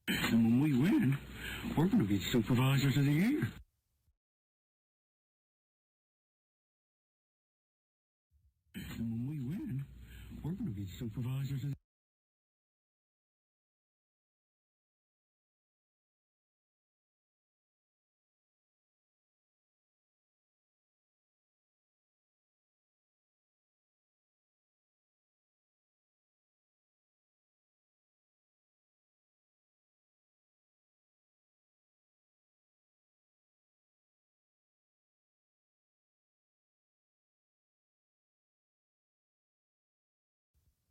And when we win, we're going to be supervisors of the year. And when we win, we're going to be supervisors of the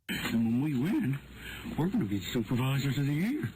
And when we win, we're going to be supervisors of the year.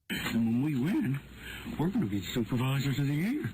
And when we win, We're going to be supervisors of the year.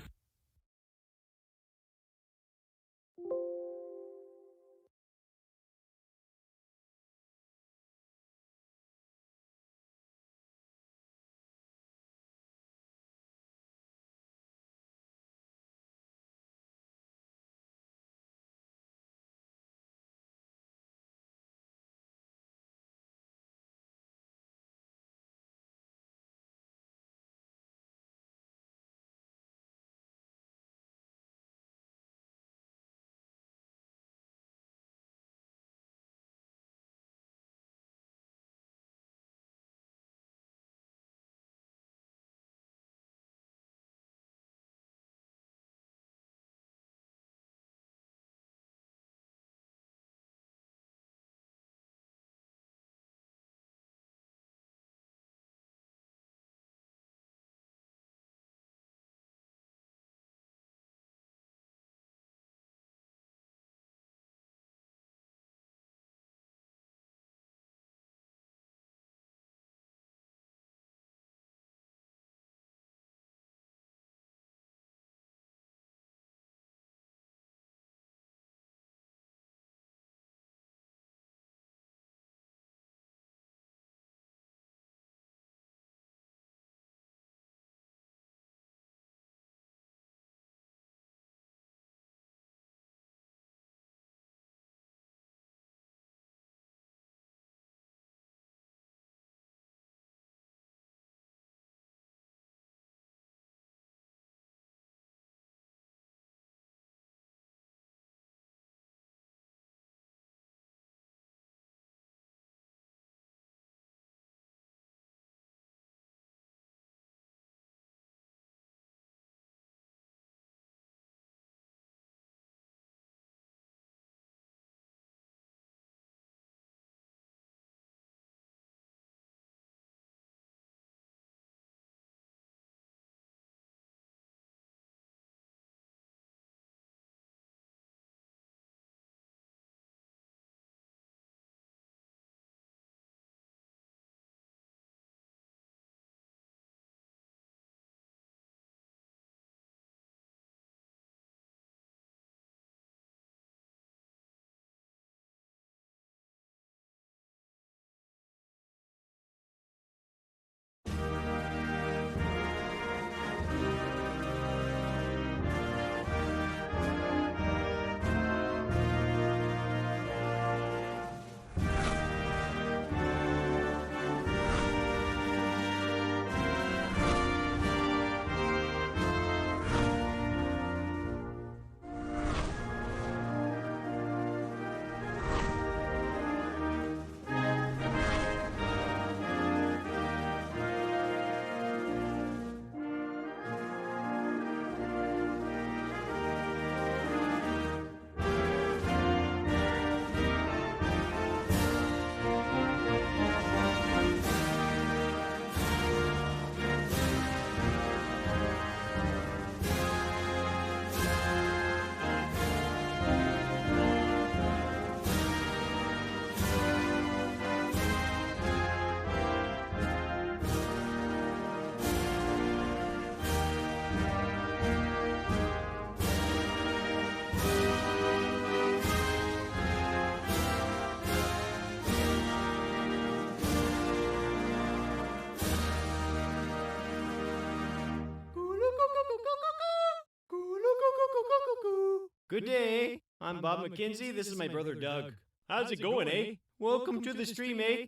Good day. I'm Bob McKenzie. This is my brother Doug. How's it going, eh? Welcome to the stream, eh?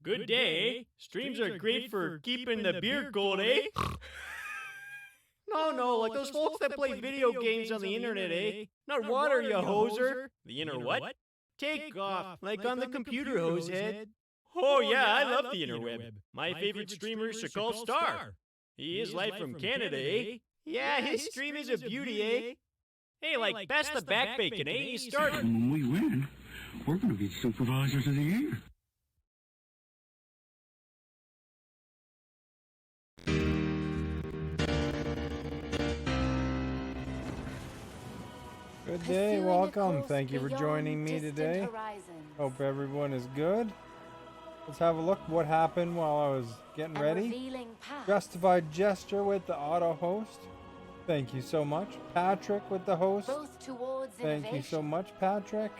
Good day, eh? Streams are great for keeping the beer cold, eh? No, like those folks that play video games on the internet, eh? Not water, you hoser. The inner what? Take off, like on the computer, hosehead. Oh yeah, I love the interweb. My favorite streamer is Shakal Star. He is live from Canada, eh? Yeah, his stream is a beauty, eh? Hey, like, pass the back bacon, eh? You start. And when we win, we're going to be supervisors of the year. Good day, welcome. Thank you for joining me today. Hope everyone is good. Let's have a look what happened while I was getting ready. Justified gesture with the auto host. Thank you so much. Patrick with the host. Thank you so much, Patrick.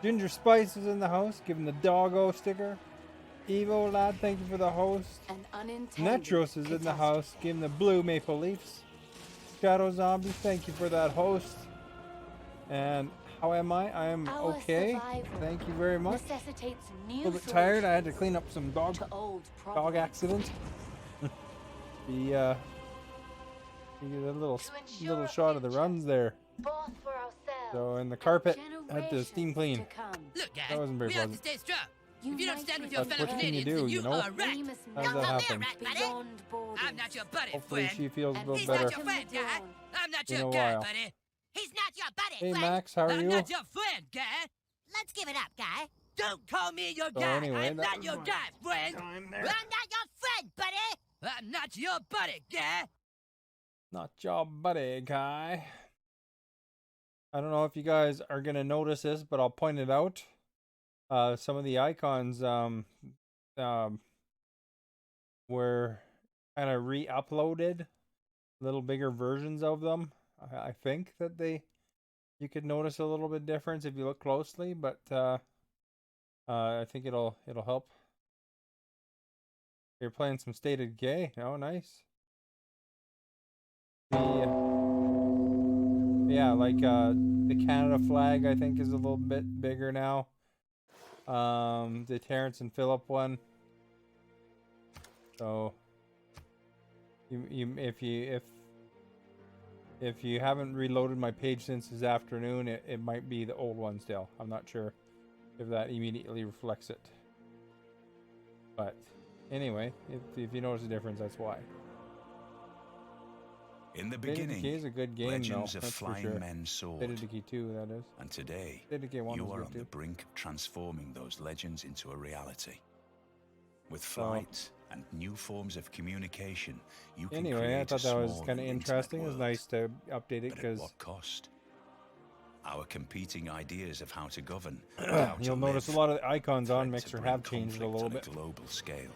Ginger Spice is in the house, giving the doggo sticker. Evo Lad, thank you for the host. Netros is in the house, giving the blue maple leafs. Shadow Zombie, thank you for that host. And how am I? I am okay. Thank you very much. A little bit tired. I had to clean up some dog accident. You get a little shot of the runs there. So in the carpet, I had to steam clean. That wasn't very pleasant. If you don't stand with your But fellow what can you Canadians, do, then you you know? are wrecked. How's that happen? I'm not your buddy, Hopefully friend. she feels a little He's better not your friend, guy. I'm not in your a guy, while. buddy. He's not your buddy, Hey friend. Max, how are I'm you? not your friend, guy. Let's give it up, guy. Don't call me your So guy. anyway, I'm that not was your my guy, friend. time I'm there. not your friend, buddy. I'm not your buddy, guy. Not your buddy, guy. I don't know if you guys are gonna notice this, but I'll point it out. Some of the icons were kind of re-uploaded, little bigger versions of them. I think that you could notice a little bit difference if you look closely, but I think it'll help. You're playing some State of Decay. Oh, nice. Yeah, like the Canada flag I think is a little bit bigger now. The Terrence and Phillip one. So if you haven't reloaded my page since this afternoon, it might be the old one still. I'm not sure if that immediately reflects it. But anyway, if you notice a difference, that's why. In the State of beginning, Decay is a good game, legends though, of that's for flying sure. men State of soared. Decay 2, that is. And today, State of Decay 1 you was are good on too. the brink of transforming those legends into a reality. With flight and new forms of communication, you can Anyway, create I thought a that was small kind of intimate interesting. It was world. nice to update it But at because what cost? Our competing ideas of how to govern, and how to you'll notice a live, lot of the icons on threat to Mixer bring have changed a conflict little on bit. global scale.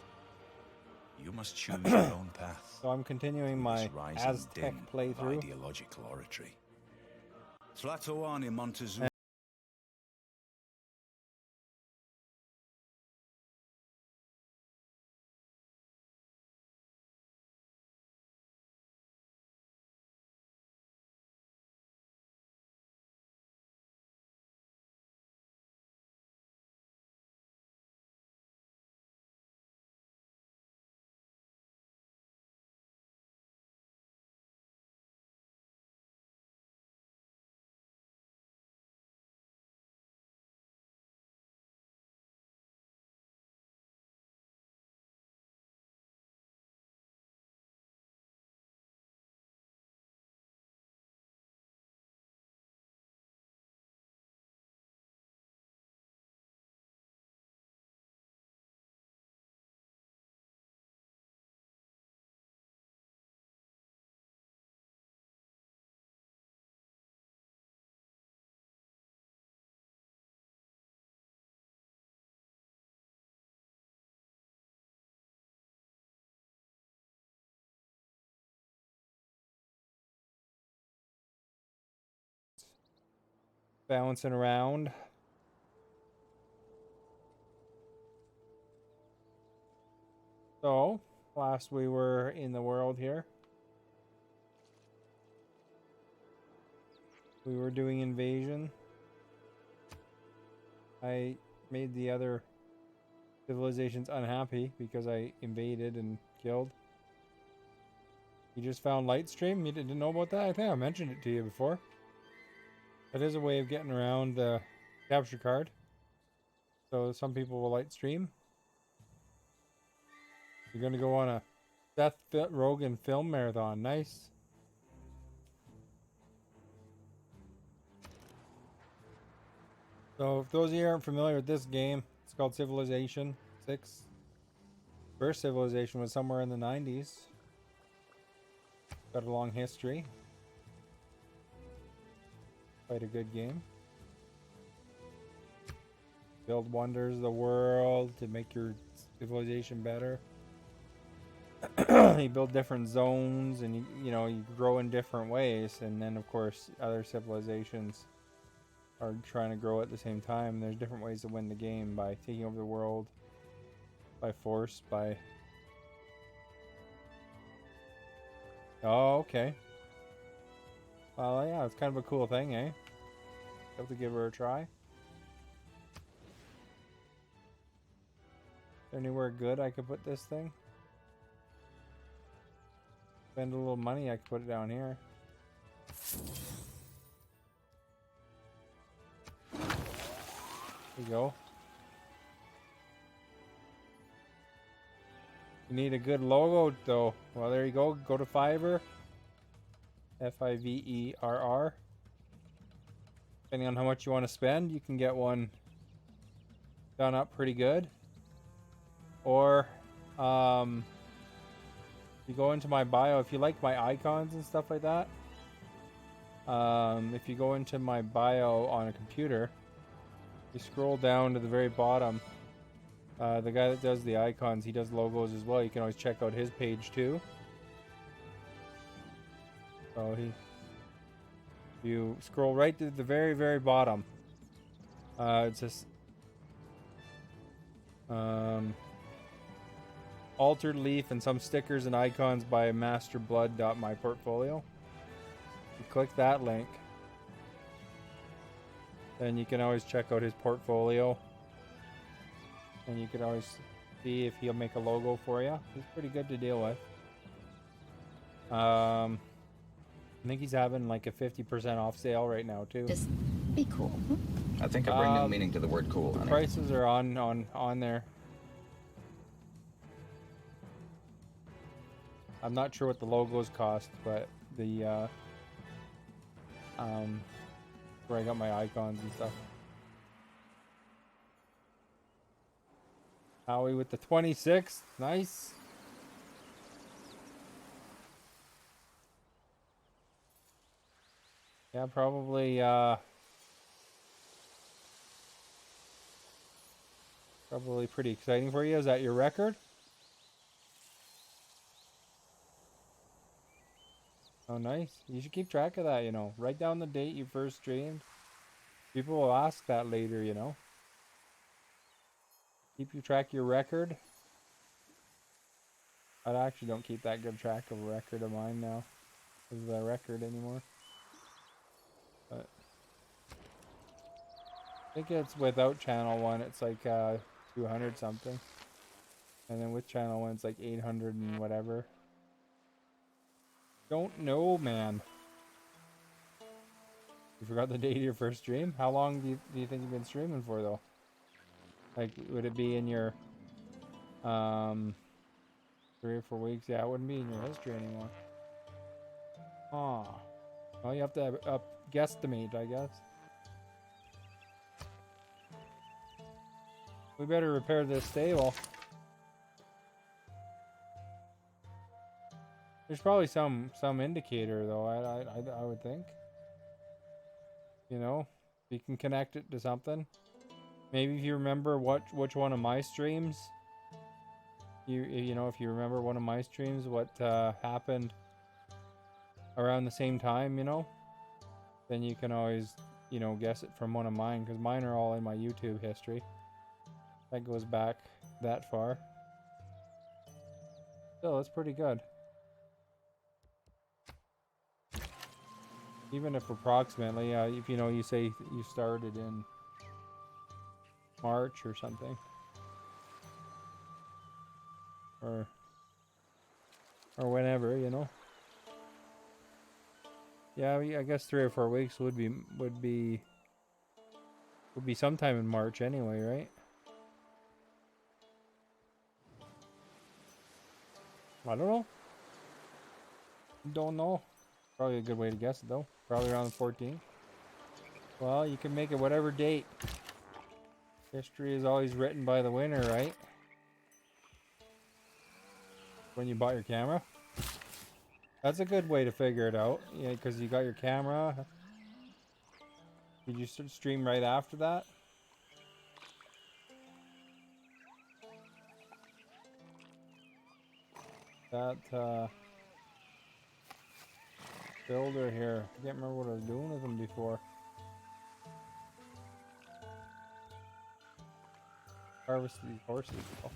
You must choose your own path. So I'm continuing through my this rising Aztec din of playthrough. ideological oratory. Tlatoani Montezuma. Bouncing around. So, last we were in the world here, we were doing invasion. I made the other civilizations unhappy because I invaded and killed. You just found Lightstream? You didn't know about that? I think I mentioned it to you before. That is a way of getting around the capture card. So some people will Lightstream. You're going to go on a Seth Rogen film marathon. Nice. So if those of you aren't familiar with this game, it's called Civilization 6. First Civilization was somewhere in the 90s. Got a long history. Quite a good game. Build wonders of the world to make your civilization better. You build different zones, and you know, you grow in different ways, and then of course other civilizations are trying to grow at the same time. There's different ways to win the game, by taking over the world, by force, by... Oh, okay. Well, yeah, it's kind of a cool thing, eh? Have to give her a try. Is there anywhere good I could put this thing? Spend a little money, I could put it down here. There you go. You need a good logo though. Well, there you go. Go to Fiverr. Fiverr. Depending on how much you want to spend, you can get one done up pretty good. Or you go into my bio, if you like my icons and stuff like that. If you go into my bio on a computer, you scroll down to the very bottom. The guy that does the icons, he does logos as well. You can always check out his page too. So you scroll right to the very, very bottom. It's just Altered Leaf and some stickers and icons by masterblood.myportfolio. You click that link, then you can always check out his portfolio, and you can always see if he'll make a logo for you. He's pretty good to deal with. I think he's having like a 50% off sale right now too. Just be cool. I think I bring new meaning to the word cool, honey. Prices are on there. I'm not sure what the logos cost, but the where I got my icons and stuff. Howie with the 26th. Nice. Yeah, probably pretty exciting for you. Is that your record? Oh, nice. You should keep track of that, you know. Write down the date you first streamed. People will ask that later, you know. Keep you track your record. I actually don't keep that good track of a record of mine now. Of the record anymore. But I think it's without channel 1, it's like 200 something. And then with channel 1, it's like 800 and whatever. Don't know, man. You forgot the date of your first stream? How long do you think you've been streaming for, though? Like, would it be in your 3 or 4 weeks? Yeah, it wouldn't be in your history anymore. Aw. Well, you have to guesstimate, I guess. We better repair this stable. There's probably some indicator though. I would think. You know, you can connect it to something. Maybe if you remember which one of my streams. You know, if you remember one of my streams, what happened around the same time, you know, then you can always, you know, guess it from one of mine, because mine are all in my YouTube history. That goes back that far. Still, that's pretty good. Even if approximately, if you know, you say you started in March or something. Or whenever, you know. Yeah, I guess 3 or 4 weeks would be sometime in March anyway, right? I don't know. Don't know. Probably a good way to guess it though. Probably around the 14th. Well, you can make it whatever date. History is always written by the winner, right? When you bought your camera. That's a good way to figure it out. Yeah, because you got your camera. Did you stream right after that? that builder here. I can't remember what I was doing with him before. Harvest these horses. Oh.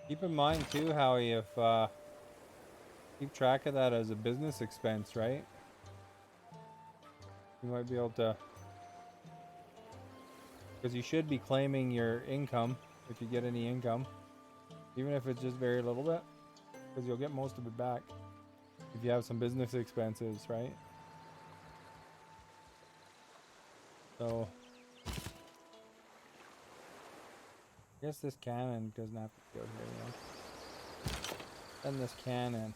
Keep in mind too, Howie, if keep track of that as a business expense, right? You might be able to, because you should be claiming your income if you get any income, even if it's just very little bit, because you'll get most of it back if you have some business expenses, right? So I guess this cannon doesn't have to go here, you know. Send this cannon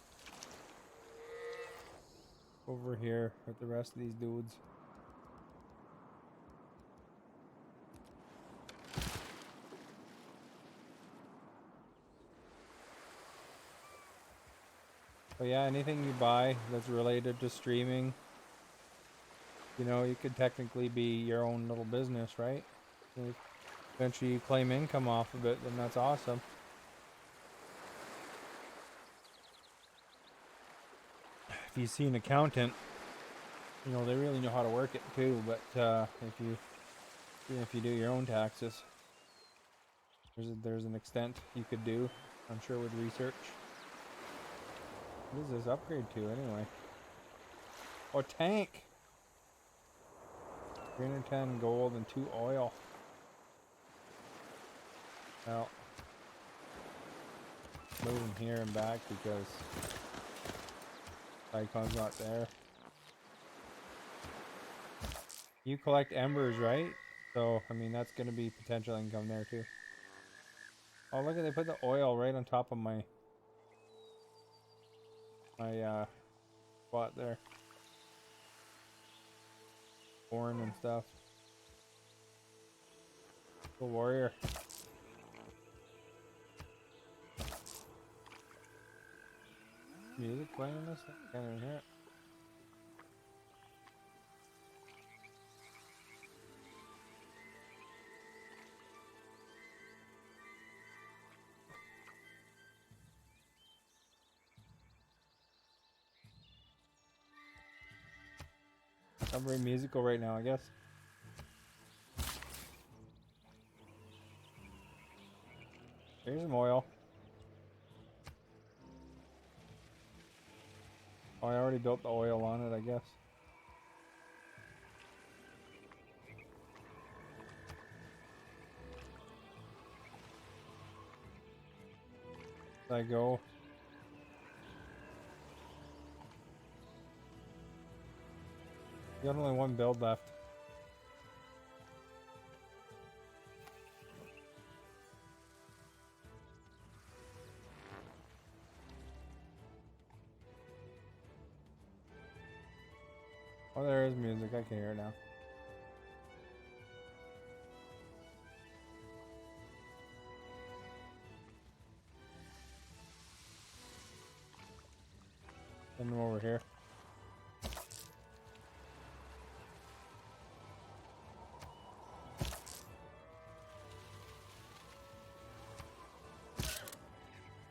over here with the rest of these dudes. But yeah, anything you buy that's related to streaming, you know, you could technically be your own little business, right? If eventually you claim income off of it, then that's awesome. If you see an accountant, you know, they really know how to work it too, but if you do your own taxes, there's an extent you could do, I'm sure, with research. What does this upgrade to anyway? Oh, tank! 310 gold and 2 oil. Well, move them here and back because icon's not there. You collect embers, right? So, I mean, that's going to be potential income there too. Oh, look at, they put the oil right on top of my spot there. Corn and stuff. Cool warrior. Music playing in this? I can't even hear it. I'm very musical right now, I guess. Here's some oil. Oh, I already built the oil on it, I guess. Let I go. You got only one build left. Oh, there is music. I can hear it now. Send them over here.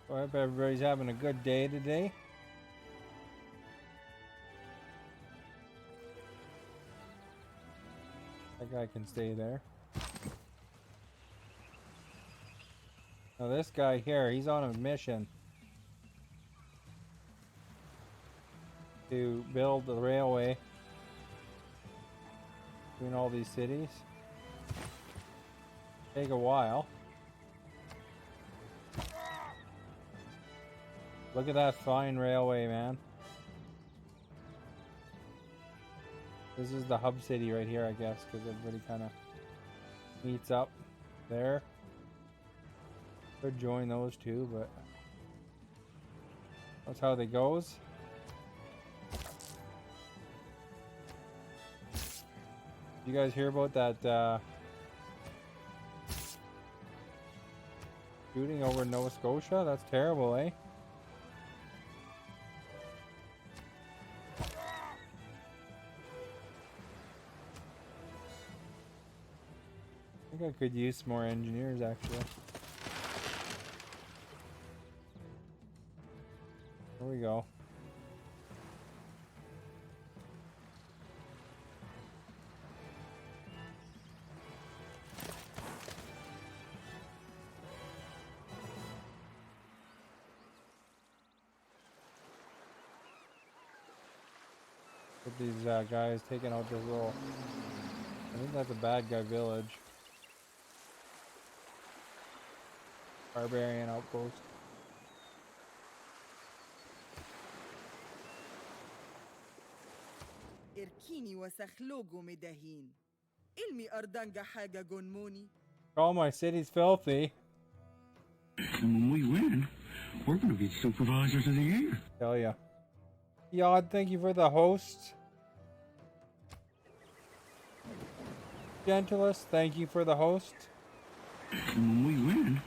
So I hope everybody's having a good day today. That guy can stay there. Now this guy here, he's on a mission to build the railway between all these cities. Take a while. Look at that fine railway, man. This is the hub city right here, I guess, because everybody kind of meets up there. Could join those two, but that's how they goes. You guys hear about that shooting over in Nova Scotia? That's terrible, eh? I think I could use some more engineers, actually. There we go. With these guys taking out this little... I think that's a bad guy village. Barbarian outpost. All my city's filthy. And when we win, we're gonna be supervisors of the year. Tell ya. Yod, thank you for the host. Gentlest, thank you for the host. And when we win,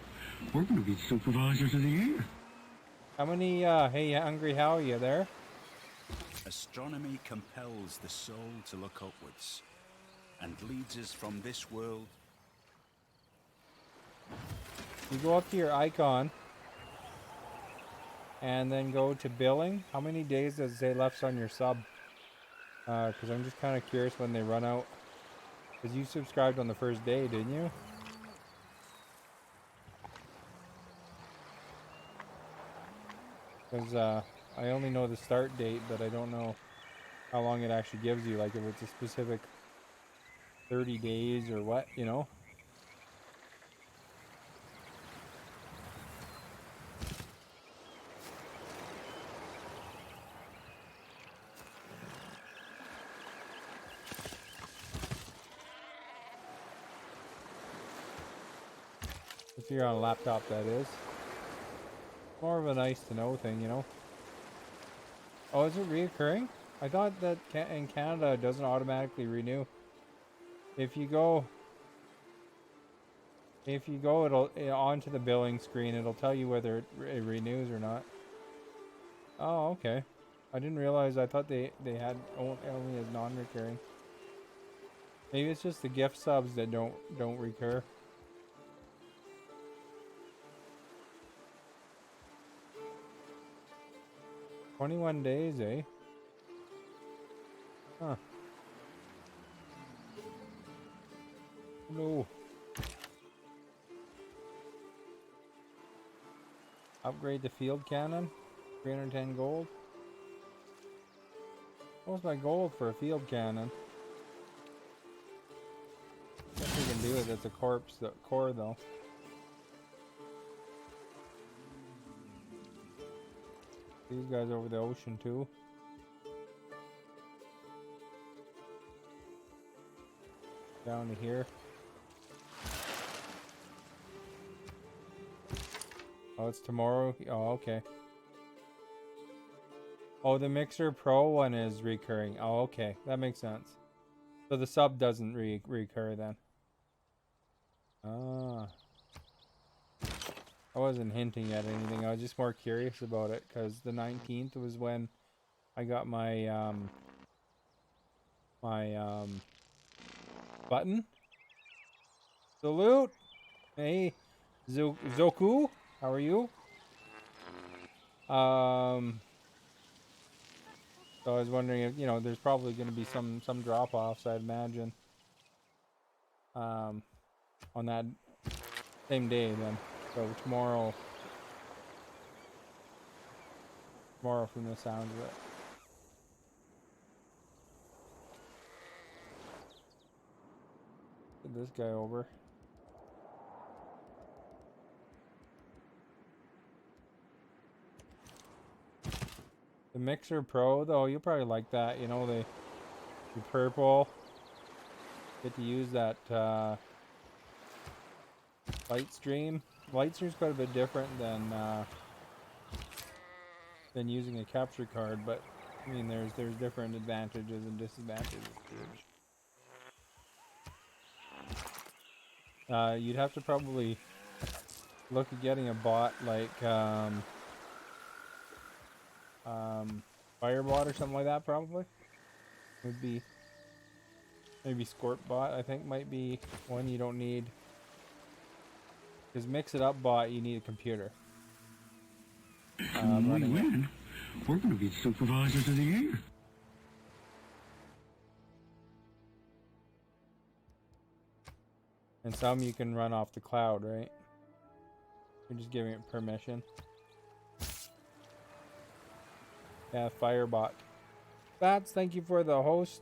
we're gonna be supervisors of the year. How many, hey, Hungry How, you there? Astronomy compels the soul to look upwards and leads us from this world. You go up to your icon and then go to billing. How many days does it say left on your sub? Because I'm just kind of curious when they run out. Because you subscribed on the first day, didn't you? Because I only know the start date, but I don't know how long it actually gives you. Like if it's a specific 30 days or what, you know? If you're on a laptop, that is. More of a nice to know thing, you know? Oh, is it reoccurring? I thought that in Canada it doesn't automatically renew. If you go it'll onto the billing screen, it'll tell you whether it renews or not. Oh, okay. I didn't realize. I thought they had only as non-recurring. Maybe it's just the gift subs that don't recur. 21 days, eh? Huh. No. Upgrade the field cannon. 310 gold. What was my gold for a field cannon? Guess we can do it. That's a corpse, the core though. These guys over the ocean too. Down to here. Oh, it's tomorrow? Oh, okay. Oh, the Mixer Pro one is recurring. Oh, okay. That makes sense. So the sub doesn't recur then. Ah. I wasn't hinting at anything. I was just more curious about it because the 19th was when I got my button. Salute. Hey, Zoku. How are you? So I was wondering if, you know, there's probably going to be some drop-offs, I'd imagine. On that same day then. So tomorrow from the sounds of it. Get this guy over. The Mixer Pro though, you'll probably like that, you know, the purple. Get to use that light stream. Light stream's quite a bit different than using a capture card, but I mean there's different advantages and disadvantages to it. You'd have to probably look at getting a bot like Firebot or something like that. Probably would be maybe Scorp bot. I think might be one you don't need Because Mix It Up bot, you need a computer. When we running it. win, we're going to be supervisors of the air. And some you can run off the cloud, right? You're just giving it permission. Yeah, Firebot. Bats, thank you for the host.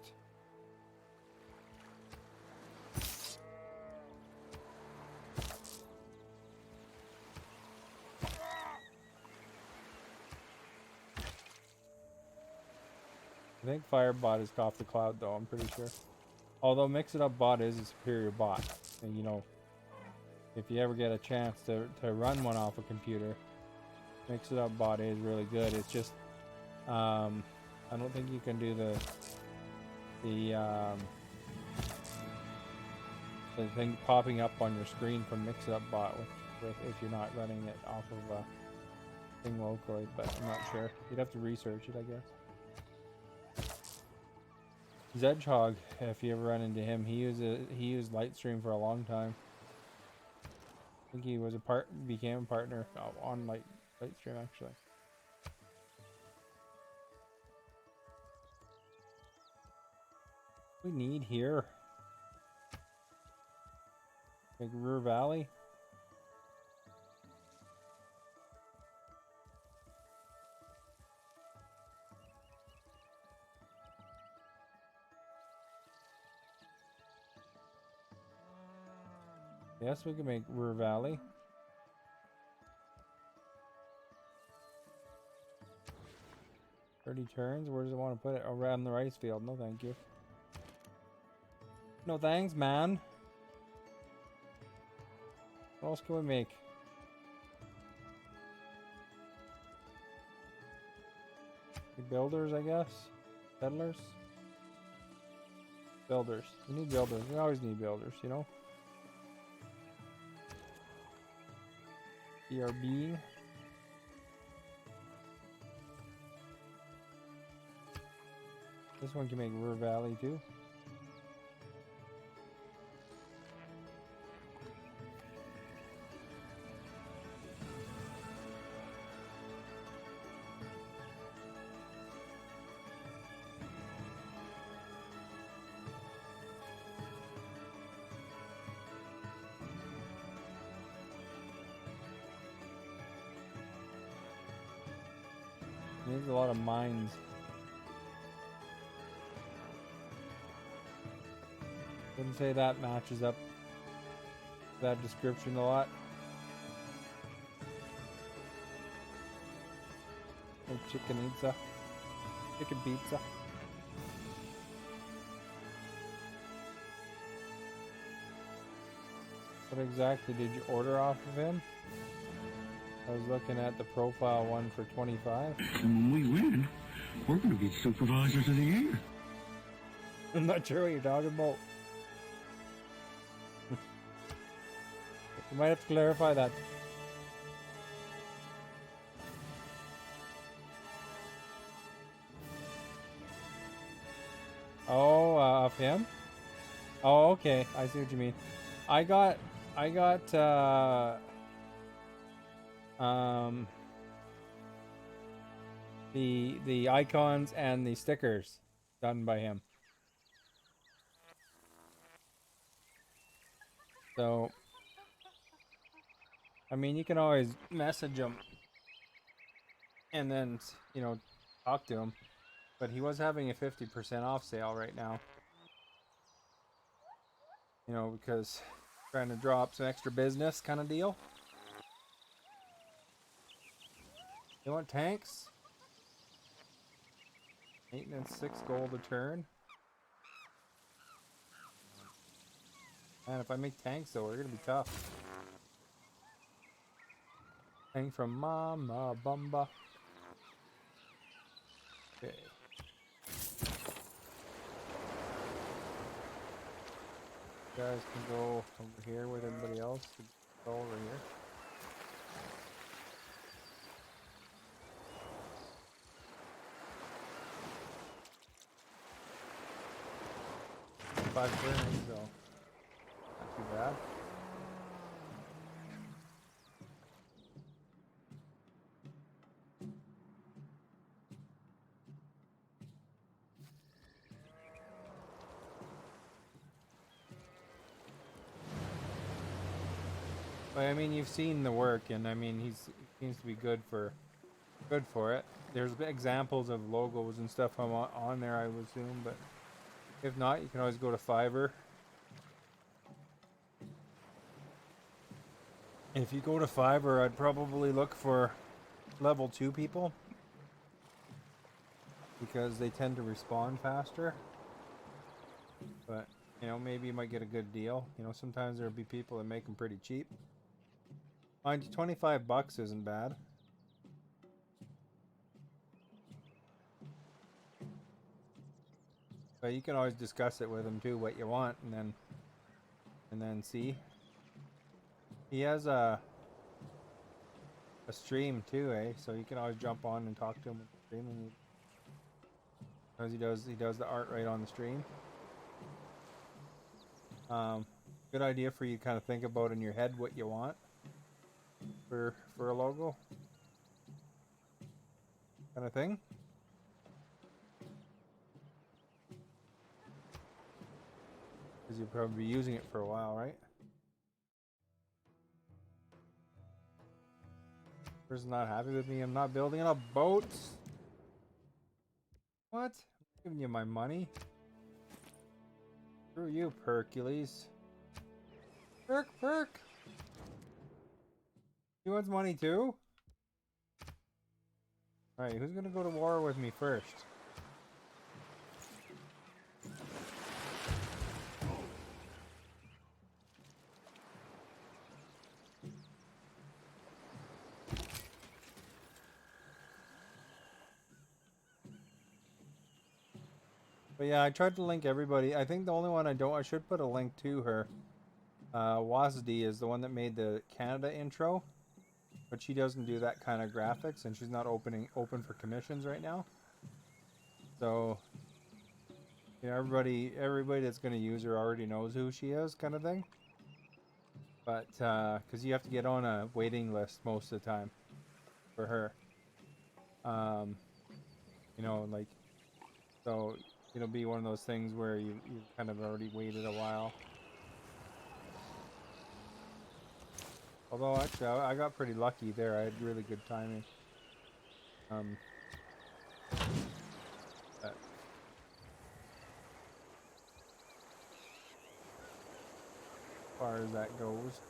I think Firebot is off the cloud though, I'm pretty sure. Although Mix It Up bot is a superior bot. And you know, if you ever get a chance to run one off a computer, Mix It Up bot is really good. It's just I don't think you can do the thing popping up on your screen from Mix It Up bot with if you're not running it off of a thing locally, but I'm not sure. You'd have to research it, I guess. Zedgehog, if you ever run into him, he used Lightstream for a long time. I think he was became a partner on Lightstream actually. We need here. Like Ruhr Valley. Yes, we can make Ruhr Valley. $30 turns. Where does it want to put it? Around the rice field. No, thank you. No thanks, man. What else can we make? Builders, I guess. Settlers. Builders. We need builders. We always need builders, you know. BRB. This one can make Ruhr Valley too. Needs a lot of mines. Wouldn't say that matches up that description a lot. Like chicken pizza. Chicken pizza. What exactly did you order off of him? I was looking at the profile one for 25. And when we win, we're going to be supervisors of the air. I'm not sure what you're talking about. You might have to clarify that. Oh, of him? Oh, okay. I see what you mean. I got the icons and the stickers done by him. So, I mean, you can always message him and then, you know, talk to him. But he was having a 50% off sale right now. You know, because trying to draw up some extra business kind of deal. You want tanks? Maintenance 6 gold a turn. Man, if I make tanks though, we're gonna be tough. Tank from Mama Bumba. Okay. You guys can go over here with everybody else. Go over here. Five turns, so not too bad. But I mean, you've seen the work, and I mean, he seems to be good for it. There's examples of logos and stuff on there, I would assume, but if not, you can always go to Fiverr. If you go to Fiverr, I'd probably look for level 2 people, because they tend to respond faster. But, you know, maybe you might get a good deal. You know, sometimes there'll be people that make them pretty cheap. Mind you, 25 bucks isn't bad. But you can always discuss it with them too, what you want, and then see. He has a stream too, eh? So you can always jump on and talk to him with the stream, because he does the art right on the stream. Good idea for you to kind of think about in your head what you want for a logo, kind of thing. Because you'll probably be using it for a while, right? Person's not happy with me. I'm not building a boat. What? I'm giving you my money. Screw you, Hercules. Perk! He wants money too? Alright, who's gonna go to war with me first? But yeah, I tried to link everybody. I think the only one I should put a link to her. Wasdi is the one that made the Canada intro, but she doesn't do that kind of graphics, and she's not open for commissions right now. So, you know, everybody that's going to use her already knows who she is, kind of thing. But because you have to get on a waiting list most of the time for her. You know, like, so it'll be one of those things where you kind of already waited a while. Although actually I got pretty lucky there. I had really good timing. As far as that goes.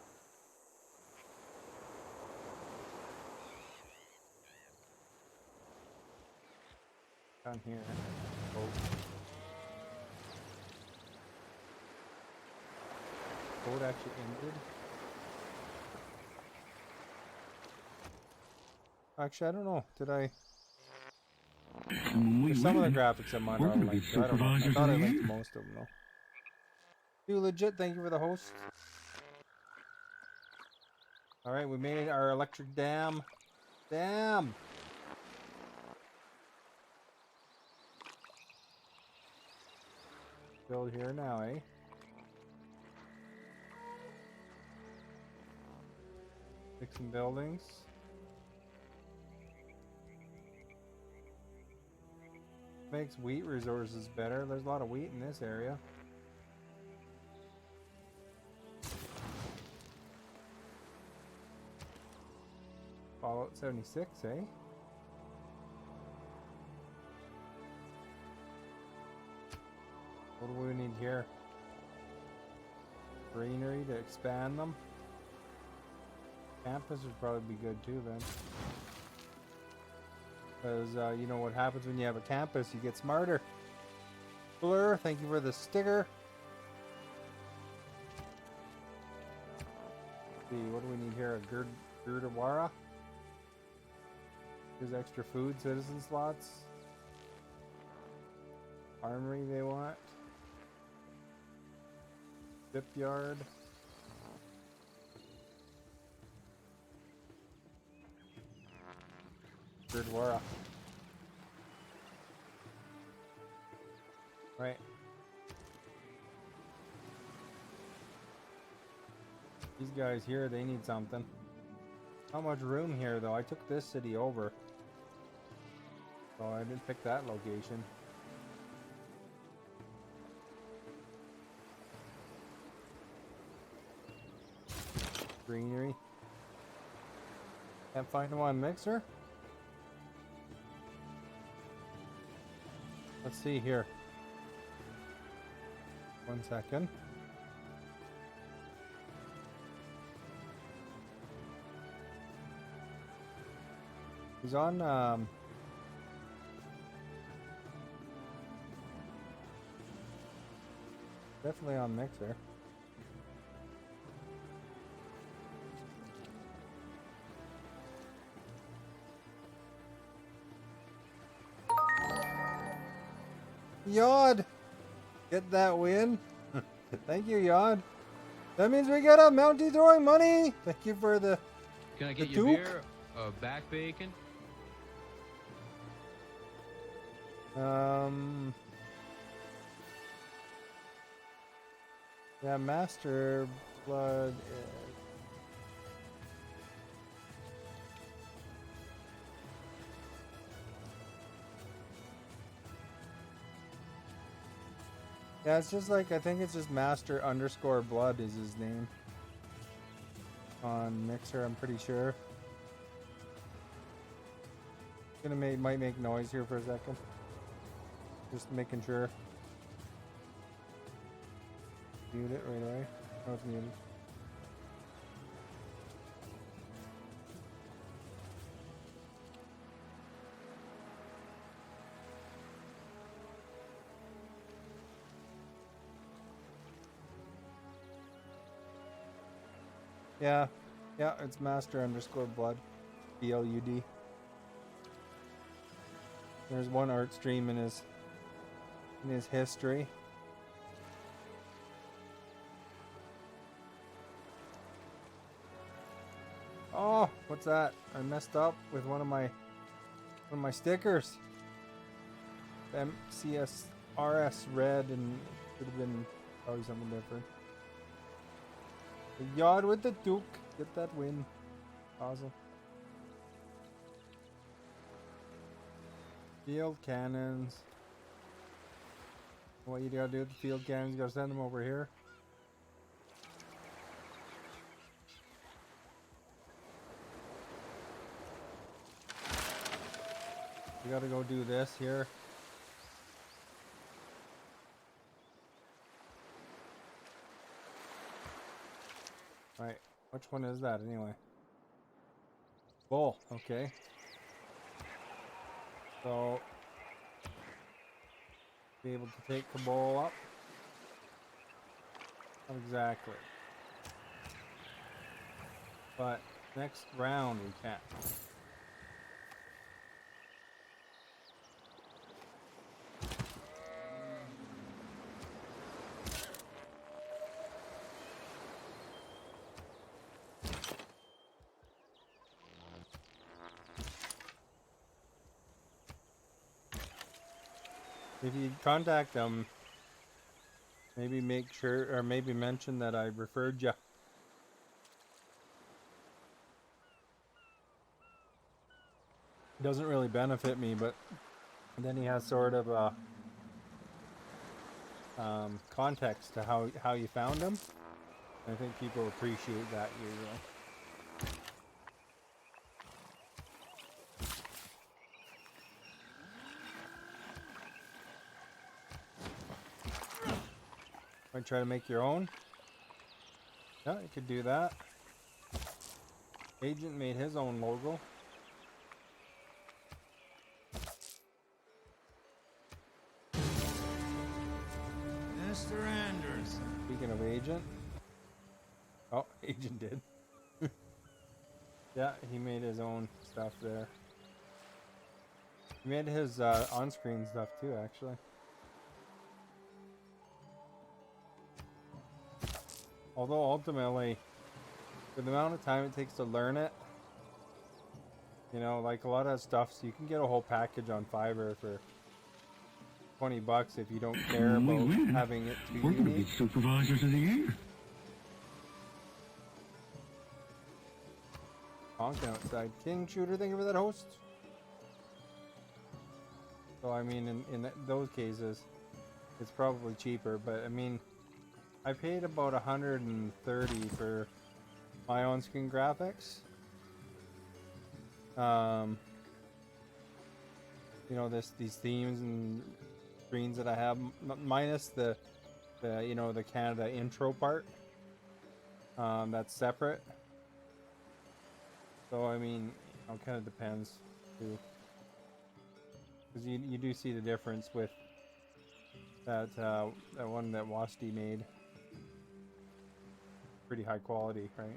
Down here. Boat actually ended. Actually, I don't know. Did I? There's some of the graphics I might not like. I don't know. I thought I liked most of them though. You legit. Thank you for the host. All right, we made our electric dam. Dam. Build here now, eh? Make some buildings. Makes wheat resources better. There's a lot of wheat in this area. Fallout 76, eh? What do we need here? Greenery to expand them. Campus would probably be good too then. Because you know what happens when you have a campus, you get smarter. Blur, thank you for the sticker. Let's see, what do we need here? A Gurdwara. Here's extra food, citizen slots. Armory they want. Shipyard. Gurdwara. Right. These guys here, they need something. Not much room here though. I took this city over. So I didn't pick that location. greenery. Can't find them on Mixer? Let's see here. 1 second. He's on, definitely on Mixer. Yod! Get that win. Thank you, Yod. That means we get a Mountie throwing money. Thank you for the. Can I get you a beer? Back bacon? Yeah, Master Blood is. Yeah, it's just like, I think it's just Master _ Blood is his name. On Mixer, I'm pretty sure. Might make noise here for a second. Just making sure. Mute it right away. Oh, it's muted. Yeah, it's Master _ Blood, BLUD. There's one art stream in his history. Oh, what's that? I messed up with one of my stickers. MCSRS red, and should have been probably something different. The Yard with the Duke. Get that win. Awesome. Field cannons. What you gotta do with the field cannons, you gotta send them over here. You gotta go do this here. Right, which one is that anyway? Bull, okay. So, be able to take the ball up. Not exactly. But next round we can. If you contact them, maybe make sure, or maybe mention that I referred you. Doesn't really benefit me, but then he has sort of a context to how you found him. I think people appreciate that usually. Might try to make your own. Yeah, you could do that. Agent made his own logo. Mr. Anderson. Speaking of Agent. Oh, Agent did. Yeah, he made his own stuff there. He made his on-screen stuff too, actually. Although ultimately, for the amount of time it takes to learn it, you know, like a lot of stuff, so you can get a whole package on Fiverr for $20 if you don't care about having it too We're going to be unique. supervisors of the year. Honking outside. King Shooter, thank you for that host. So I mean, in those cases, it's probably cheaper, but I mean, I paid about $130 for my on-screen graphics. You know, these themes and screens that I have, minus the you know, the Canada intro part. That's separate. So I mean, you know, kind of depends too, because you do see the difference with that that one that Wasti made. Pretty high quality, right?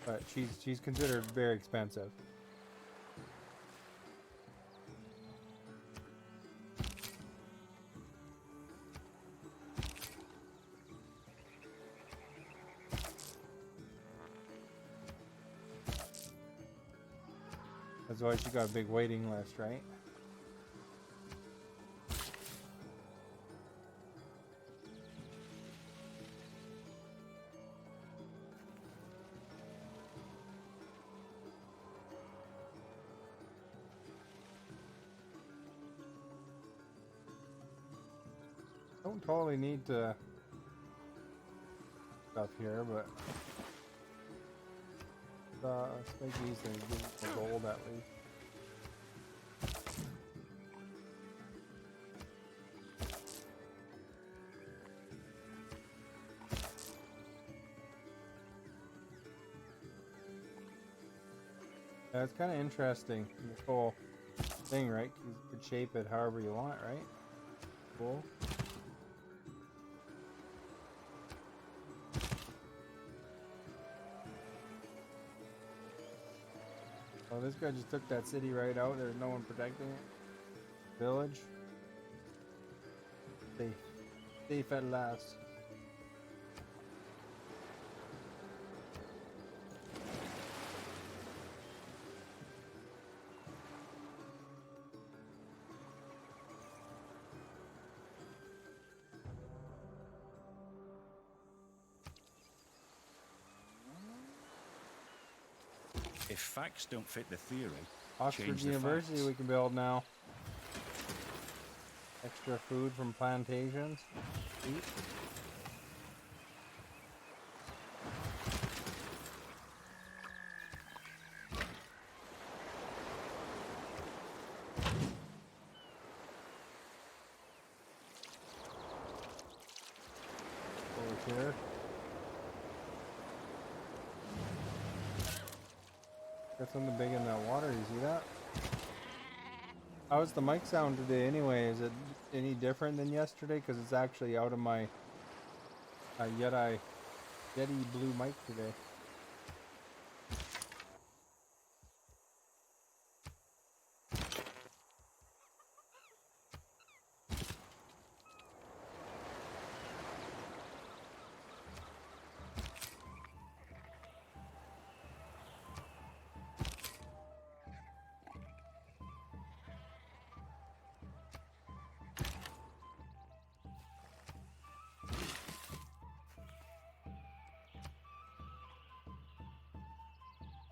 But she's considered very expensive. That's why she got a big waiting list, right? Don't totally need to stuff here, but let's make these things give us the gold at least. Yeah, it's kind of interesting, this whole thing, right? 'Cause you could shape it however you want, right? Cool. Oh, this guy just took that city right out. There's no one protecting it. Village. Safe. Safe at last. If facts don't fit the theory, Oxford change the University facts. we can build now. Extra food from plantations. Eat. Over here. Got something big in that water, you see that? How's the mic sound today anyway? Is it any different than yesterday? Because it's actually out of my Yeti Blue mic today.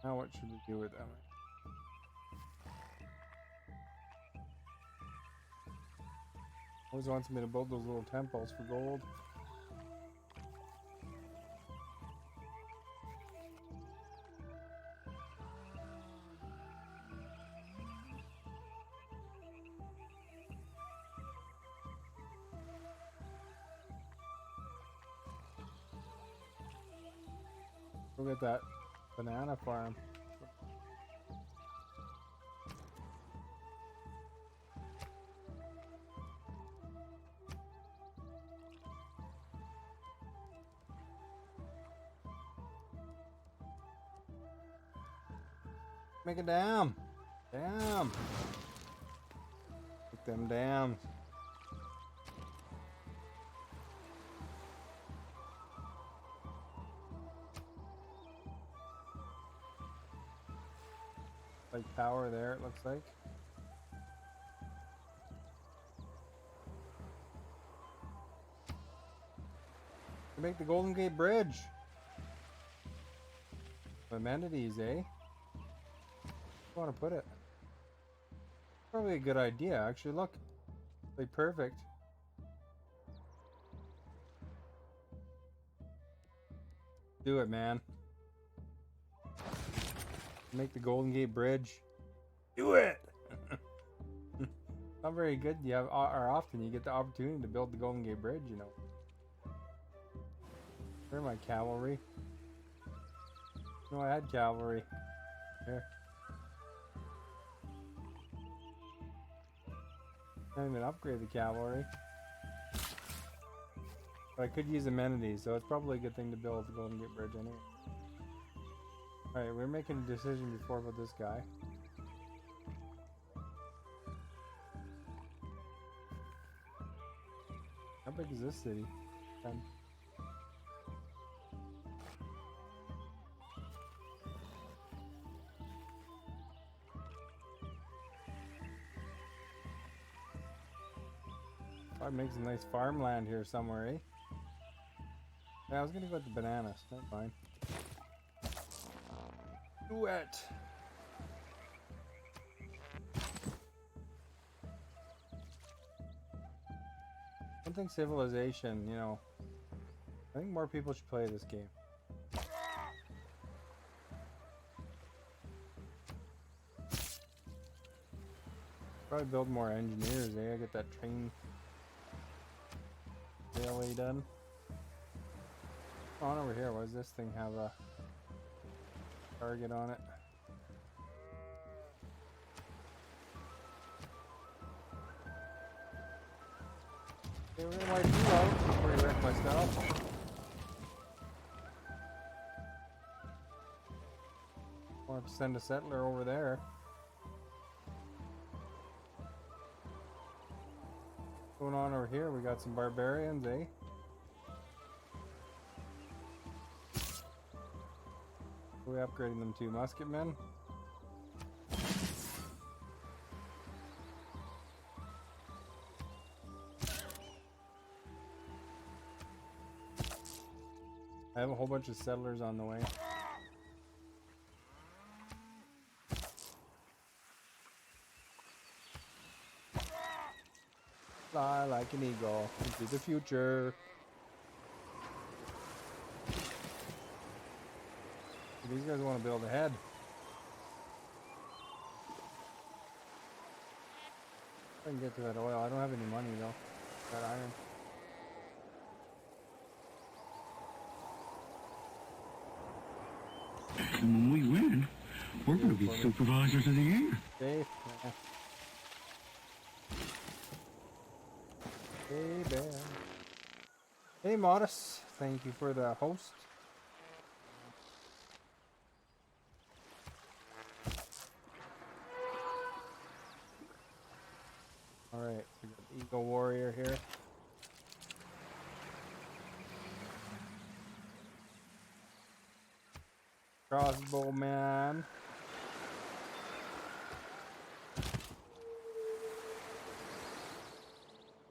Now what should we do with them? Always wants me to build those little temples for gold. Look at that banana farm. Make a dam. Dam. Make them dams. Like tower there, it looks like. To make the Golden Gate Bridge. Amenities, eh? I want to put it. Probably a good idea, actually. Look, like perfect. Do it, man. Make the Golden Gate Bridge. Do it! Not very good. You have, or often you get the opportunity to build the Golden Gate Bridge, you know. Where are my cavalry? No, I had cavalry. Here. Can't even upgrade the cavalry. But I could use amenities, so it's probably a good thing to build the Golden Gate Bridge anyway. Alright, we're making a decision before about this guy. How big is this city? 10. Probably makes a nice farmland here somewhere, eh? Yeah, I was gonna go with the bananas. Never mind. Do it! I don't think Civilization, you know. I think more people should play this game. Probably build more engineers, eh? I get that train railway done. On over here, why does this thing have a target on it? Okay, we're gonna wipe you out before I wreck my stuff. I'll have to send a settler over there. What's going on over here? We got some barbarians, eh? What are we upgrading them to? Musketmen? I have a whole bunch of settlers on the way. Fly like an eagle into the future. These guys want to build ahead. I can get to that oil. I don't have any money though. That iron. And when we win, we're going to be supervisors of the year. Safe. Hey, bear. Hey, Modest. Thank you for the host. Alright, we got the Eagle Warrior here. Crossbow man.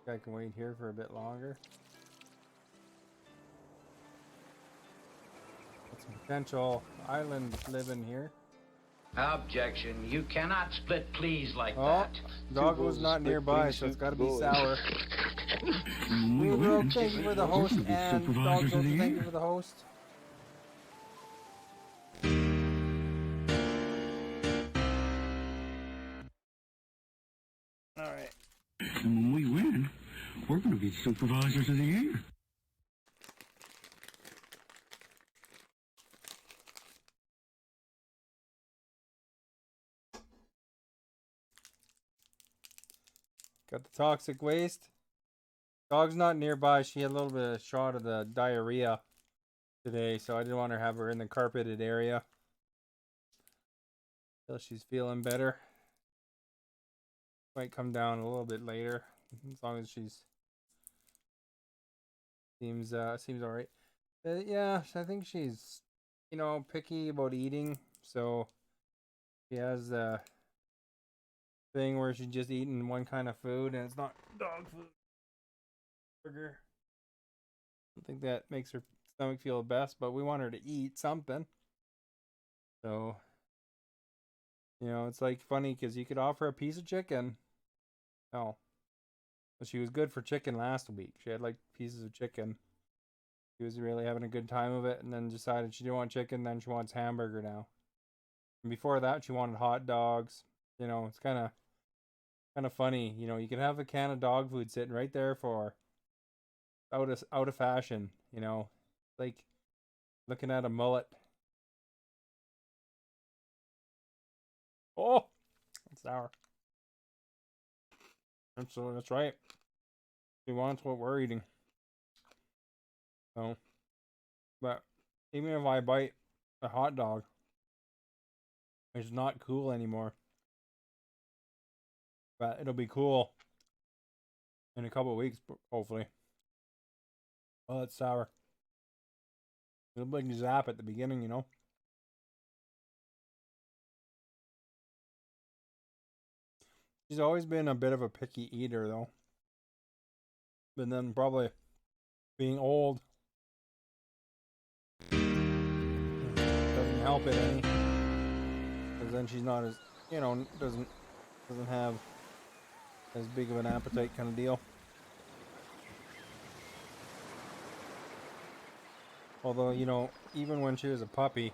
I can wait here for a bit longer. Got some potential island living here. Objection. You cannot split please like Oh, that. dog was not nearby, so it's got to be sour. Moonrope, thank you for the host, and Dog thank you for the host. Alright. And when we win, we're going to be supervisors of the year. Got the toxic waste. Dog's not nearby. She had a little bit of shot of the diarrhea today, so I didn't want to have her in the carpeted area until she's feeling better. Might come down a little bit later, as long as she's seems all right. Yeah, I think she's, you know, picky about eating, so she has the thing where she's just eating one kind of food and it's not dog food. Burger. I think that makes her stomach feel best, but we want her to eat something. So, you know, it's like funny because you could offer a piece of chicken. No. But she was good for chicken last week. She had like pieces of chicken She was really having a good time of it, and then decided she didn't want chicken, then she wants hamburger now. And before that, she wanted hot dogs. You know, it's kind of funny. You know, you can have a can of dog food sitting right there for out of fashion. You know, like looking at a mullet. Oh, it's sour. That's right. She wants what we're eating. So, but even if I bite a hot dog, it's not cool anymore. But it'll be cool in a couple of weeks, hopefully. Oh, it's sour. It'll be like zap at the beginning, you know. She's always been a bit of a picky eater, though. But then probably being old doesn't help it any. Because then she's not as, you know, doesn't have as big of an appetite kind of deal. Although, you know, even when she was a puppy,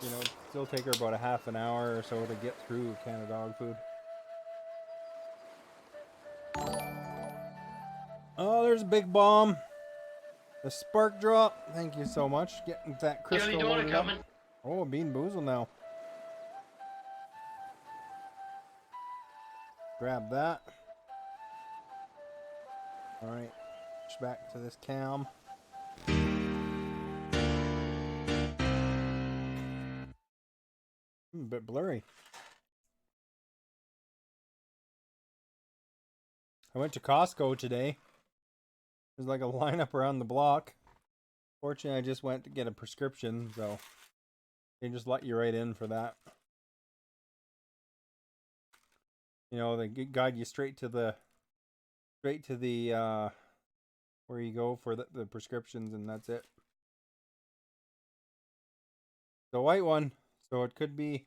you know, it'd still take her about a half an hour or so to get through a can of dog food. Oh, there's a big bomb. The spark drop. Thank you so much. Getting that crystal loaded up. Oh, Bean Boozle now. Grab that. Alright. Back to this cam. A bit blurry. I went to Costco today. There's like a lineup around the block. Fortunately, I just went to get a prescription, so they just let you right in for that. You know, they guide you straight to the where you go for the prescriptions, and that's it. The white one, so it could be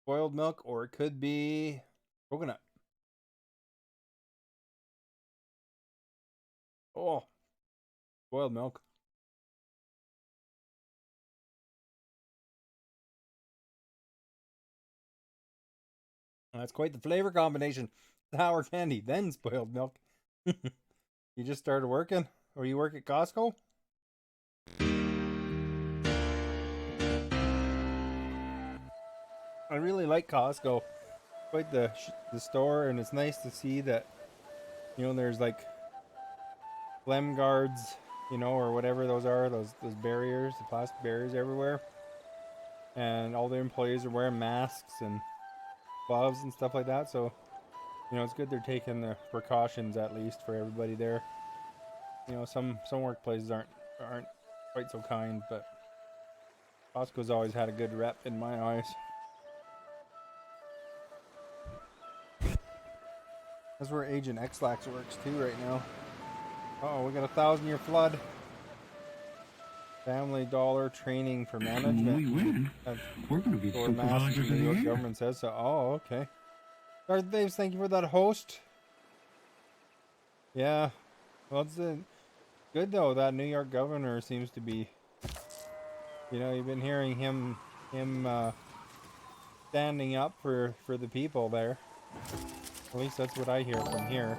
boiled milk or it could be coconut. Oh, boiled milk. That's quite the flavor combination. Sour candy, then spoiled milk. You just started working? Or you work at Costco? I really like Costco. Quite the store, and it's nice to see that, you know, there's like phlegm guards, you know, or whatever those are, those barriers, the plastic barriers everywhere. And all the employees are wearing masks and gloves and stuff like that, so you know, it's good they're taking the precautions at least for everybody there. You know, some workplaces aren't quite so kind, but Costco's always had a good rep in my eyes. That's where Agent X-Lax works too right now. Uh-oh, we got a 1,000-year flood. Family Dollar training for management. We win. We're going to be supervisors of the New York year. government says so. Oh, okay. Darth Daves, thank you for that host. Yeah. Well, it's good though. That New York governor seems to be, you know, you've been hearing him standing up for the people there. At least that's what I hear from here.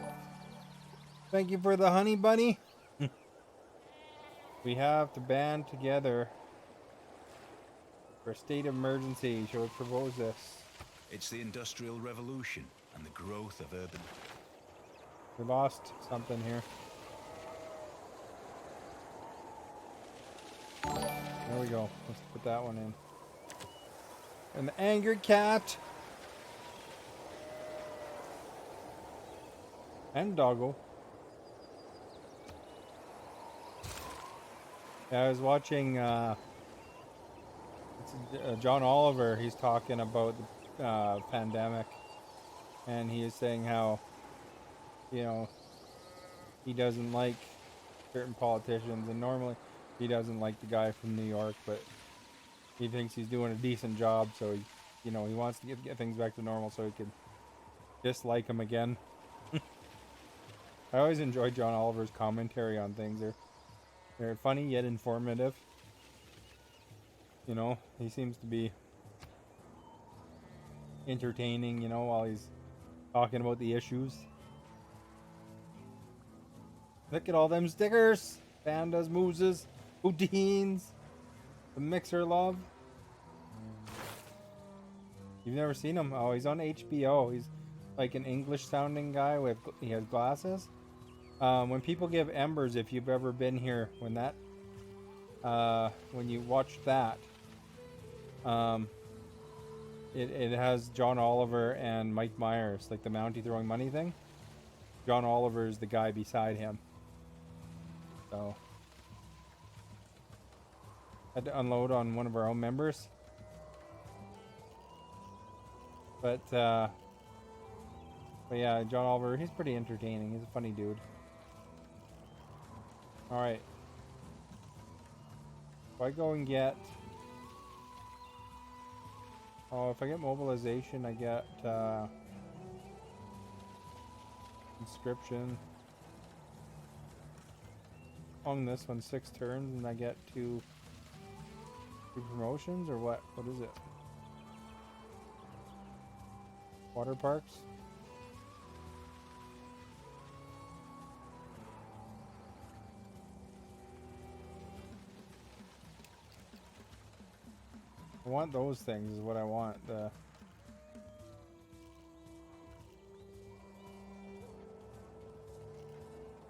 Thank you for the honey bunny. We have to band together for a state of emergency. Shall we propose this? It's the Industrial Revolution and the growth of urban... We lost something here. There we go. Let's put that one in. And the angry cat. And doggo. Yeah, I was watching John Oliver. He's talking about the pandemic, and he is saying how, you know, he doesn't like certain politicians, and normally he doesn't like the guy from New York, but he thinks he's doing a decent job, so he, you know, he wants to get things back to normal so he can dislike him again. I always enjoy John Oliver's commentary on things. They're They're funny yet informative. You know, he seems to be entertaining, you know, while he's talking about the issues. Look at all them stickers. Pandas, mooses, poutines, the mixer love. You've never seen him? Oh, he's on HBO. He's like an English sounding guy with, he has glasses. When people give embers, if you've ever been here, when that, when you watch that, it has John Oliver and Mike Myers, like the Mountie throwing money thing. John Oliver is the guy beside him. So, had to unload on one of our own members. But yeah, John Oliver, he's pretty entertaining. He's a funny dude. Alright. If I go and get... Oh, if I get mobilization, I get inscription. On this one, 6 turns, and I get two promotions, or what? What is it? Water parks? I want those things is what I want.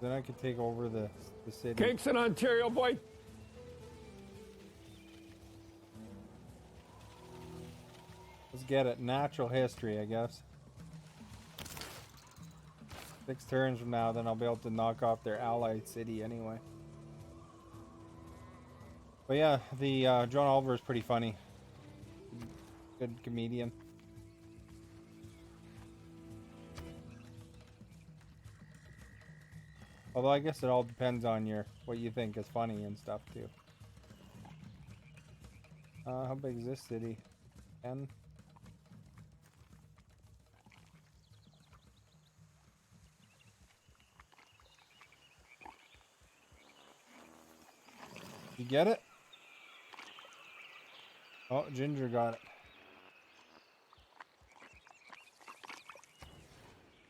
Then I could take over the city. Cakes in Ontario, boy. Let's get it. Natural history, I guess. 6 turns from now, then I'll be able to knock off their allied city anyway. But yeah, the John Oliver is pretty funny. Good comedian. Although I guess it all depends on what you think is funny and stuff too. How big is this city? 10? You get it? Oh, Ginger got it.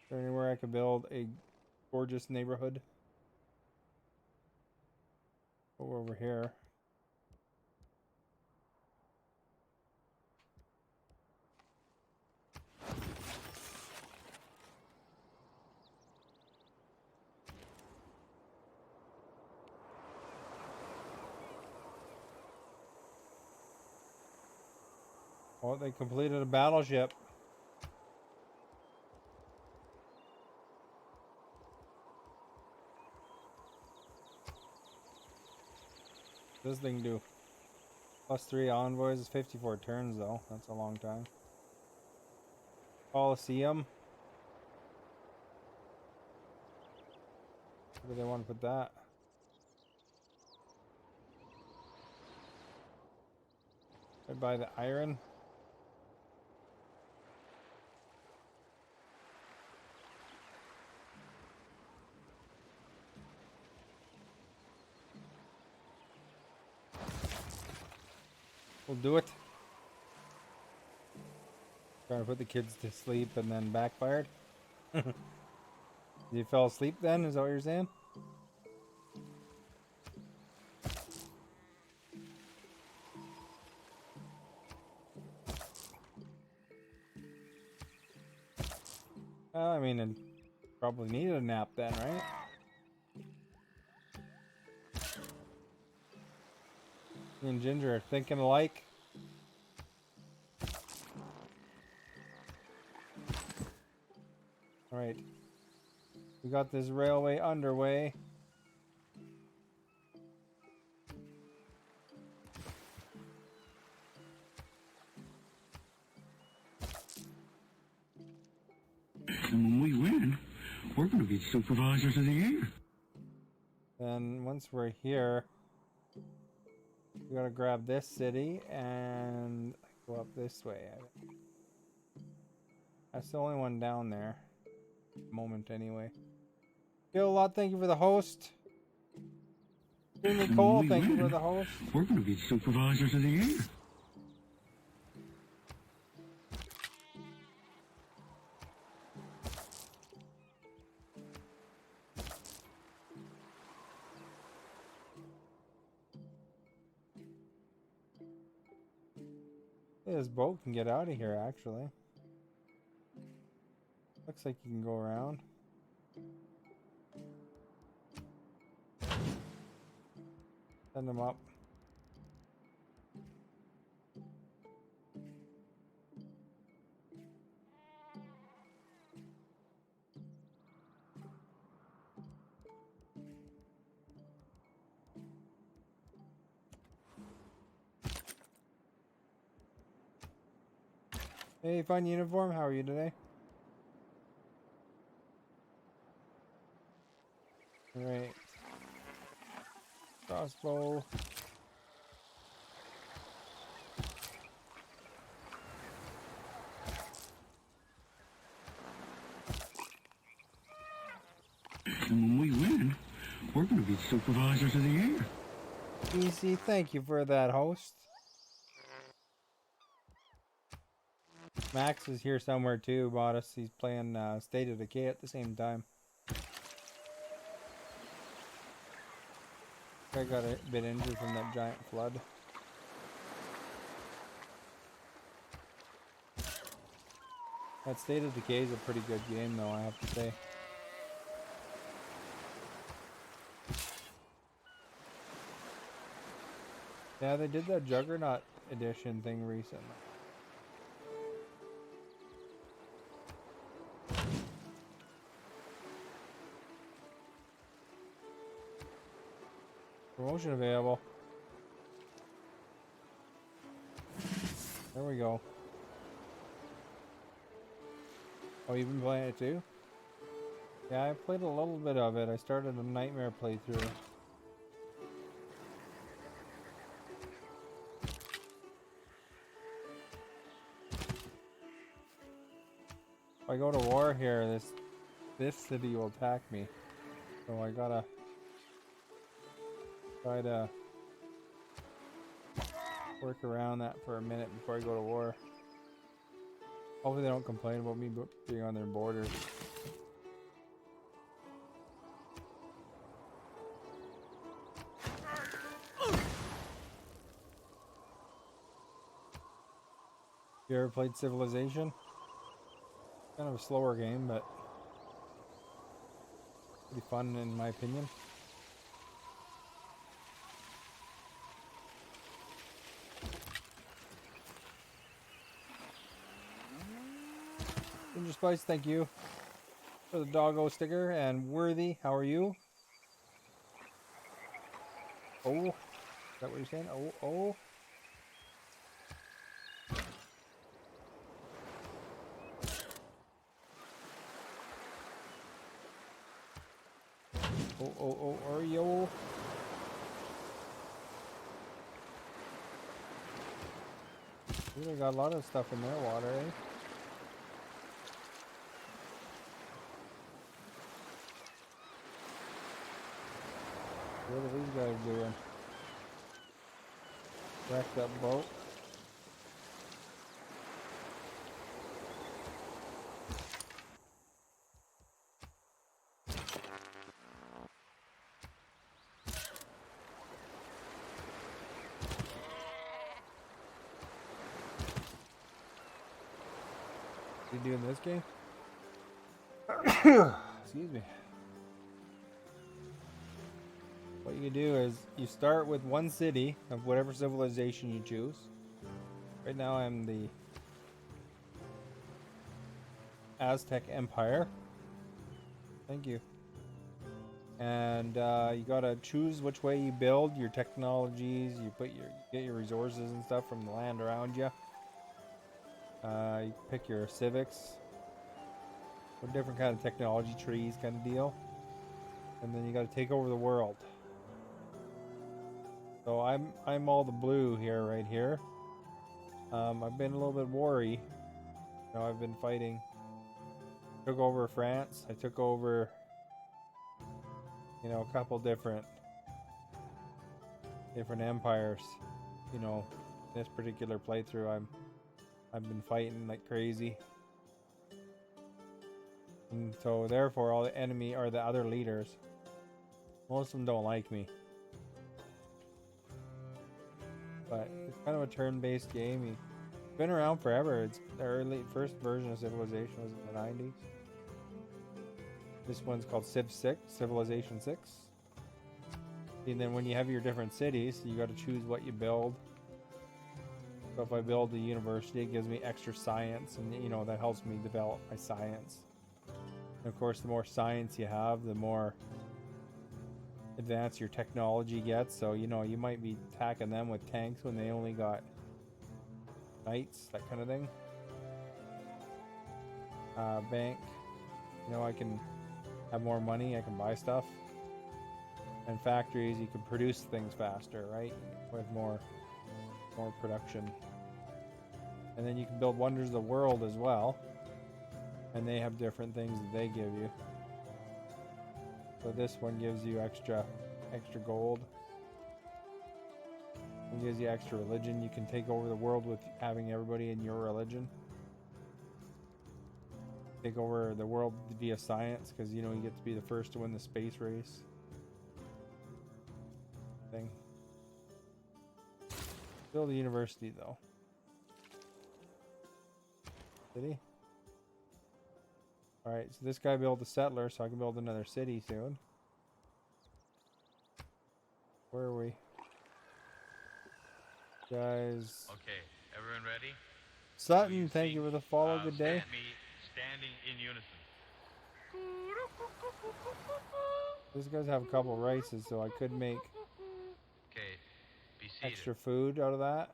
Is there anywhere I could build a gorgeous neighborhood? Over here. Oh, they completed a battleship. This thing do +3 envoys is 54 turns though. That's a long time. Coliseum. Where do they want to put that? Right by the iron. We'll do it. Trying to put the kids to sleep and then backfired. You fell asleep then? Is that what you're saying? Well, I mean, it probably needed a nap then, right? Me and Ginger are thinking alike. Alright. We got this railway underway. And when we win, we're going to be supervisors of the year. Then once we're here, we gotta grab this city and go up this way. That's the only one down there. Moment anyway. Kill a lot, thank you for the host. Nicole, thank you for the host. We're going to be supervisors of the year. Hey, this boat can get out of here, actually. Looks like you can go around. Send them up. Hey, fun uniform. How are you today? Alright. Crossbow. And when we win, we're going to be supervisors of the year. Easy, thank you for that, host. Max is here somewhere too, bought us. He's playing State of Decay at the same time. I got a bit injured from that giant flood. That State of Decay is a pretty good game though, I have to say. Yeah, they did that Juggernaut edition thing recently. Promotion available. There we go. Oh, you've been playing it too? Yeah, I played a little bit of it. I started a Nightmare playthrough. If I go to war here, this city will attack me. So I gotta try to work around that for a minute before I go to war. Hopefully they don't complain about me being on their borders. You ever played Civilization? Kind of a slower game, but pretty fun in my opinion. Ginger Spice, thank you for the doggo sticker. And Worthy, how are you? Oh, is that what you're saying? Oh, oh. Oh, oh, oh, Oreo. They got a lot of stuff in their water, eh? What are these guys doing? Wrecked up boat. What are you doing this game? Excuse me. What you do is you start with one city of whatever civilization you choose. Right now I'm the Aztec Empire. Thank you. And you gotta choose which way you build your technologies. You get your resources and stuff from the land around you. You pick your civics, or different kind of technology trees, kind of deal. And then you gotta take over the world. So I'm all the blue here, right here. I've been a little bit worried. You know, I've been fighting. Took over France. I took over, you know, a couple different different empires. You know, this particular playthrough, I've been fighting like crazy, and so therefore all the enemy or the other leaders, most of them don't like me. But it's kind of a turn-based game. It's been around forever. It's the first version of Civilization was in the 90s. This one's called Civ 6, Civilization 6. And then when you have your different cities, you got to choose what you build. So if I build a university, it gives me extra science, and you know that helps me develop my science. And of course, the more science you have, the more advanced your technology gets. So you know you might be attacking them with tanks when they only got knights, that kind of thing. Bank, you know, I can have more money, I can buy stuff. And factories, you can produce things faster, right? With more production. And then you can build wonders of the world as well, and they have different things that they give you. So this one gives you extra gold. It gives you extra religion. You can take over the world with having everybody in your religion. Take over the world via science, because you know you get to be the first to win the space race thing. Build a university though. City. Alright, so this guy built a settler, so I can build another city soon. Where are we? Guys. Okay, everyone ready? Sutton, thank you for the follow. Good day. Standing in unison. These guys have a couple races, so I could make extra food out of that.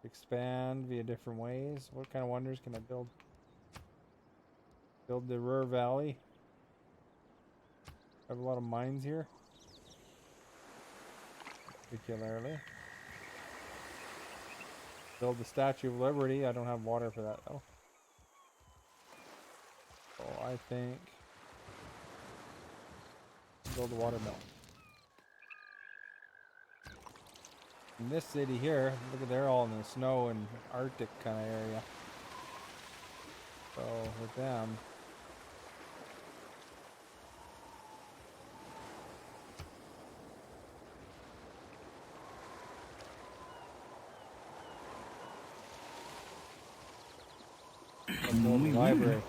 Expand via different ways. What kind of wonders can I build? Build the Ruhr Valley. I have a lot of mines here. Particularly. Build the Statue of Liberty. I don't have water for that though. So I think build a watermill. In this city here, look at they're all in the snow and Arctic kind of area. So with them, library.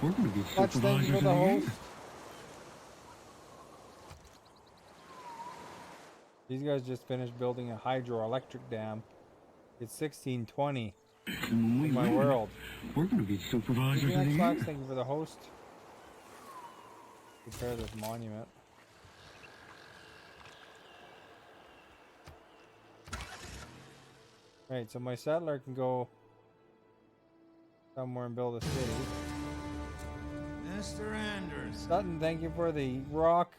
We're going to be Much thank you for the host. These guys just finished building a hydroelectric dam. It's 1620 in my world. We're going to be supervisors of the year. Thank you for the host. Prepare this monument. Right, so my settler can go somewhere and build a city. Mr. Anders. Sutton, thank you for the rock.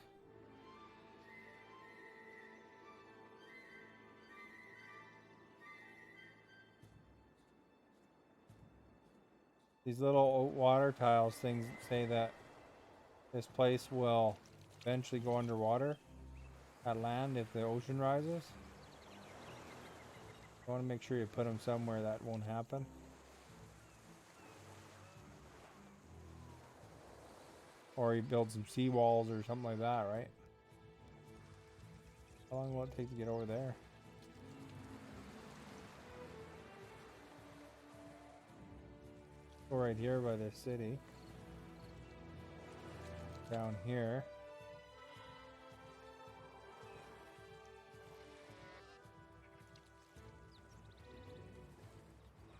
These little water tiles things say that this place will eventually go underwater at land if the ocean rises. I want to make sure you put them somewhere that won't happen. Or you build some seawalls or something like that, right? How long will it take to get over there? Go right here by this city. Down here.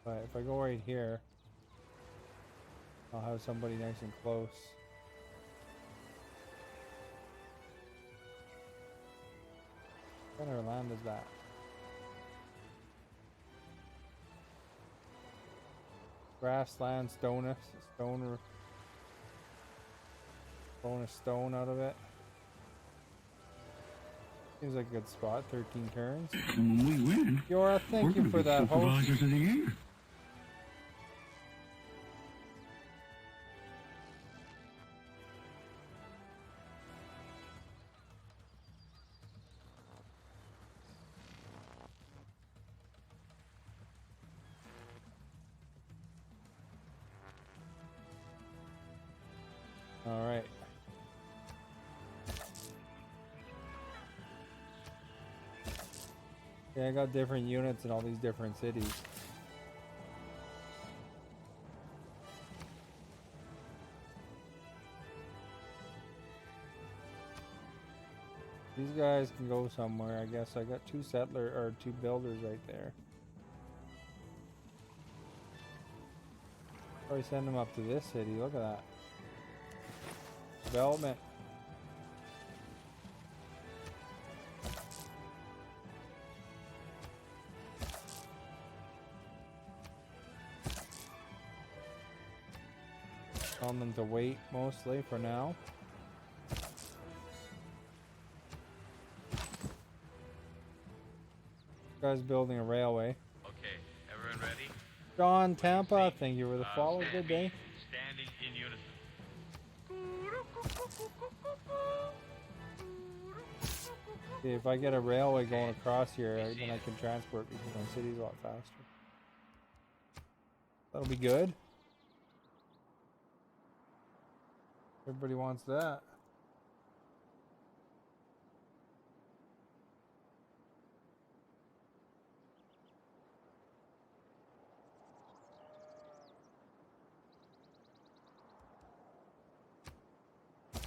But if I go right here, I'll have somebody nice and close. What kind of land is that? Grassland, stone a stone out of it. Seems like a good spot. 13 turns. And when we win, Yora, thank you for that host. Supervisors of the year. All right. Yeah, I got different units in all these different cities. These guys can go somewhere, I guess. I got two builders right there. Probably send them up to this city. Look at that. Development. Tell them to wait mostly for now. Guy's building a railway. Okay, everyone ready? John Tampa, thank you for the follow. Good day. Standing in unison. Okay, if I get a railway going across here, then I can transport between cities a lot faster. That'll be good. Everybody wants that.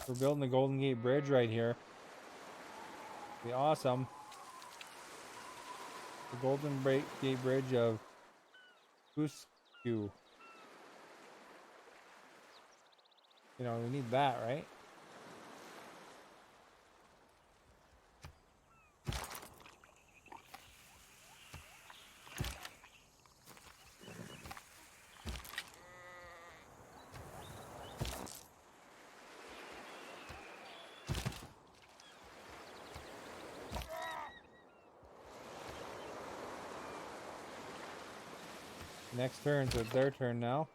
We're building the Golden Gate Bridge right here. Be awesome. The Golden Gate Bridge of Cusco. You know, we need that, right? Next turn, so it's their turn now.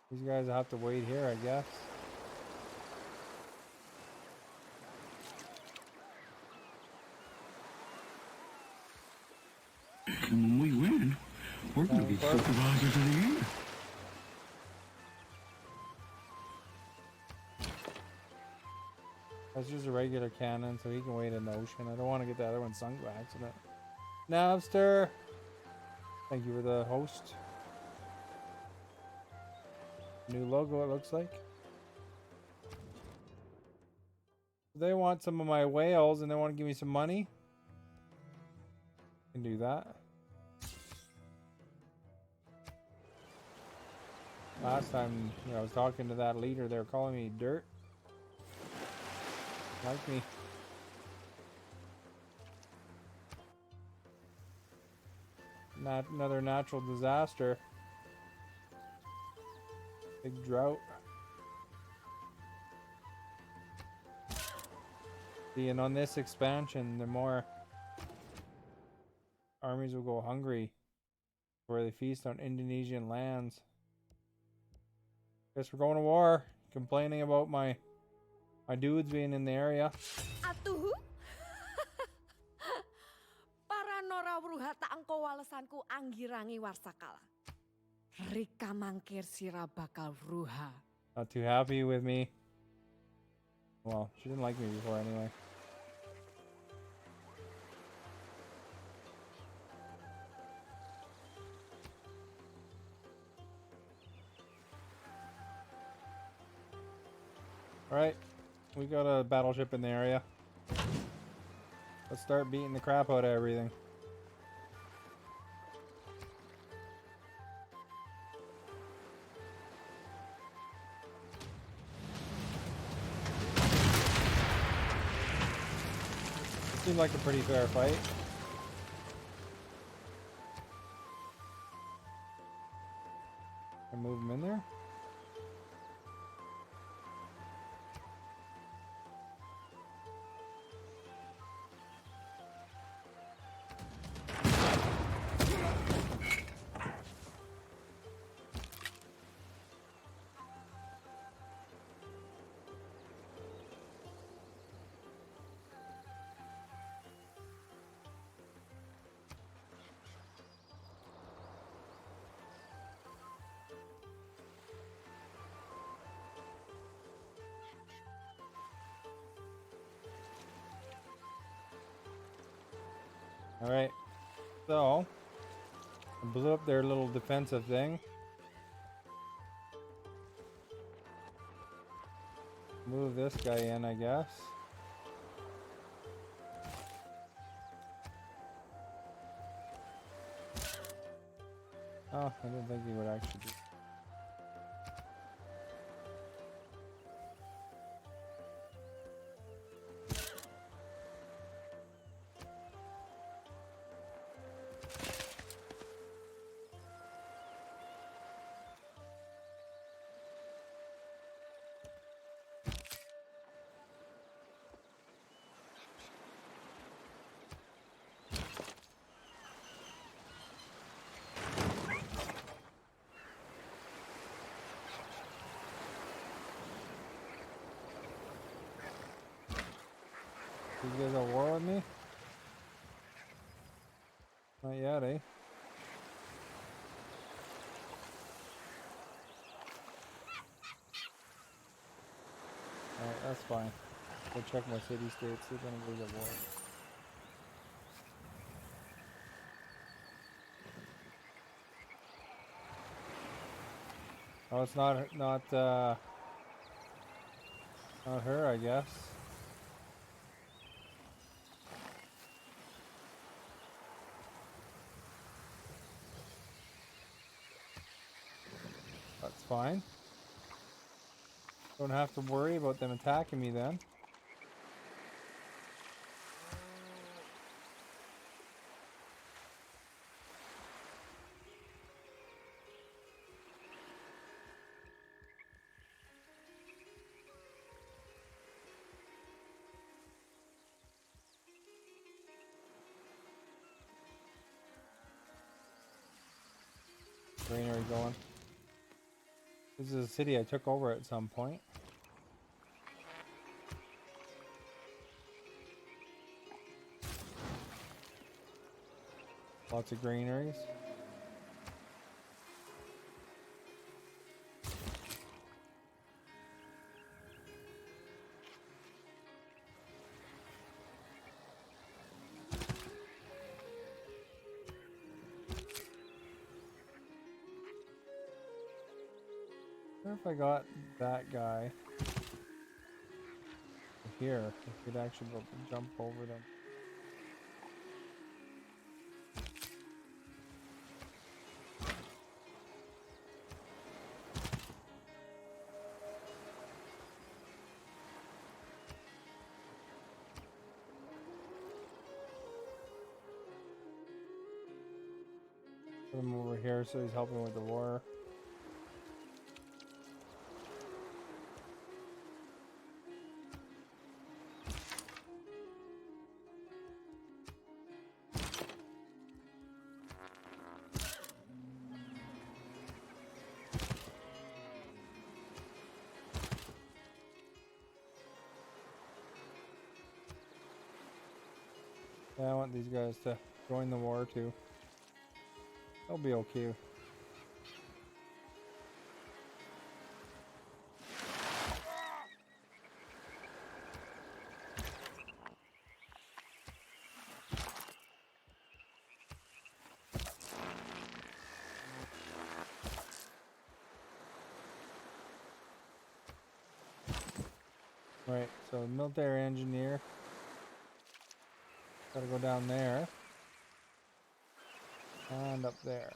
These guys will have to wait here, I guess. And when we win, we're going to be supervisors of the year. That's just a regular cannon, so he can wait in the ocean. I don't want to get the other one sunk by accident. Napster, thank you for the host. New logo, it looks like. They want some of my whales and they want to give me some money. Can do that. Last time, I was talking to that leader, they were calling me dirt. Like me. Not another natural disaster. Big drought. See, and on this expansion, the more armies will go hungry where they feast on Indonesian lands. Guess we're going to war. Complaining about my dudes being in the area. Atuh. Para nora wruha ta engko walesanku anggirangi warsakala. Rika mangkir sira bakal wruha. Not too happy with me. Well, she didn't like me before anyway. Alright. We got a battleship in the area. Let's start beating the crap out of everything. It seemed like a pretty fair fight. I move him in there. Alright, so I blew up their little defensive thing. Move this guy in, I guess. Oh, I didn't think he would actually do. You guys at war with me? Not yet, eh? Alright, that's fine. Go check my city states, see if anybody's at war. Oh, it's not her, I guess. That's fine. Don't have to worry about them attacking me then. Granary going. This is a city I took over at some point. Lots of granaries. I wonder if I got that guy here, I could actually go jump over them. Put him over here so he's helping with the war. Yeah, I want these guys to join the war too. They'll be okay. Right, so military engineer. Gotta go down there. And up there.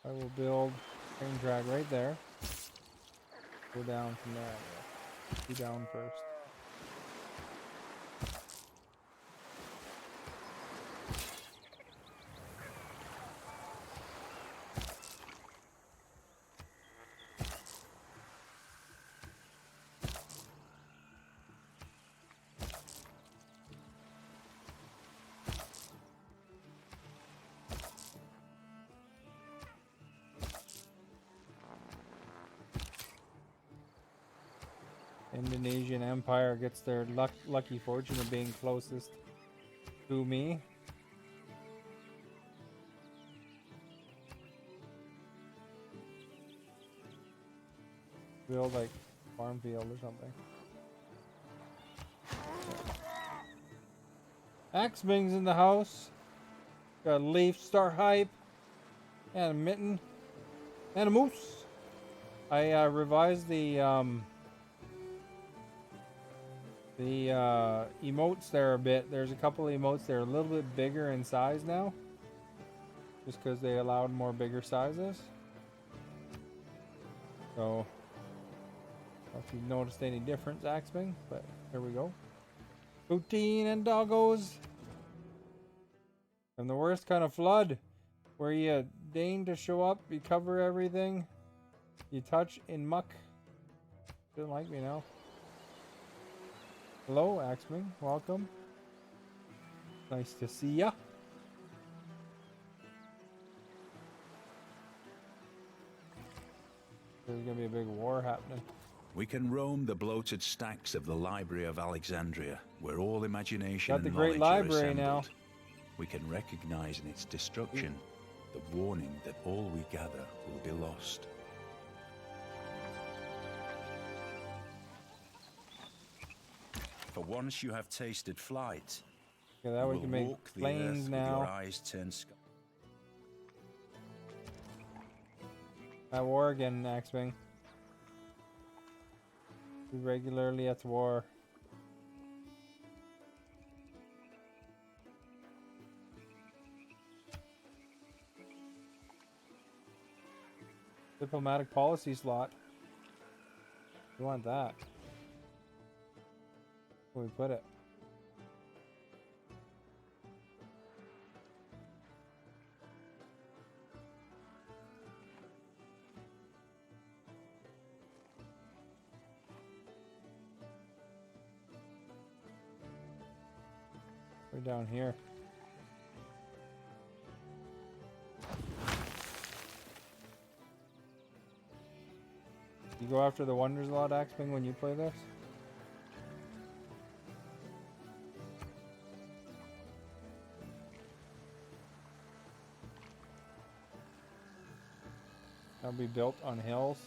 I will build train track right there. Go down from there. Be down first. Indonesian Empire gets their lucky fortune of being closest to me. Build like farm field or something. Axming's in the house. Got a leaf, star hype, and a mitten, and a moose. I revised the emotes there a bit. There's a couple of emotes that are a little bit bigger in size now, just because they allowed more bigger sizes. So, I don't know if you've noticed any difference, Axming, but here we go. Poutine and doggos. And the worst kind of flood, where you deign to show up, you cover everything, you touch in muck. Doesn't like me now. Hello, Axming. Welcome. Nice to see ya. There's gonna be a big war happening. We can roam the bloated stacks of the Library of Alexandria, where all imagination Got the and great knowledge library are now. assembled. We can recognize in its destruction the warning that all we gather will be lost. For once you have tasted flight, Yeah, that you way we will can make walk the planes earth with now. your eyes turned sky. At war again, Axming. We regularly at war. Diplomatic policy slot. We want that. Where we put it? We're down here. You go after the wonders a lot, Axming, when you play this? That'll be built on hills.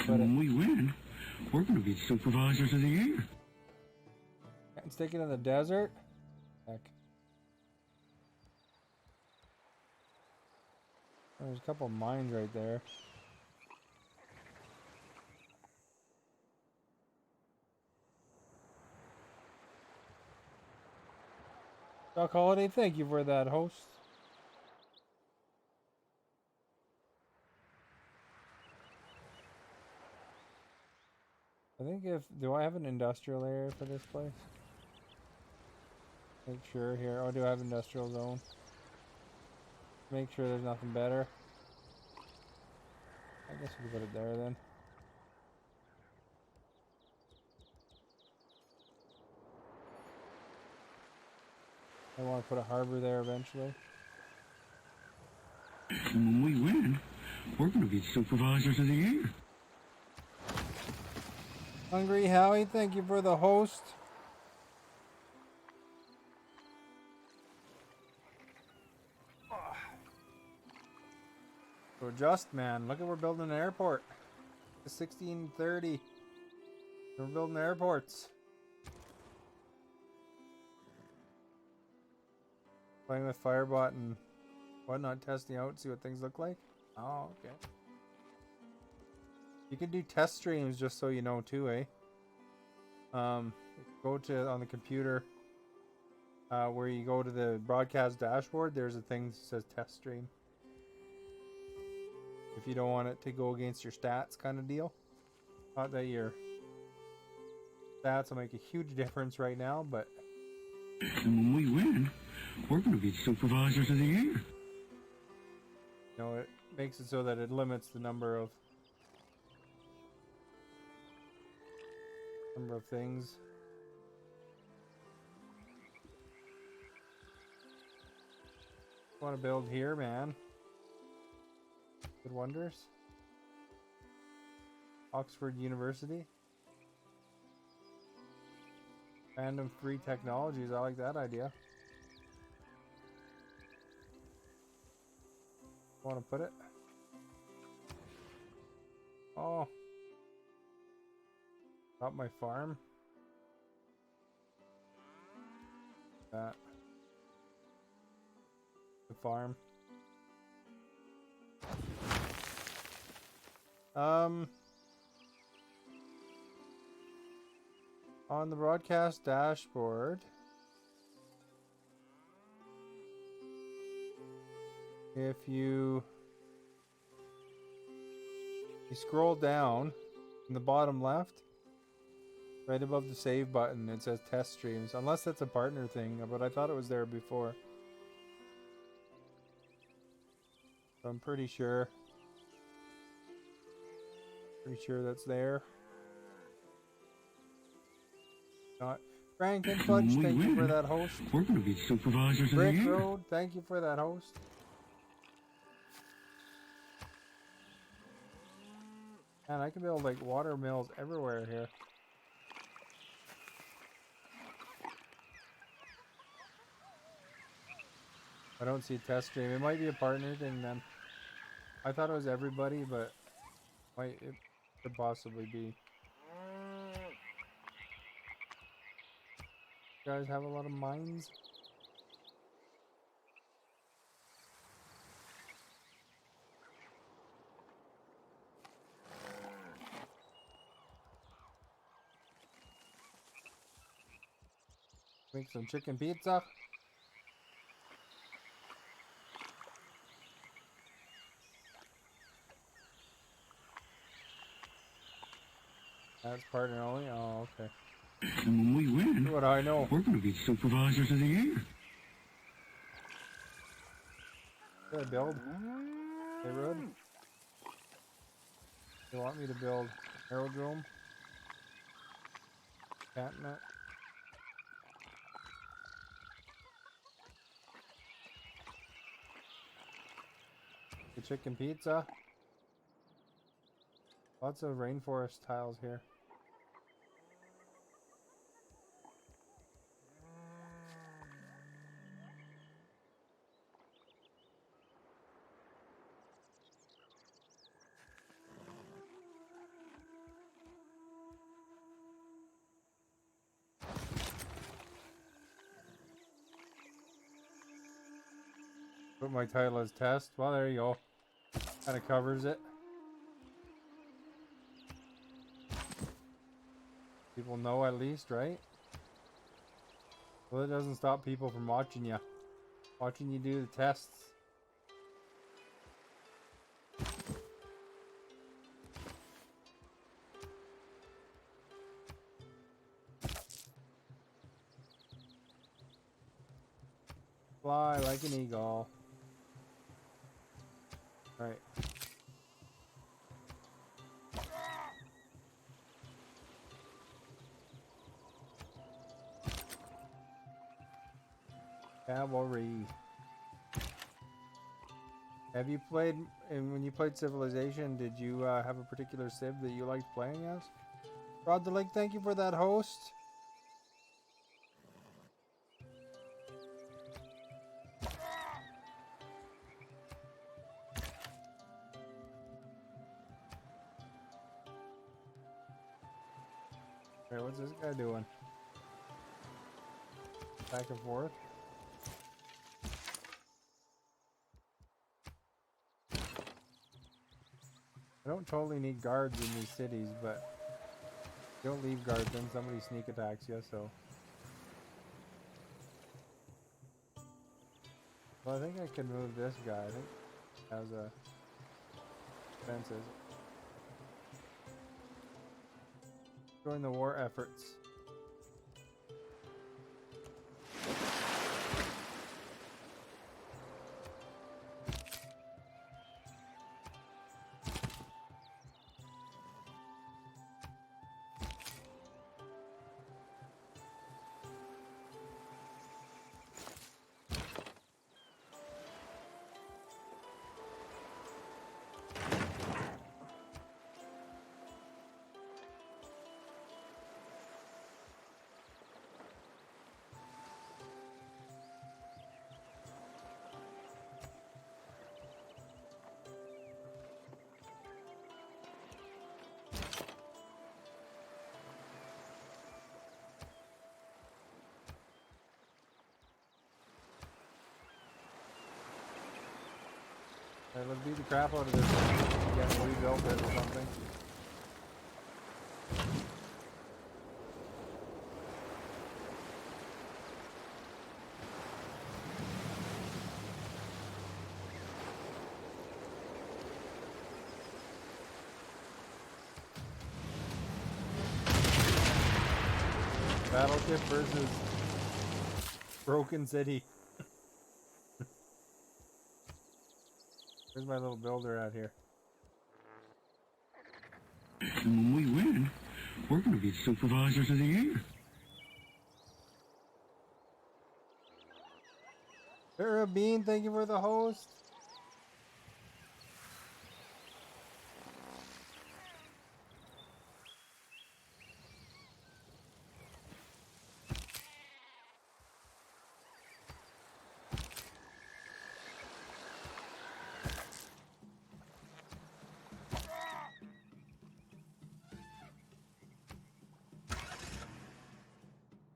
When we win, we're going to be supervisors of the year. Can't stick it in the desert? Heck. There's a couple of mines right there. Doc Holiday, thank you for that, host. I think do I have an industrial area for this place? Make sure here. Oh, do I have industrial zone? Make sure there's nothing better. I guess we can put it there then. I want to put a harbor there eventually. When we win, we're going to be supervisors of the year. Hungry Howie, thank you for the host. So just man, look at we're building an airport. It's 1630. We're building airports. Playing with Firebot and whatnot, testing out, see what things look like. Oh, okay. You can do test streams just so you know too, eh? Go to on the computer where you go to the broadcast dashboard, there's a thing that says test stream. If you don't want it to go against your stats kind of deal. Not that your stats will make a huge difference right now, but when we win, we're going to be supervisors of the year. You know, it makes it so that it limits the number of things. Want to build here, man? Good wonders. Oxford University. Random free technologies. I like that idea. Want to put it? Oh. Got my farm. That. The farm. On the broadcast dashboard, if you scroll down in the bottom left, right above the save button, it says test streams, unless that's a partner thing, but I thought it was there before. So I'm pretty sure that's there. Not Frank and Fudge, thank you for that host. We're gonna be supervisors of the Brick year. Road, thank you for that host. Man, I can build like water mills everywhere here. I don't see a test stream. It might be a partner thing then. I thought it was everybody, but it could possibly be. You guys have a lot of mines? Make some chicken pizza. That's partner only? Oh, okay. And when we win, What do I know? we're gonna be supervisors of the year. Should I build? Hey, Road? They want me to build aerodrome? Catnut? The chicken pizza? Lots of rainforest tiles here. Put my title as test. Well, there you go. Kind of covers it. People know at least, right? Well, it doesn't stop people from watching you. Watching you do the tests. Fly like an eagle. Right. Cavalry. Have you played, and when you played Civilization, did you have a particular civ that you liked playing as? Rod the Lake, thank you for that host. Okay, what's this guy doing? Back and forth. I don't totally need guards in these cities, but don't leave guards in, somebody sneak attacks you, so. Well, I think I can move this guy. I think it has a fences. Join the war efforts. let's beat the crap out of this thing. Again, rebuild it or something. Battleship versus Broken City. Where's my little builder at here? And when we win, we're going to be supervisors of the year. Sarah Bean, thank you for the host.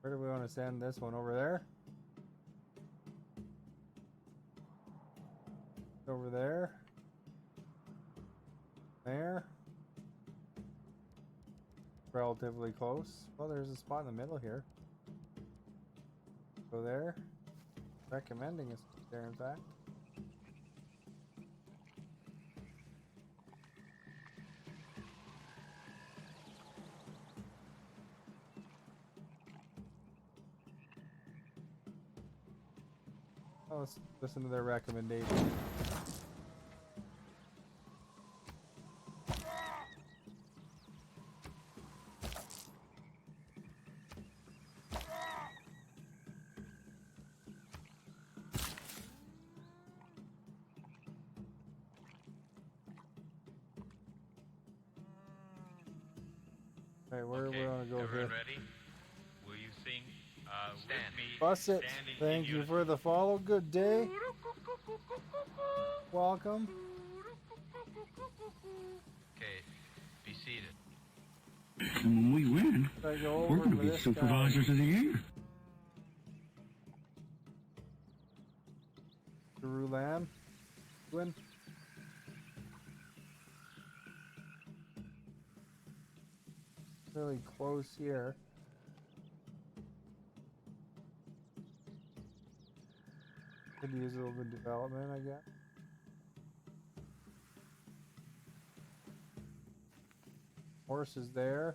Where do we want to send this one? Over there? Over there? There? Relatively close. Well, there's a spot in the middle here. Go there. Recommending us there, in fact. Oh, let's listen to their recommendation. Alright, where Okay, we want to go everyone here? ready? Will you sing with me? Bus it. Standing Thank in you for the follow. Good day. Welcome. Okay, be seated. And when we win, I go we're over going to for be this supervisors of the year. Jerusalem. Win. Really close here. Could use a little bit of development, I guess. Horses there.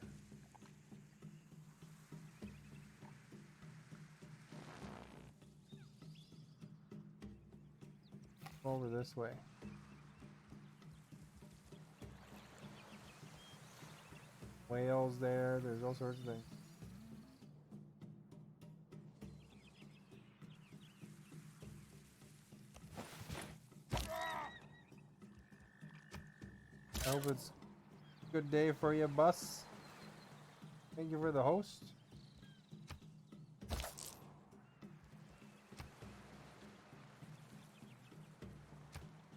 Over this way. Whales there. There's all sorts of things. I hope it's a good day for you, bus. Thank you for the host.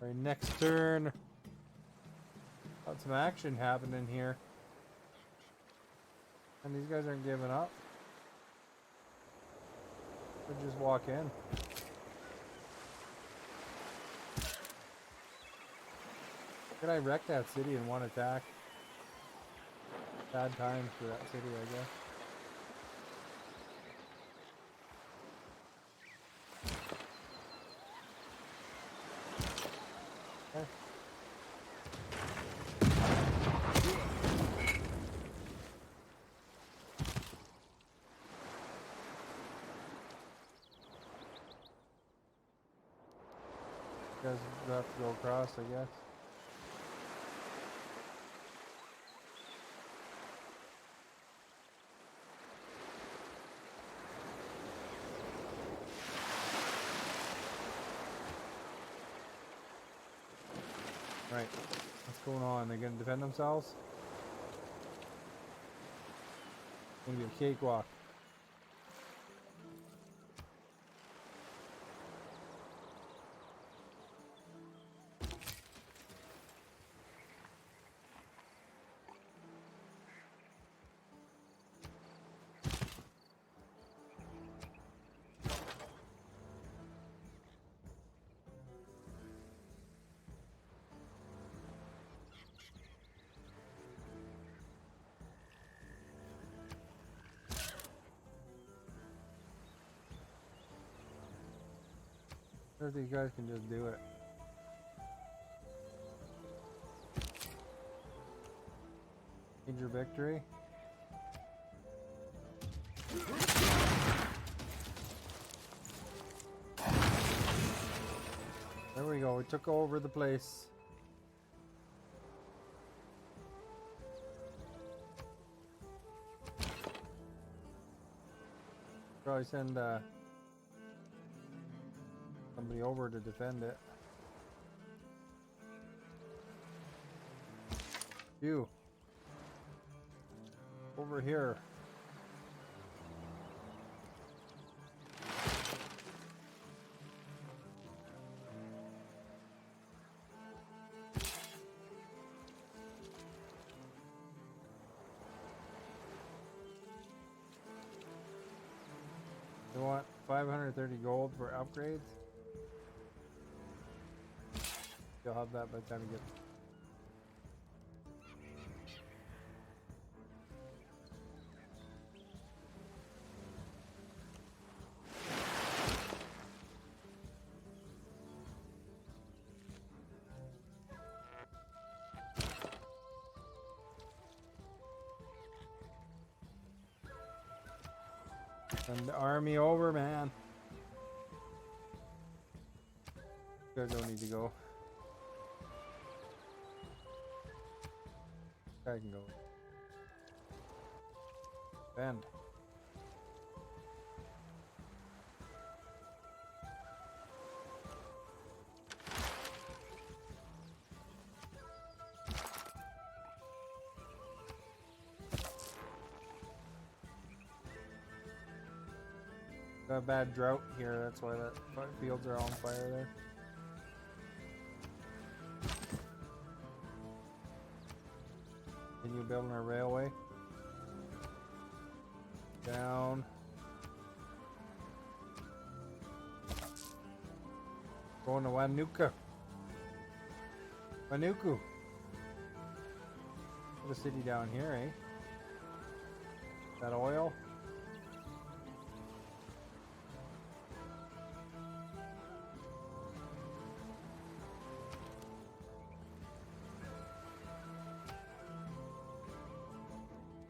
Alright, next turn. Got some action happening here. And these guys aren't giving up. They just walk in. Could I wreck that city in one attack? Bad time for that city, I guess. Okay. You guys have to go across, I guess. Right. What's going on? They're gonna defend themselves? Gonna be a cakewalk. I wonder if these guys can just do it. Major victory. There we go. We took over the place. Probably send somebody over to defend it. You. Over here. You want 530 gold for upgrades? You'll have that by the time you get. Send the army over, man. You guys don't need to go. I can go. Bend. Got a bad drought here, that's why the fields are all on fire there. Continue building our railway. Down. Going to Wanuka. Wanuku. The city down here, eh? Is that oil?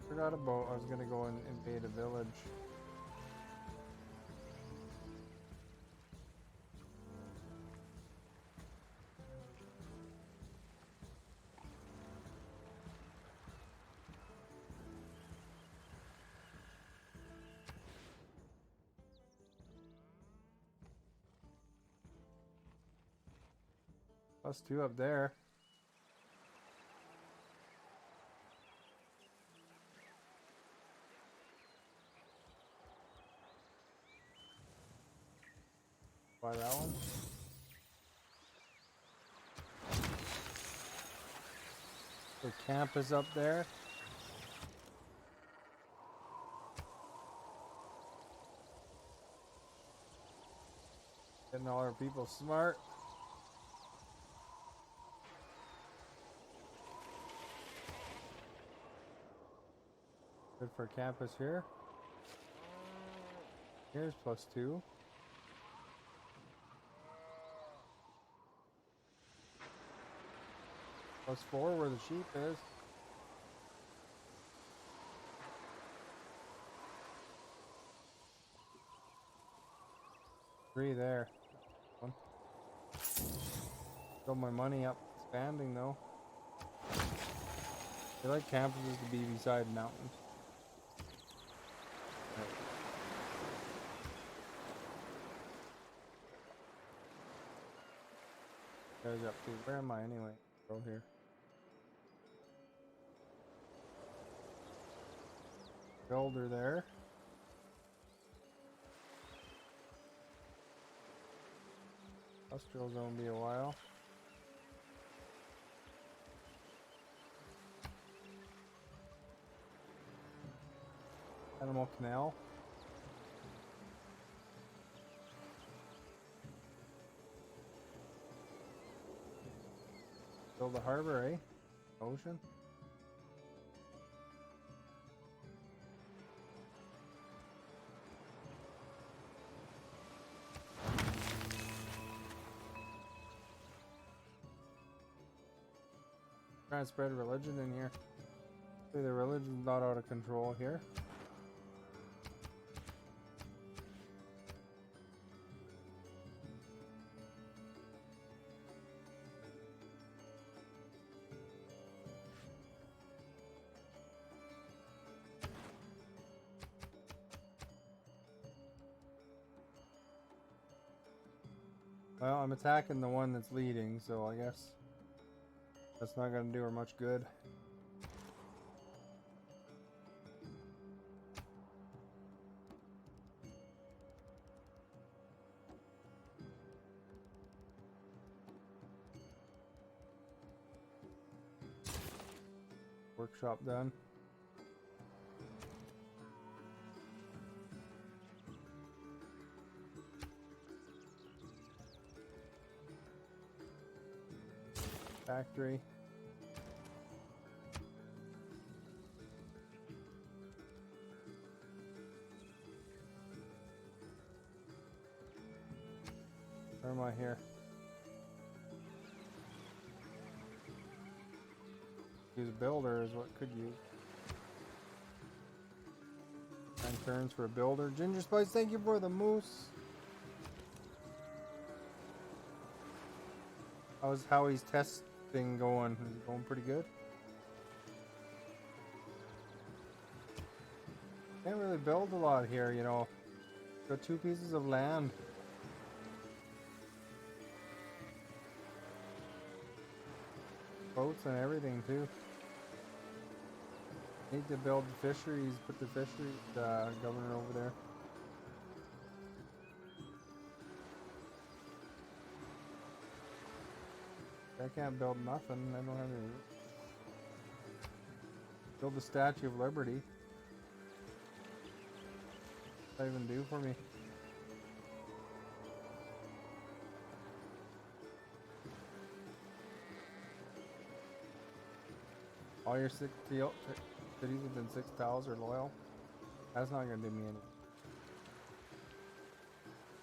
Forgot a boat. I was gonna go and invade a village. +2 up there. Buy that one. The camp is up there. Getting all our people smart. Good for campus here. Here's +2. +4 where the sheep is. Three there. One. Got my money up expanding though. I like campuses to be beside mountains. Right. Guys up to where am I anyway? Go here. Builder there. Industrial zone be a while. Animal canal. Build a harbor, eh? Ocean. Trying to spread religion in here. The religion's not out of control here. Well, I'm attacking the one that's leading, so I guess that's not going to do her much good. Workshop done. Factory. Where am I here? Use a builder is what could use. 9 turns for a builder. Ginger Spice, thank you for the moose. How's Howie's test thing going? Is it going pretty good? Can't really build a lot here, you know. Got 2 pieces of land. Boats and everything too. Need to build the fisheries, put the fisheries governor over there. I can't build nothing. I don't have any. Build the Statue of Liberty. What's that even do for me? All your 6 cities within 6 tiles are loyal. That's not gonna do me any.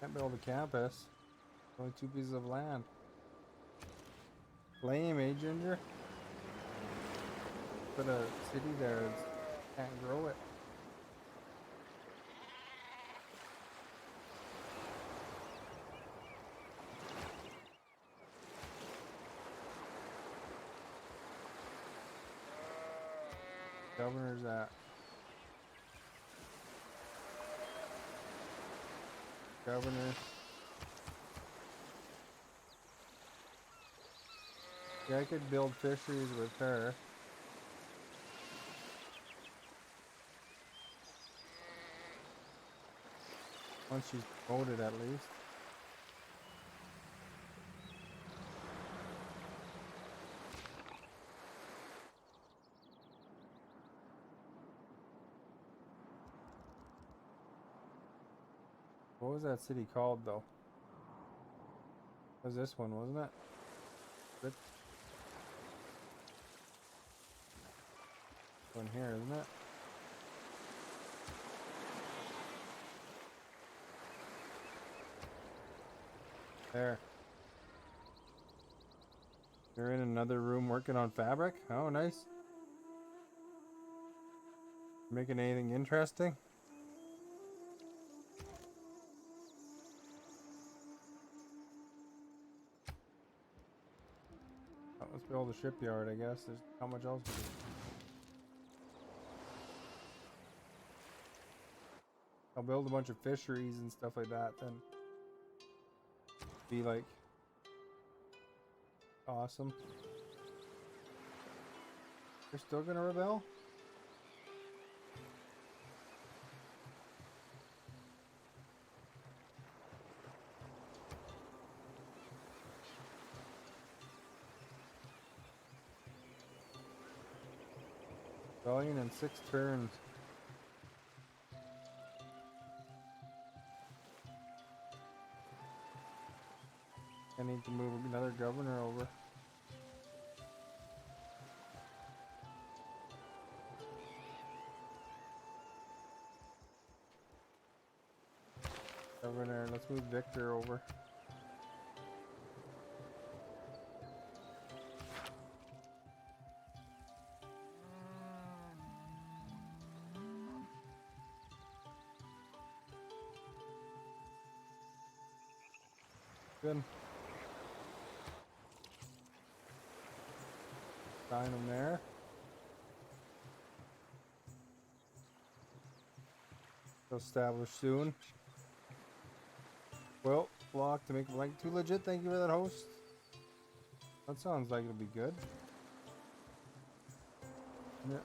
Can't build a campus. Only 2 pieces of land. Lame, eh, Ginger? Put a city there, can't grow it. Governor's at. Governor. Yeah, I could build fisheries with her. Once she's promoted, at least. What was that city called, though? It was this one, wasn't it? This one here, isn't it? There. They're in another room working on fabric. Oh, nice. Making anything interesting? Oh, let's build a shipyard, I guess. There's how much else we do. I'll build a bunch of fisheries and stuff like that, then be like awesome. They're still gonna rebel? Rebellion in 6 turns. I need to move another governor over. Governor, let's move Victor over. Good. Sign them there. Established soon. Well, block to make a blank too legit. Thank you for that, host. That sounds like it'll be good. Yes.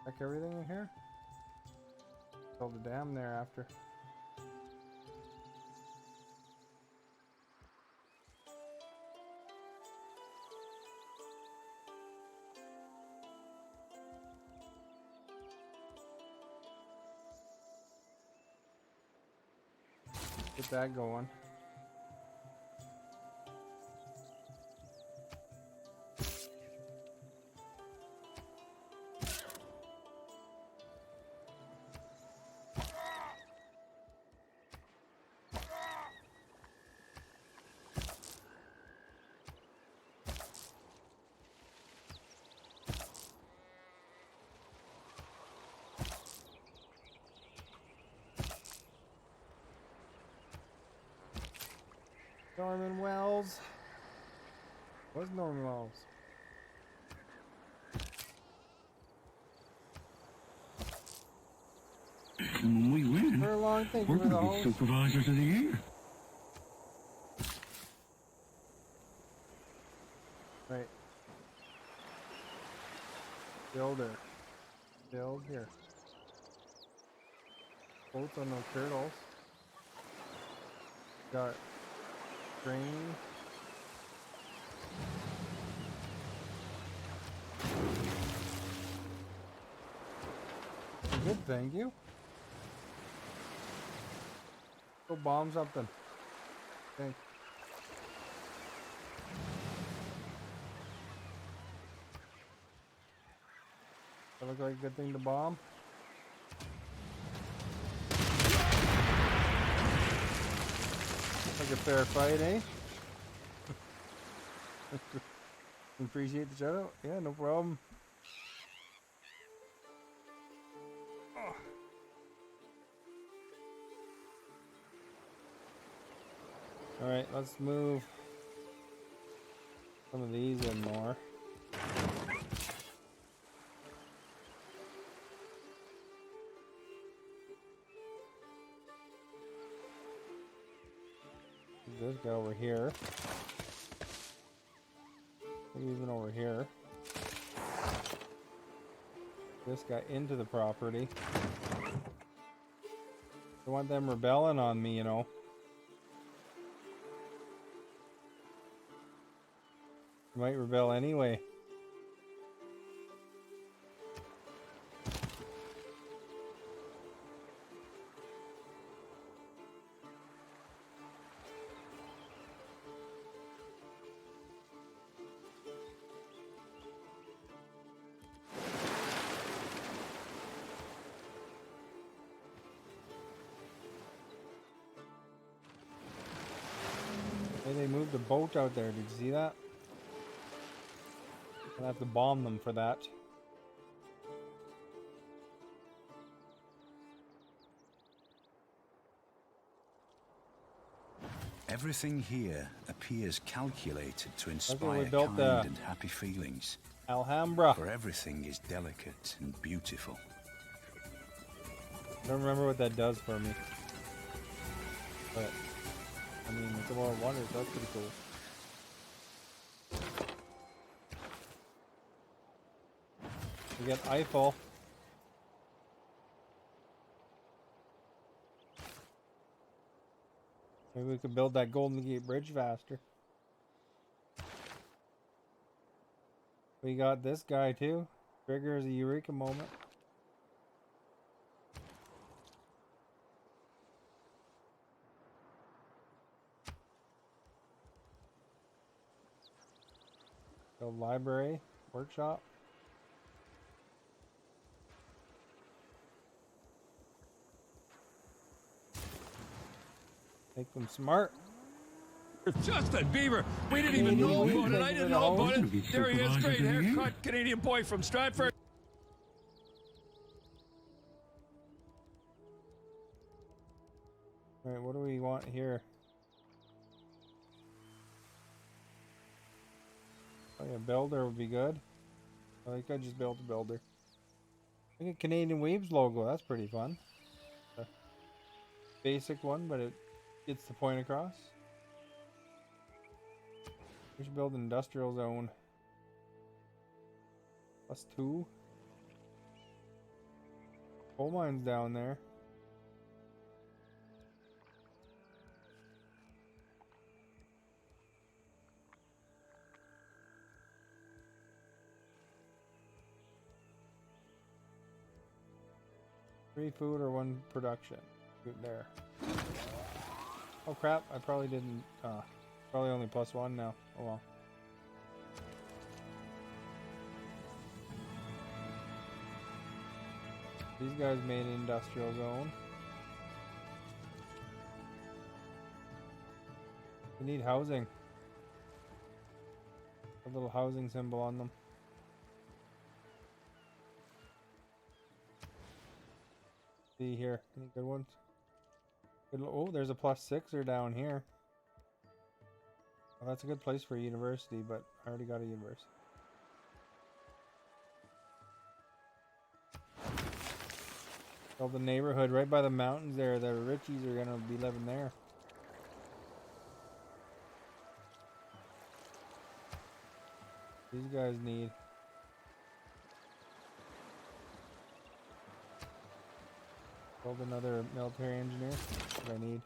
Check everything in here. Build the dam there after. Get that going. Norman Wells. What's Norman Wells? When we win, Furlong, thank we're you for the going to be host. supervisors of the year. Right. Builder. Build here. Boats on no turtles. Got train. Good, thank you. Go bomb something. Thank you. That look like a good thing to bomb. Like a fair fight, eh? Appreciate the shout out. Yeah, no problem. Alright, let's move some of these in more. This guy over here. Maybe even over here. This guy into the property. I want them rebelling on me, you know. Might rebel anyway. Hey, they moved the boat out there. Did you see that? I'll have to bomb them for that. Everything here appears calculated to We inspire built kind and happy feelings. Alhambra. For everything is delicate and beautiful. I don't remember what that does for me. But, I mean, it's a World of Wonders. That's pretty cool. We get Eiffel. Maybe we could build that Golden Gate Bridge faster. We got this guy too. Triggers a Eureka moment. The library, workshop. Make them smart. Justin Bieber. We didn't even know about it. I didn't know about it. There he is, great haircut, Canadian boy from Stratford. All right, what do we want here? Oh yeah, builder would be good. I think I just built a builder. Look at Canadian Weaves logo. That's pretty fun. Basic one, but it gets the point across. We should build an industrial zone. +2. Coal mines down there. Three food or one production. Good there. Oh crap, I probably didn't. Probably only +1 now. Oh well. These guys made an industrial zone. We need housing. A little housing symbol on them. See here, any good ones? Oh, there's a +6er down here. Well, that's a good place for a university, but I already got a university. Well, the neighborhood right by the mountains there, the Richies are gonna be living there. These guys need. Build another military engineer. What do I need?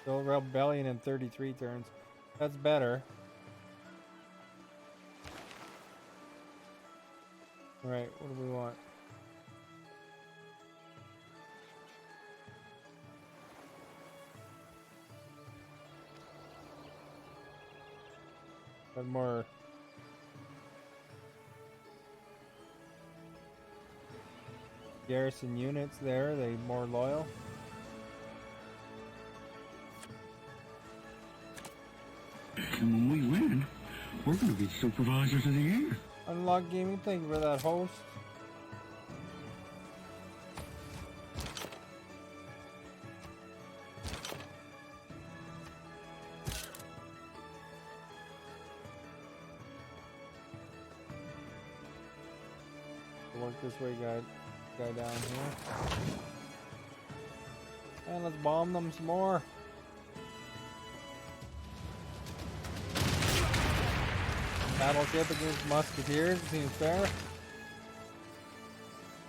Still rebellion in 33 turns. That's better. Alright, what do we want? Got more garrison units there, they more loyal. And when we win, we're gonna be supervisors of the year. Unlock gaming, thank you for that, host. Work this way, guy down here. And let's bomb them some more. Battleship against musketeers, seems fair.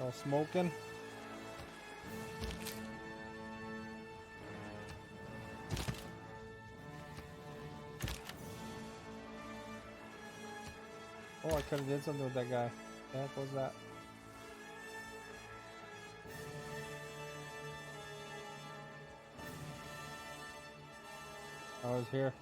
All smoking. Oh, I could have did something with that guy. The heck was that? I was here.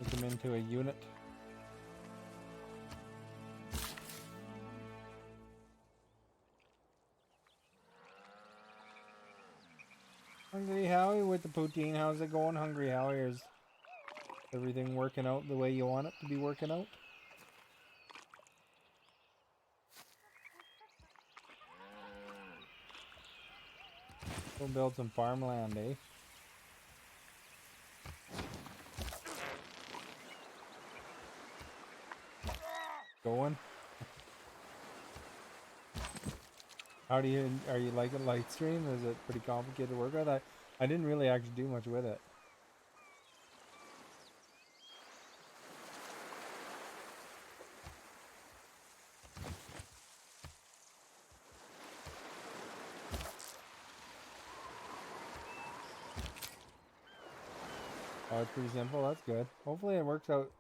Make him into a unit. Hungry Howie with the poutine. How's it going, Hungry Howie? Is everything working out the way you want it to be working out? We'll build some farmland, eh? Going. How do you, are you liking Lightstream? Is it pretty complicated to work with? I didn't really actually do much with it. Oh, it's pretty simple. That's good. Hopefully it works out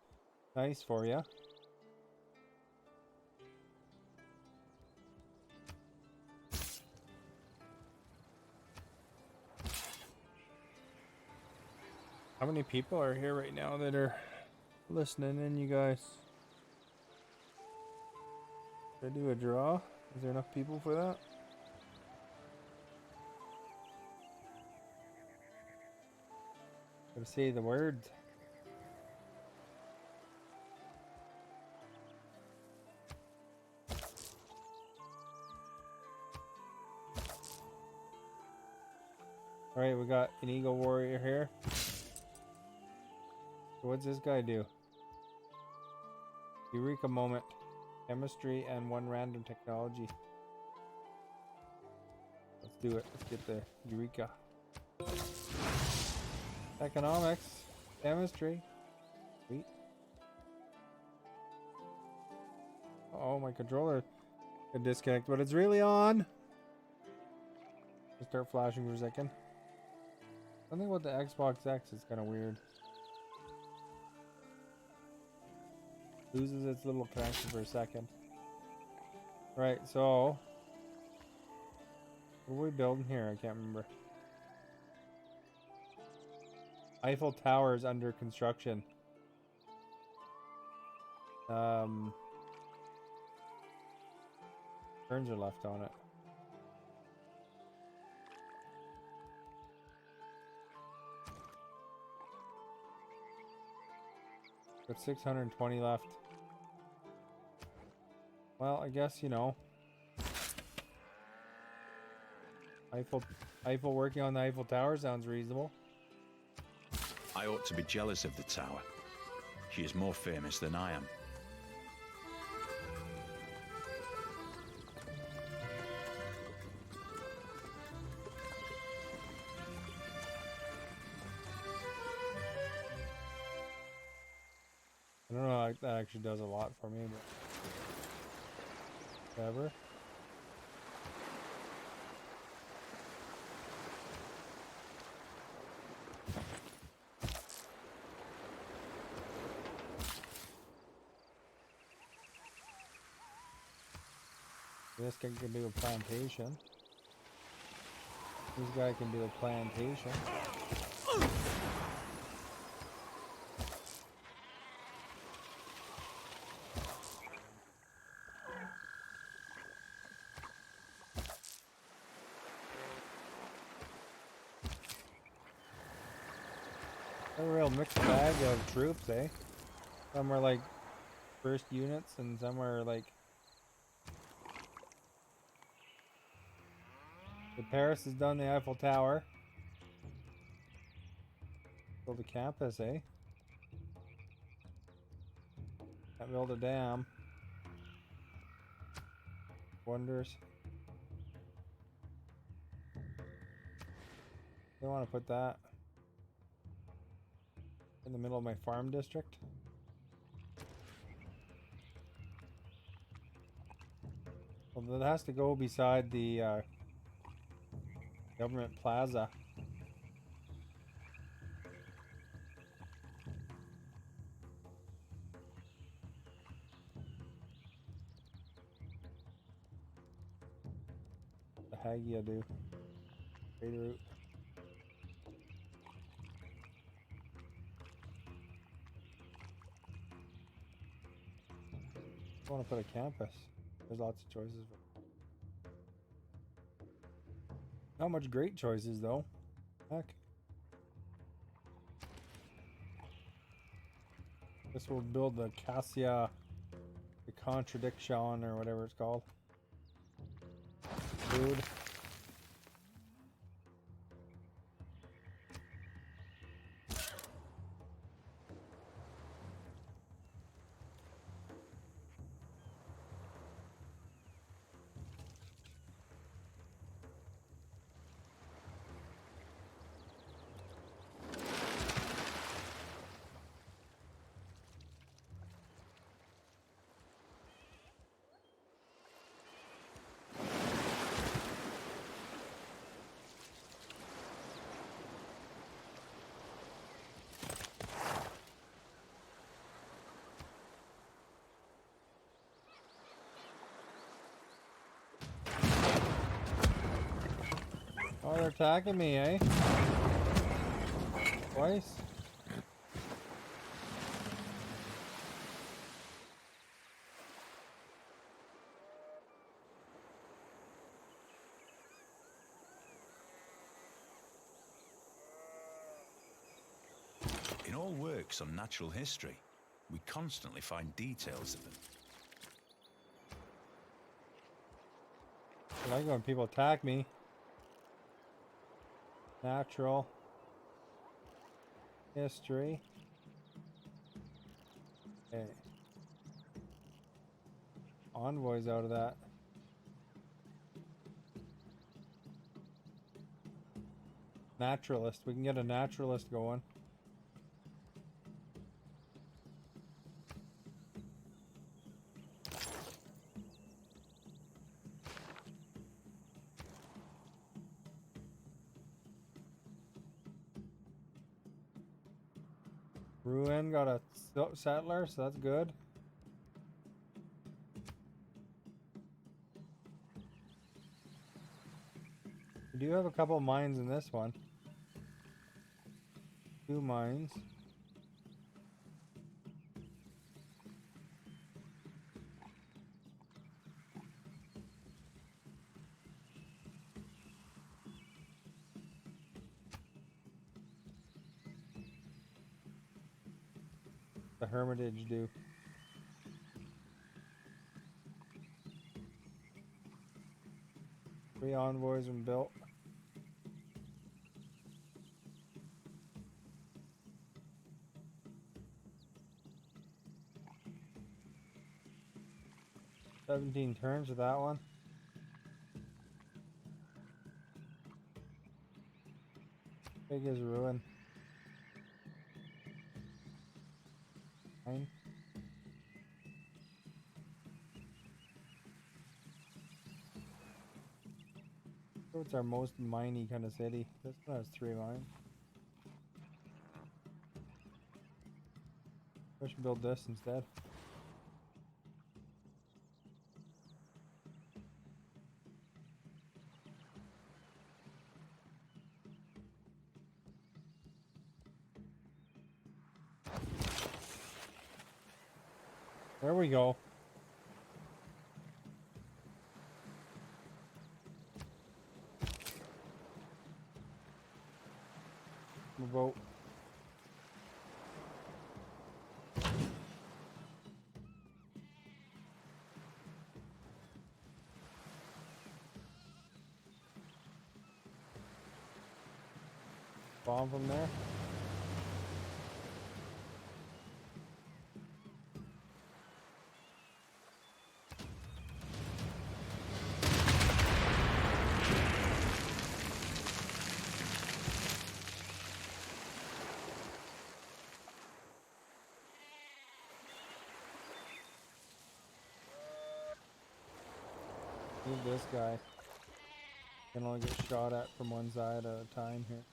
nice for you. How many people are here right now that are listening in, you guys? Should I do a draw? Is there enough people for that? Gotta say the words. Alright, we got an Eagle Warrior here. So what's this guy do? Eureka moment. Chemistry and 1 random technology. Let's do it. Let's get the Eureka. Economics. Chemistry. Sweet. Oh, my controller could disconnect, but it's really on. Let's start flashing for a second. Something about the Xbox X is kind of weird. Loses its little connection for a second. Right, so what are we building here? I can't remember. Eiffel Tower is under construction. Turns are left on it. Got 620 left. Well, I guess, you know, Eiffel working on the Eiffel Tower sounds reasonable. I ought to be jealous of the tower. She is more famous than I am. I don't know, that actually does a lot for me, but whatever. This guy can do a plantation. This guy can do a plantation. A real mixed bag of troops, eh? Some are like first units and some are like... So Paris has done the Eiffel Tower. Build a campus, eh? Can't build a dam. Wonders. They want to put that in the middle of my farm district. Well, that has to go beside the government plaza. The Hagia do. Trade route. I want to put a campus. There's lots of choices. Not much great choices though. Heck. This will build the Cassia, the Contradiction, or whatever it's called. Dude. Oh, they're attacking me, eh? Twice. works on natural history, we constantly find details of them. I like when people attack me. Natural history. Okay. Envoys out of that. Naturalist. We can get a naturalist going. Ruin got a settler, so that's good. We do have a couple mines in this one. 2 mines. The Hermitage do. Three envoys and built. $17 turns with that one. Big as ruin. 9. So it's our most miney kind of city. This one has 3 mines. I should build this instead. There we go. Vote. Bomb from there. Move this guy. Can only get shot at from one side at a time here.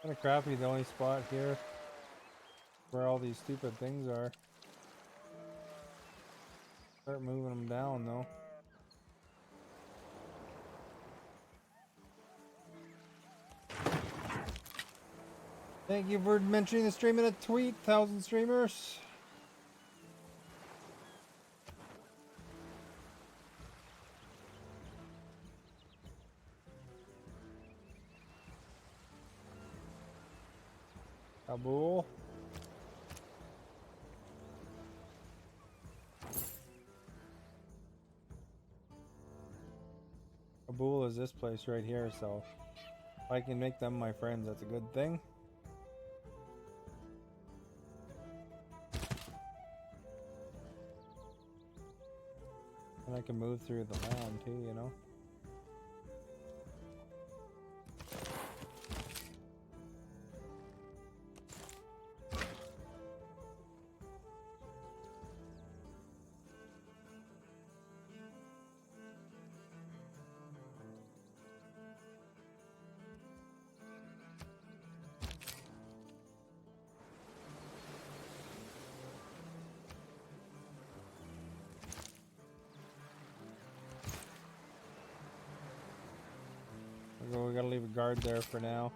Kinda crappy, the only spot here where all these stupid things are. Start moving them down though. Thank you for mentioning the stream in a tweet, 1,000 streamers. Kabul. Kabul is this place right here, so if I can make them my friends, that's a good thing. And I can move through the land too, you know? We gotta leave a guard there for now.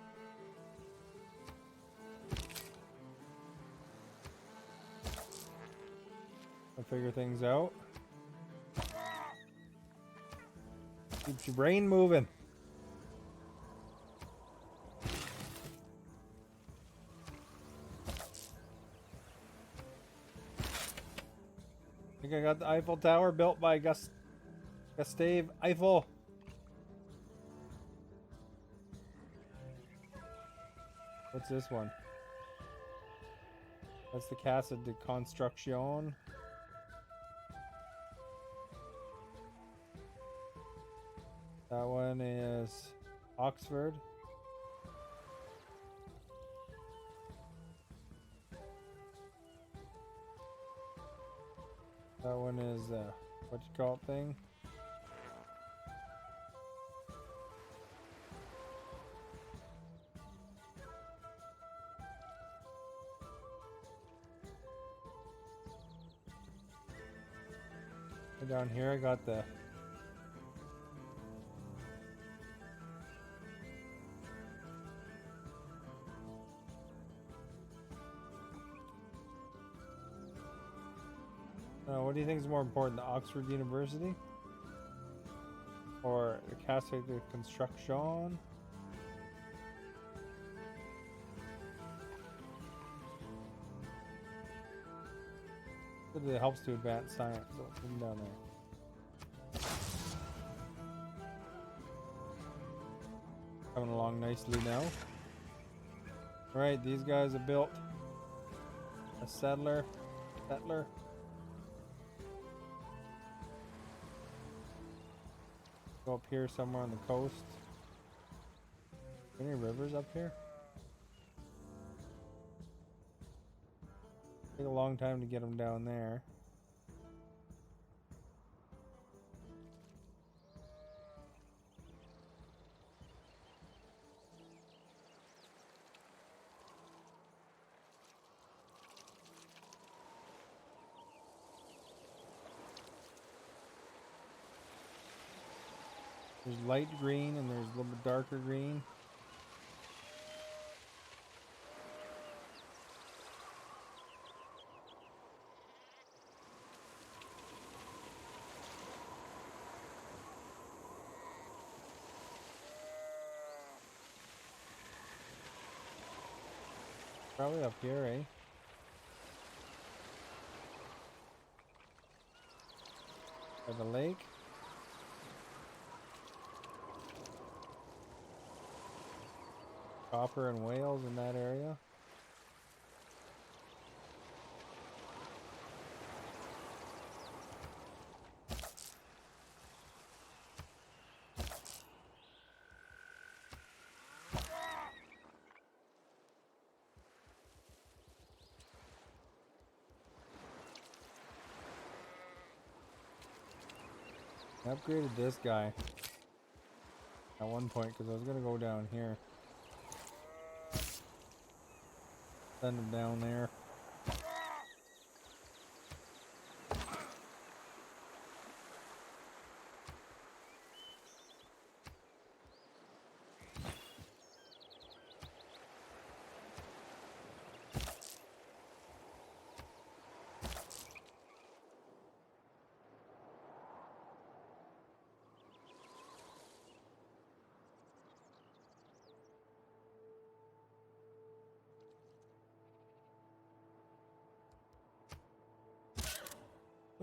I'll figure things out. Keeps your brain moving. I think I got the Eiffel Tower built by Gustave Eiffel. What's this one? That's the Casa de Construction. That one is Oxford. That one is what you call it thing? And down here I got the what do you think is more important, the Oxford University or the Casa de Construction? It helps to advance science. So put them down there. Coming along nicely now. Alright, these guys have built a settler. Go up here somewhere on the coast. Any rivers up here? Take a long time to get them down there. There's light green and there's a little bit darker green. Probably up here, eh? By the lake. Copper and whales in that area. I upgraded this guy at one point because I was going to go down here. Send him down there.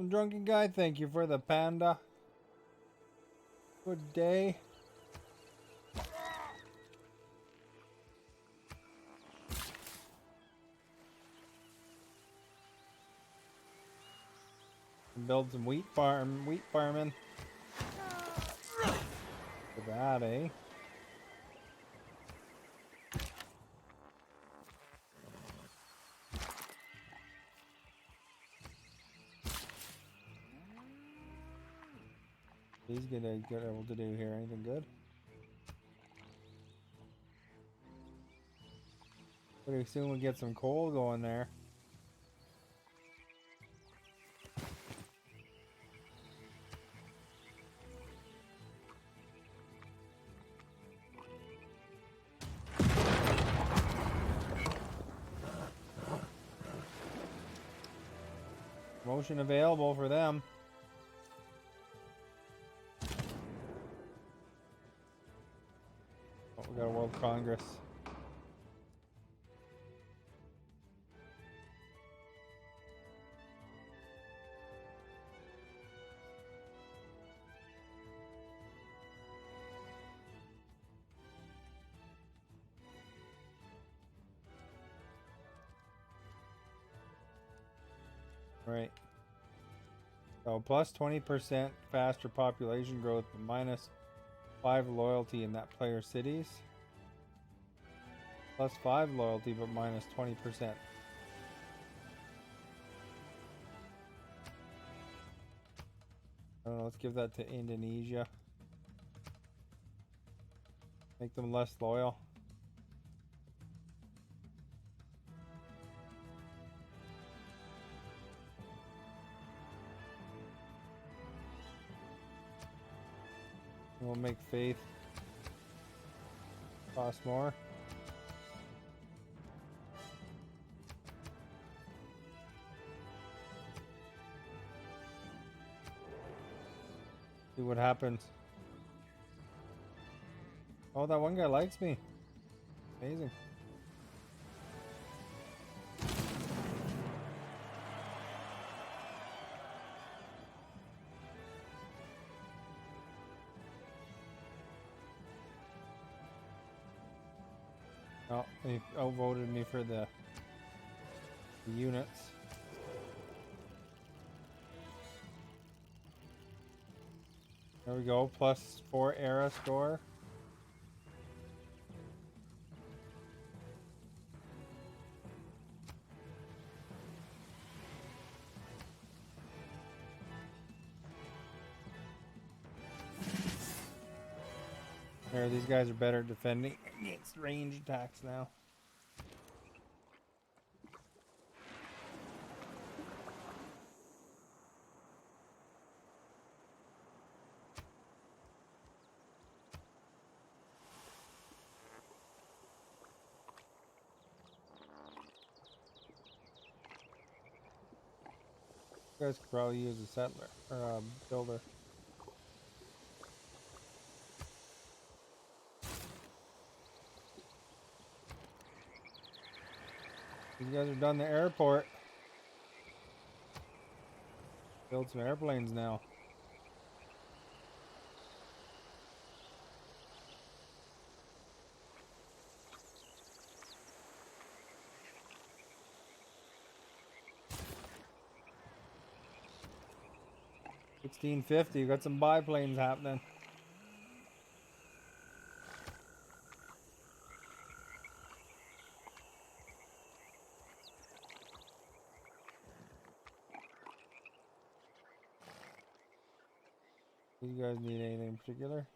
Drunken guy, thank you for the panda. Good day. Build some wheat farming. For that, eh? He's gonna get able to do here. Anything good? Pretty soon we'll get some coal going there. Promotion available for them. Oh, we got a World Congress. Right. So plus 20% faster population growth, but minus 5 loyalty in that player cities. Plus 5 loyalty, but minus 20%. I don't know, let's give that to Indonesia. Make them less loyal. We'll make faith cost more. See what happens. Oh, that one guy likes me. Amazing. Oh, he outvoted me for the units. There we go, plus 4 era score. There, these guys are better defending against range attacks now. You guys could probably use a settler or a builder. You guys are done the airport. Build some airplanes now. $16.50. You got some biplanes happening. Do you guys need anything in particular?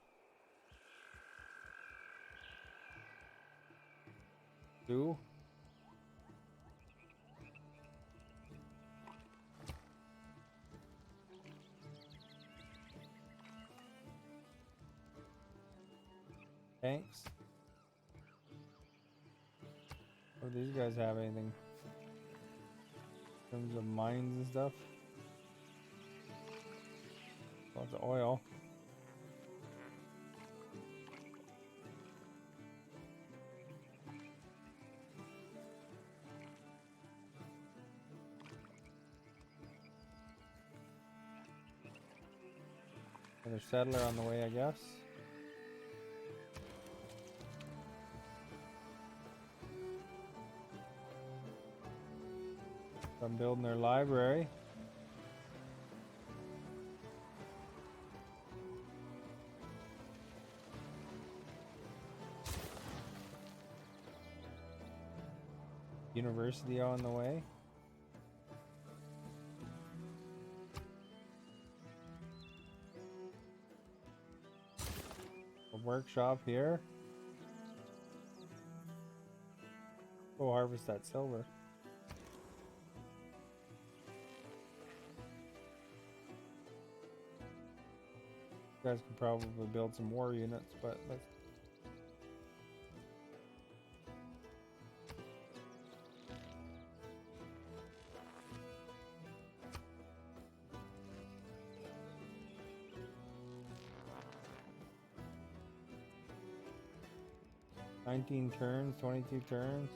Do? Tanks? Or do these guys have anything? In terms of mines and stuff? Lots of oil. Another settler on the way, I guess. I'm building their library. University on the way. A workshop here. Go harvest that silver. You guys can probably build some war units, but let's. 19 turns, 22 turns.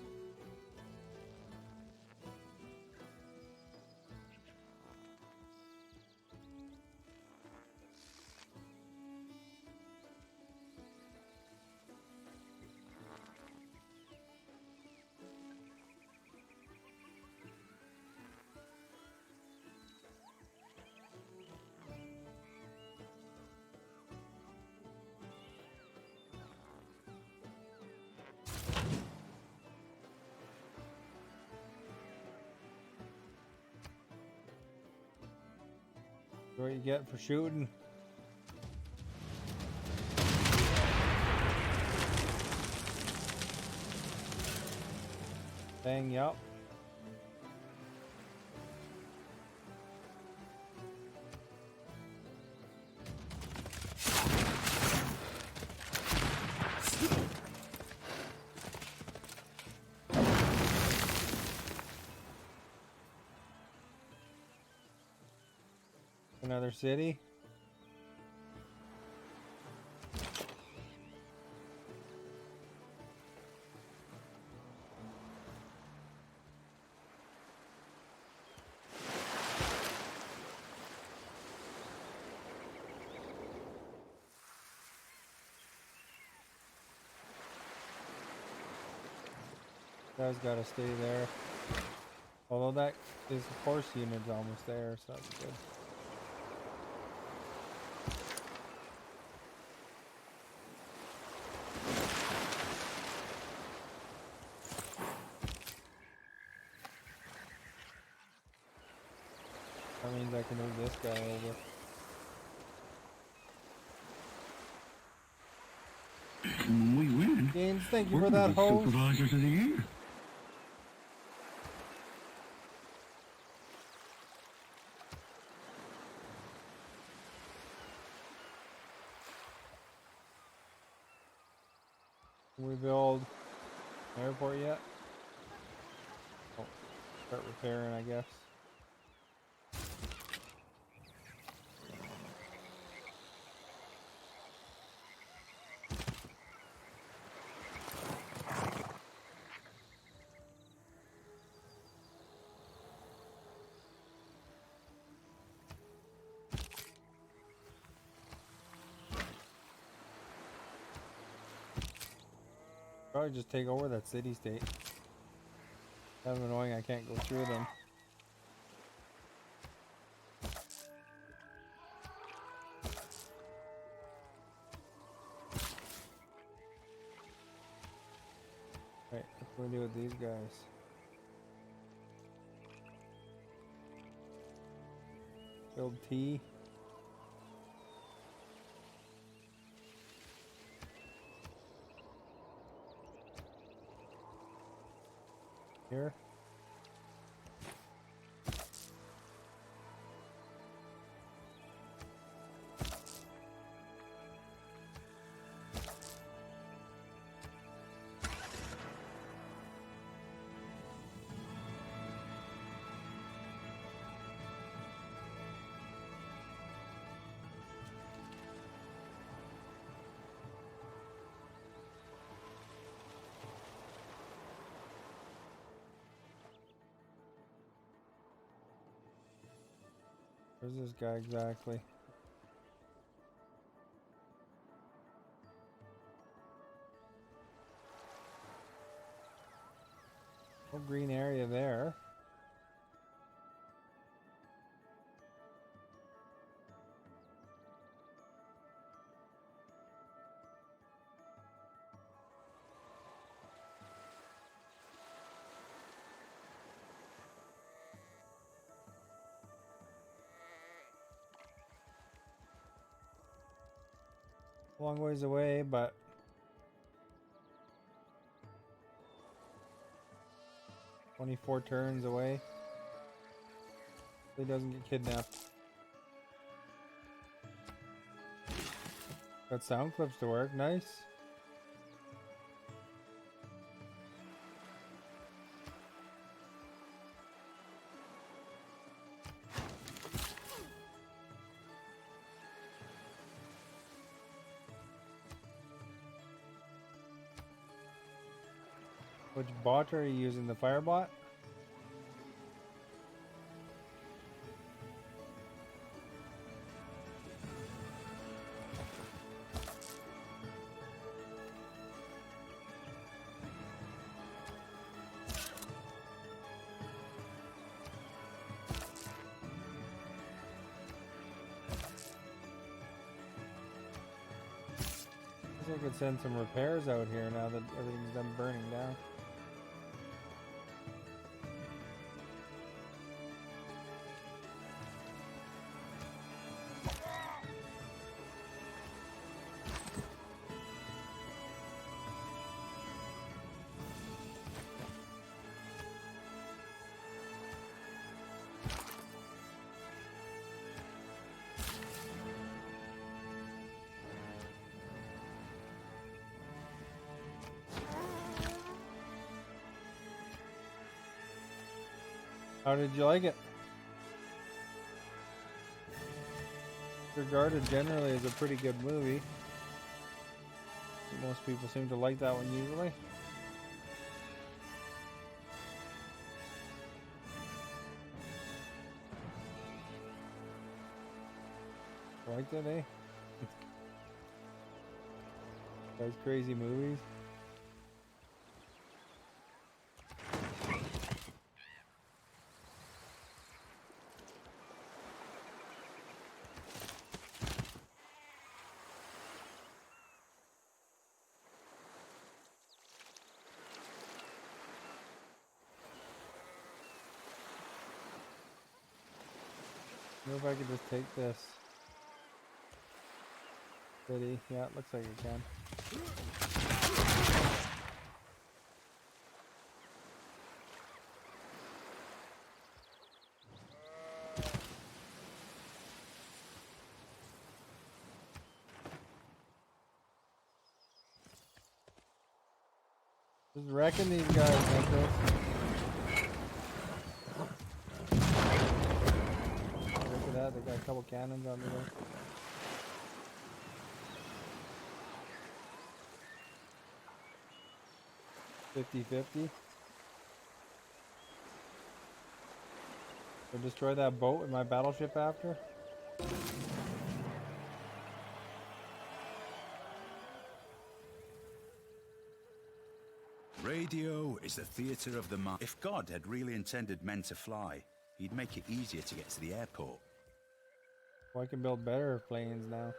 What you get for shooting? Bang, yup. Another city. That's gotta stay there. Although that is horse unit's almost there, so that's good. That means I can move this guy over. When we win, James, thank you we're for gonna that be host. Supervisors of the year. Can we build an airport yet? Oh, start repairing, I guess. Probably just take over that city state. Kind of annoying I can't go through them. Right, what do we do with these guys? Build T. Here. Where's this guy exactly? No green area there. Long ways away, but 24 turns away. He doesn't get kidnapped. Got sound clips to work, nice. Which bot are you using? The Firebot? I could send some repairs out here now that everything's done burning down. How did you like it? Regarded generally as a pretty good movie. Most people seem to like that one usually. Liked it, eh? Those crazy movies. I wonder if I could just take this. City. Yeah, it looks like it can. Just wrecking these guys, Nicholas. Look at that, they got a couple cannons on there. 50-50. So destroy that boat with my battleship after? Radio is the theater of the mind. If God had really intended men to fly, he'd make it easier to get to the airport. Well, I can build better planes now.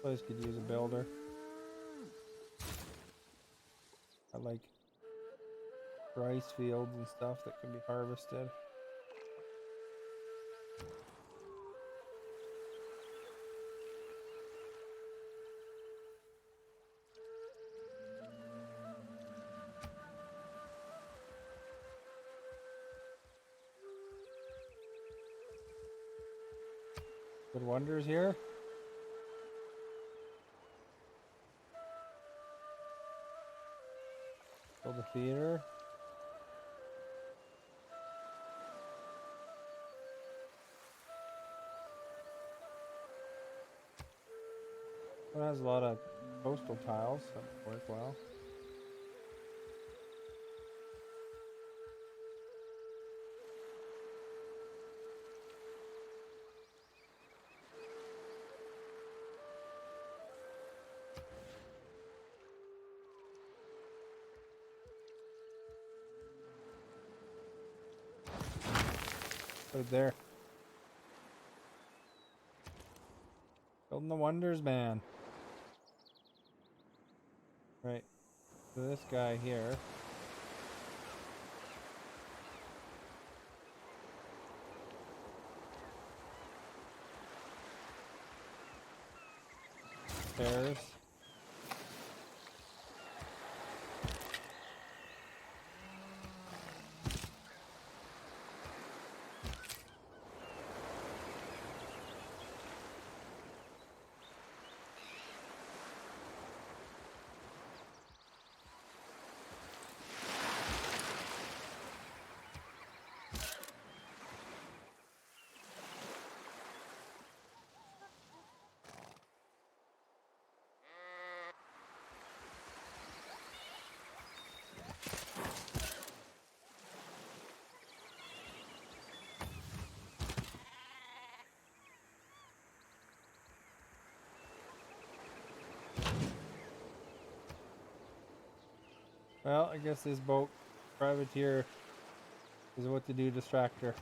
Place could use a builder. I like rice fields and stuff that can be harvested. Good wonders here. Build a theater. It has a lot of coastal tiles that work well. Right there. Building the wonders, man. Right. So this guy here. Stairs. Well, I guess this boat privateer is what to do, distractor.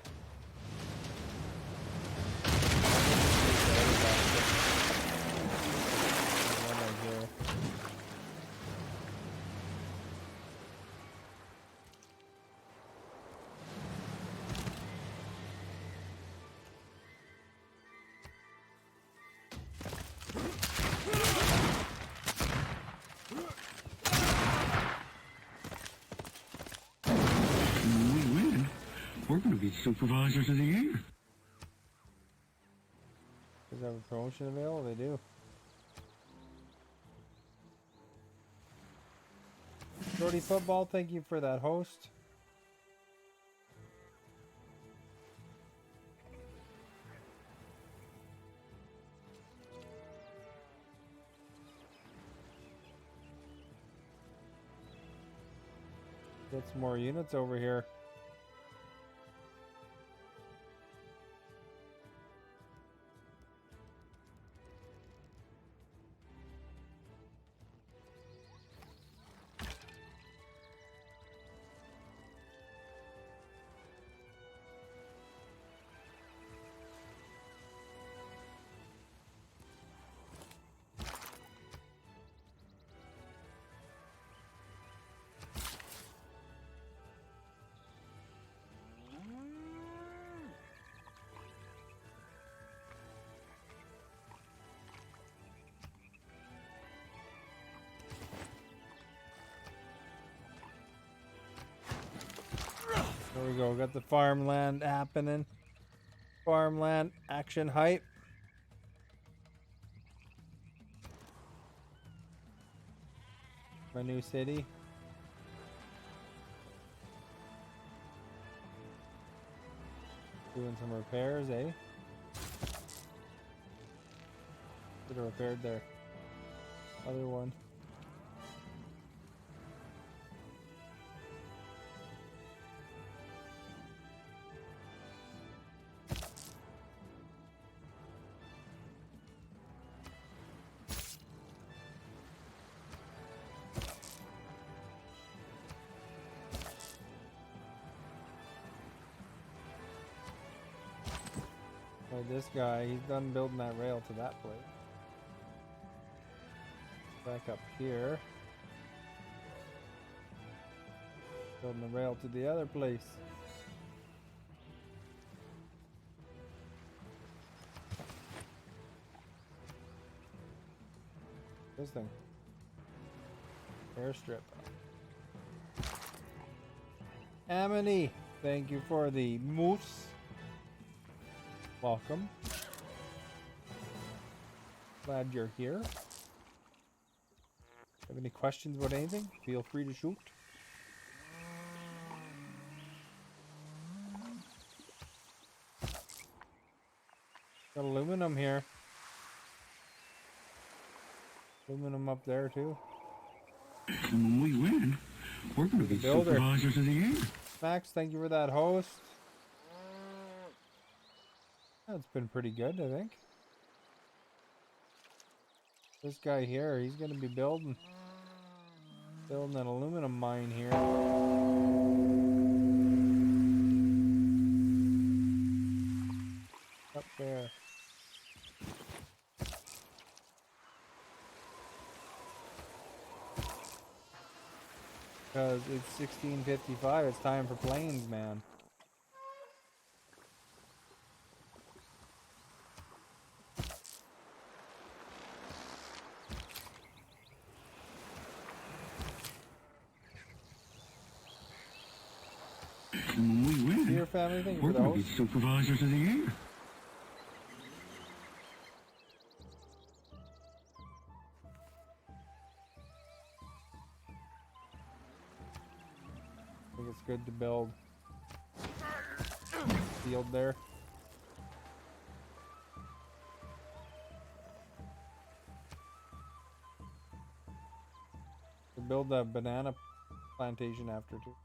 We're going to be supervisors of the year. Does they have a promotion available? They do. Jordy Football, thank you for that host. Get some more units over here. There we go. Got the farmland happening. Farmland action hype. My new city. Doing some repairs, eh? Should have repaired their other one. This guy, he's done building that rail to that place. Back up here. Building the rail to the other place. This thing. Airstrip. Amity, thank you for the moose. Welcome. Glad you're here. Have any questions about anything? Feel free to shoot. Got aluminum here. Aluminum up there too. And when we win, we're going to be supervisors of the year. Max, thank you for that host. That's been pretty good, I think. This guy here, he's going to be building an aluminum mine here. Up there. Because it's 16:55, it's time for planes, man. And when we win, Your family, thank you we're for the going to be host. supervisors of the year. I think it's good to build field there. To build a banana plantation after too.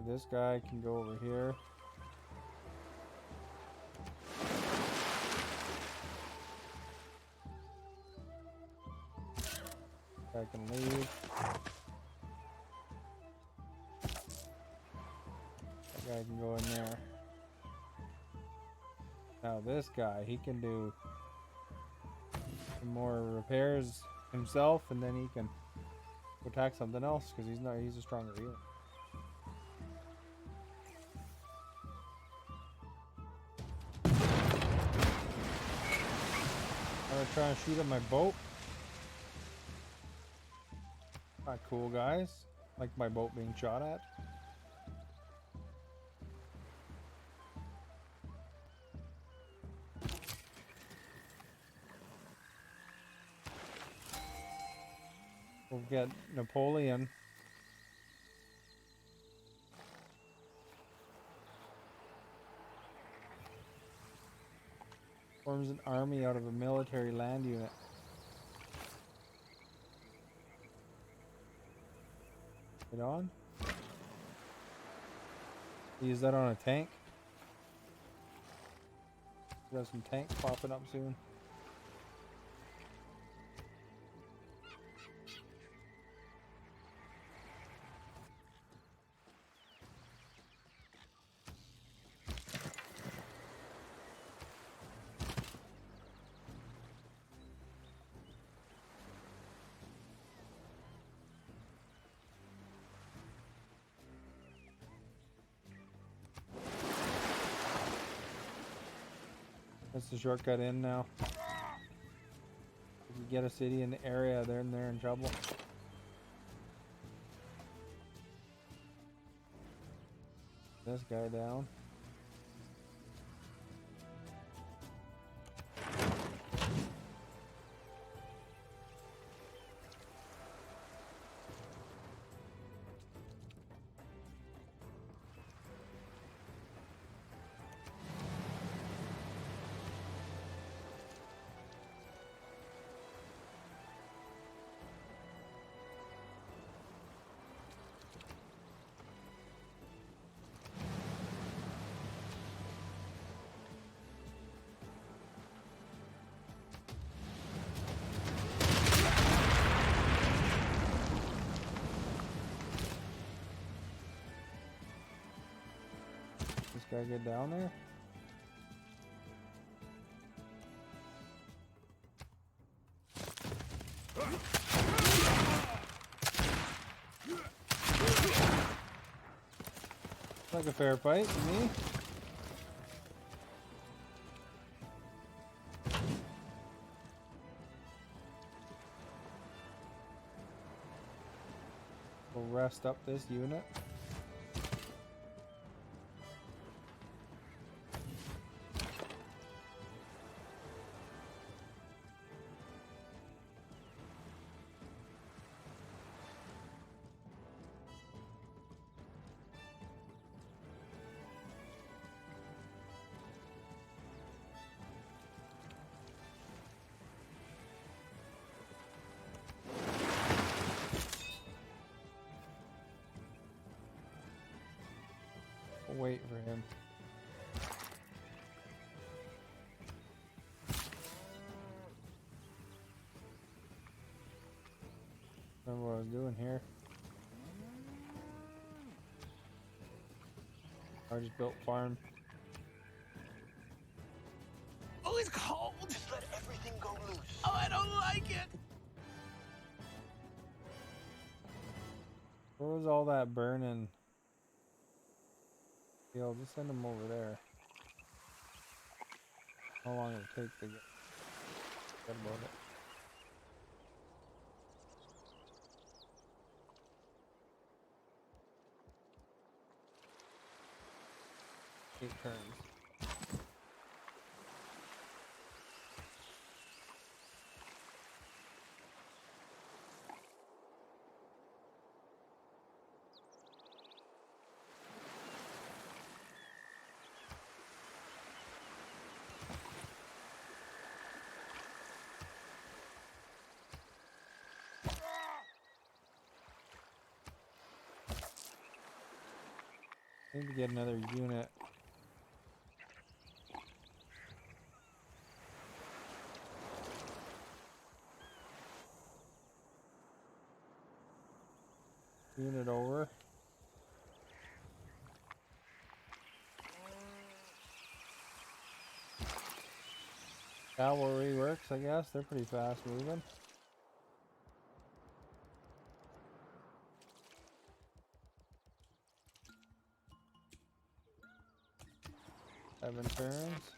this guy can go over here. I can leave. That guy can go in there. Now this guy, he can do some more repairs himself, and then he can attack something else because he's a stronger healer. I'm gonna try and shoot at my boat. Not cool, guys. Like my boat being shot at. We'll get Napoleon. Forms an army out of a military land unit. Get on. Use that on a tank. We got some tanks popping up soon. That's the shortcut in now. If you get a city in the area, they're in trouble. This guy down. This guy get down there? Like a fair fight to me. We'll rest up this unit. Wait for him. Remember what I was doing here. I just built farm. Oh, it's cold! Just let everything go loose. Oh, I don't like it! Where was all that burning? Yeah, I'll just send them over there. How long it'll take to get about it. Eight turns. Need to get another unit. Unit over. Cavalry works, I guess. They're pretty fast moving. Seven turns.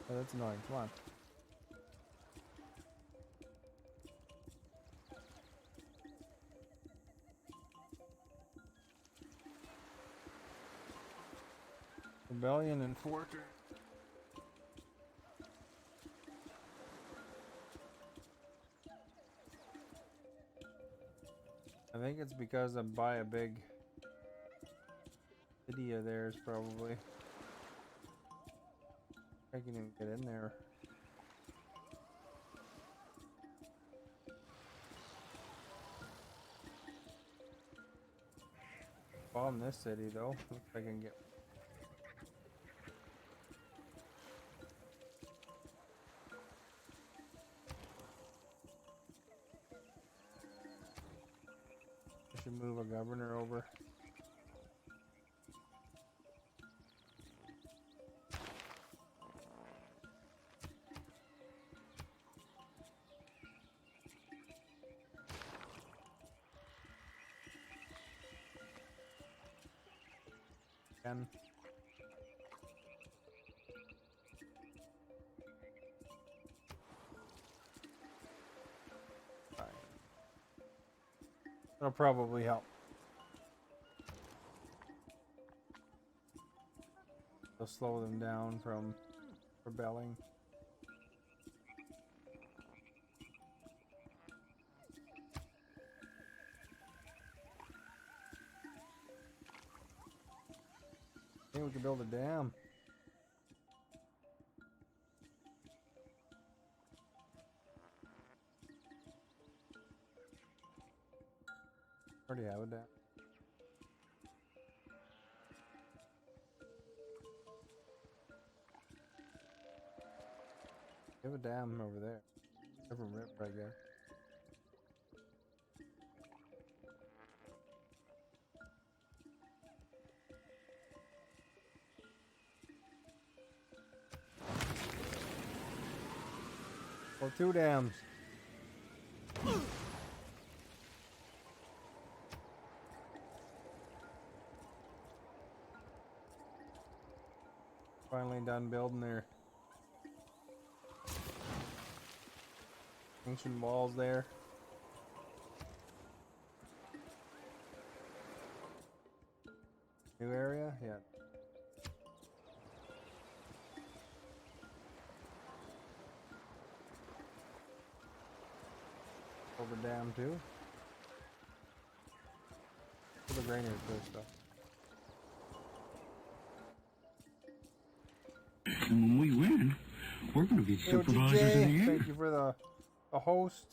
Oh, that's annoying. Come on. Rebellion and Fortress. I think it's because I buy a big city of theirs, probably. I can even get in there. Bomb this city though. Looks like I can get. I should move a governor over. And that'll probably help. It'll slow them down from rebelling. I think we can build a dam. Already have a dam. We have a dam over there. Never ripped, I guess. Well, two dams. Finally done building their ancient walls there. New area? Yeah. Over dam too. For the granary first though. And when we win, we're going to be supervisors in the air. Thank you for the host.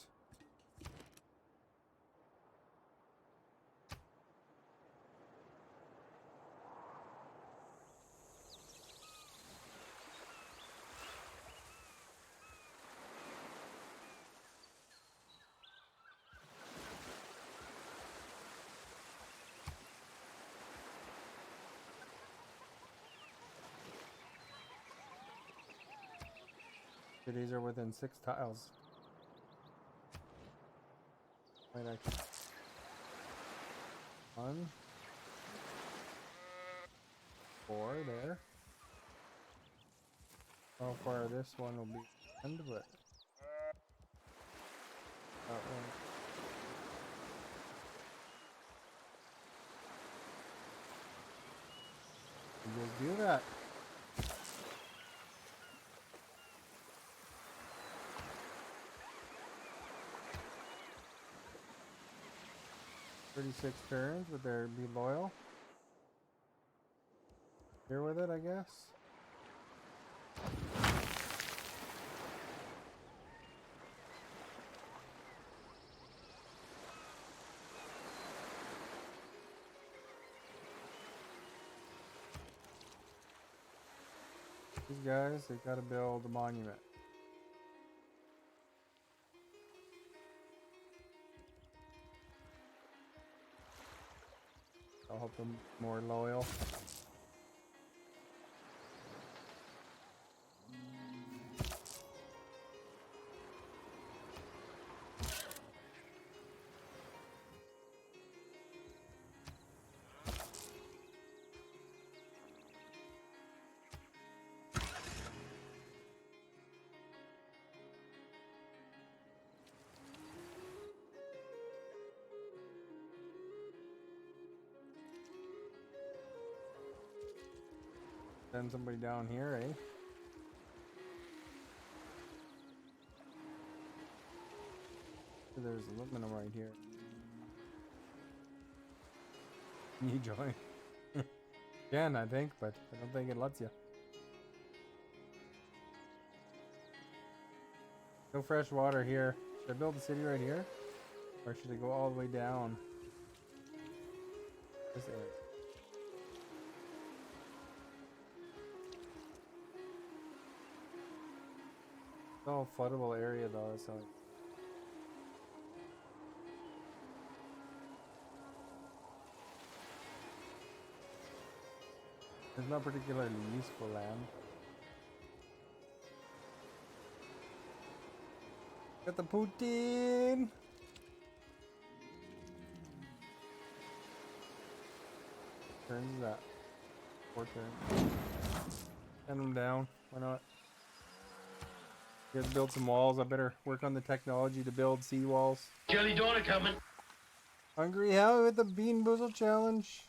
Cities are within 6 tiles. Wait, I can. 1, 4 there. How far this one will be end, but that one. We'll do that. "36 turns, would there be loyal?" Here with it, I guess. These guys, they gotta build a monument. I'll help them more loyal. Send somebody down here, eh? There's aluminum right here. Can you join? Can, I think, but I don't think it lets you. No fresh water here. Should I build a city right here? Or should I go all the way down? This area. It's all floodable area though, so it's not particularly useful land. Got the Putin! Turns is that? 4 turns. Send them down. Why not? You guys build some walls. I better work on the technology to build seawalls. Jelly donut coming. Hungry Howie with the Bean Boozle Challenge.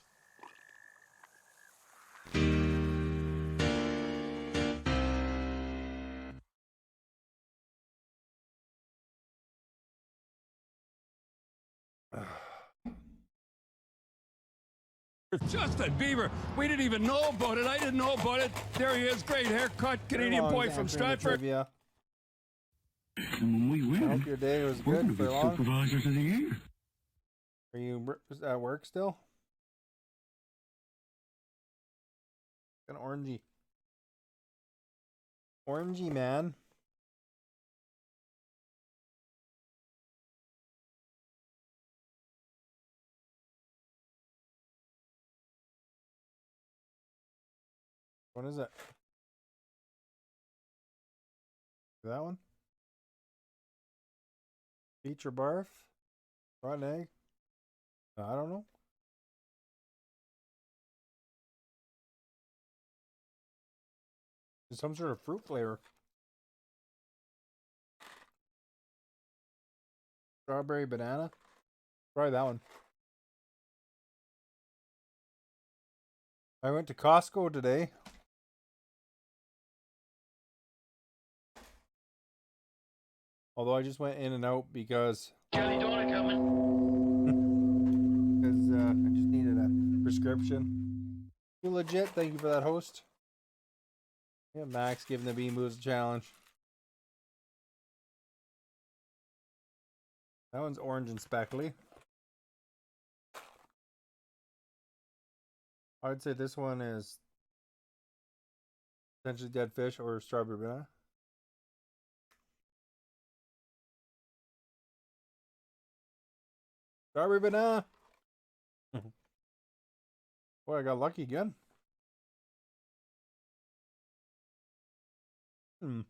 Justin Bieber, we didn't even know about it. I didn't know about it. There he is, great haircut, Canadian boy from Stratford. And when we win, I hope your day was we're good going to for be long. supervisors of the year. Are you at work still? An orangey. Orangey, man. What is it? That one? Peach or barf? Rotten egg? I don't know. It's some sort of fruit flavor. Strawberry banana? Try that one. I went to Costco today. Although I just went in and out because Jelly donut coming. because I just needed a prescription. You legit? Thank you for that, host. Yeah, Max giving the Bean Boozle challenge. That one's orange and speckly. I would say this one is potentially dead fish or strawberry banana. Strawberry banana. Boy, I got lucky again. I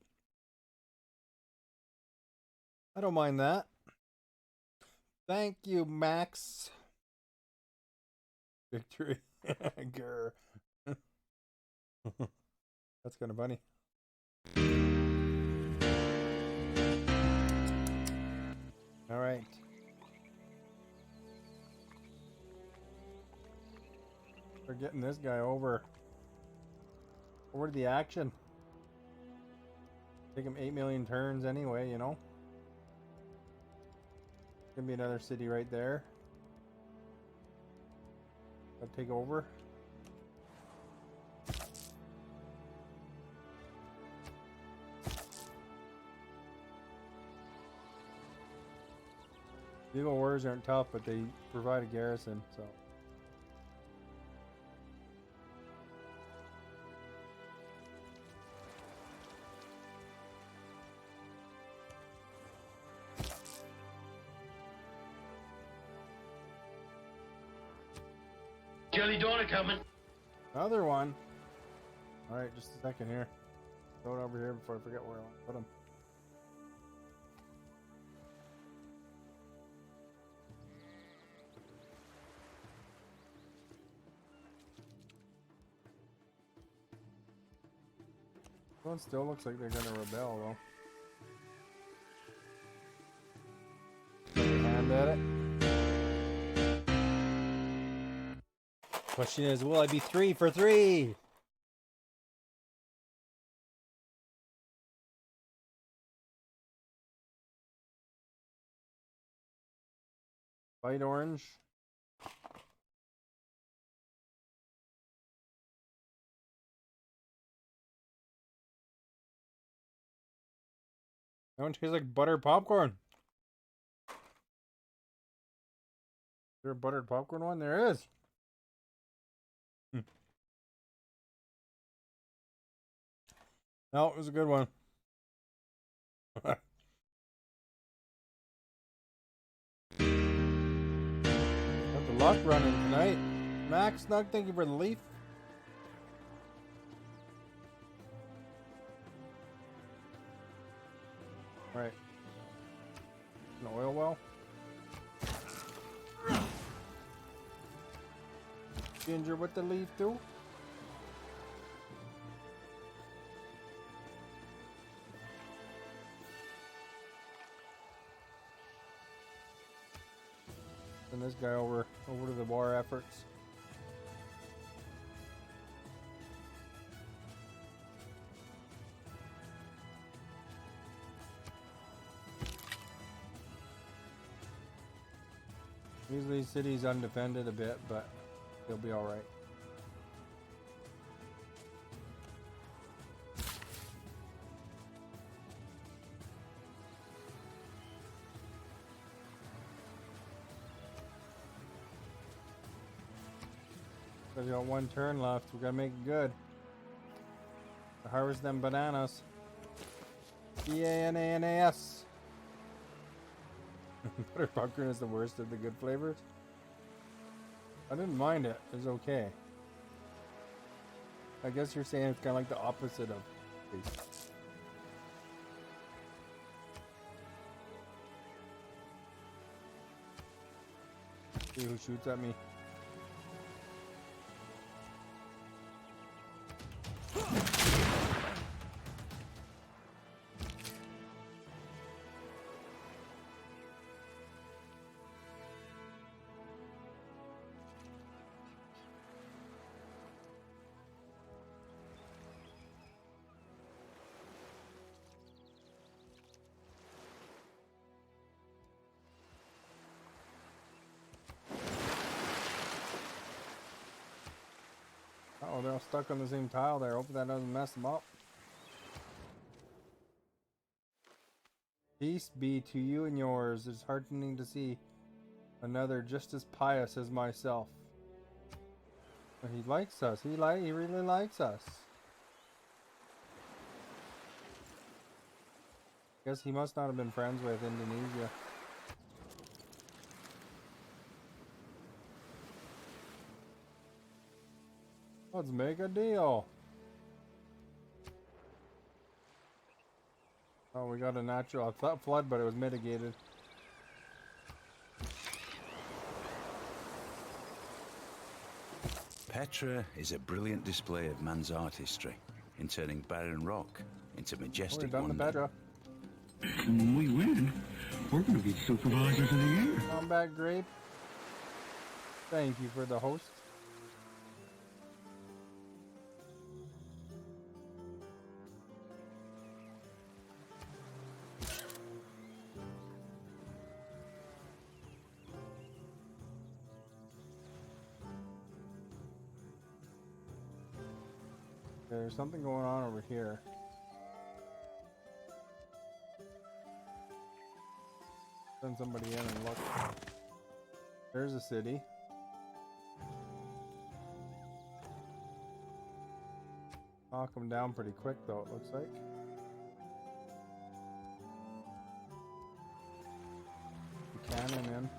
don't mind that. Thank you, Max. Victory. Grr. That's kind of funny. All right. We're getting this guy over to the action. Take him 8 million turns anyway, you know. Gonna be another city right there. I'll take over. Medieval warriors aren't tough, but they provide a garrison, so. Jelly donut coming. Another one. Alright, just a second here. Throw it over here before I forget where I want to put them. This one still looks like they're gonna rebel though. Put your hand at it. Question is, will I be 3 for 3? Light orange. That one tastes like buttered popcorn. Is there a buttered popcorn one? There is. No, it was a good one. Got the luck running tonight. Max Snug, thank you for the leaf. Right. An oil well. Ginger with the leaf too. Send this guy over to the war efforts. Usually city's undefended a bit, but he'll be all right. We got one turn left. We gotta make it good. Harvest them bananas. B-A-N-A-N-A-S. Butter popcorn is the worst of the good flavors. I didn't mind it. It was okay. I guess you're saying it's kind of like the opposite of taste. See who shoots at me. Oh, they're all stuck on the same tile there. Hopefully that doesn't mess them up. Peace be to you and yours. It's heartening to see another just as pious as myself. But he likes us. He really likes us. Guess he must not have been friends with Indonesia. Let's make a deal. Oh, we got a natural. I thought flood, but it was mitigated. Petra is a brilliant display of man's artistry in turning barren rock into majestic wonder. When we win, we're going to be supervisors of the year. Combat grape. Thank you for the host. There's something going on over here. Send somebody in and look. There's a city. Knock them down pretty quick though, it looks like. Cannon in.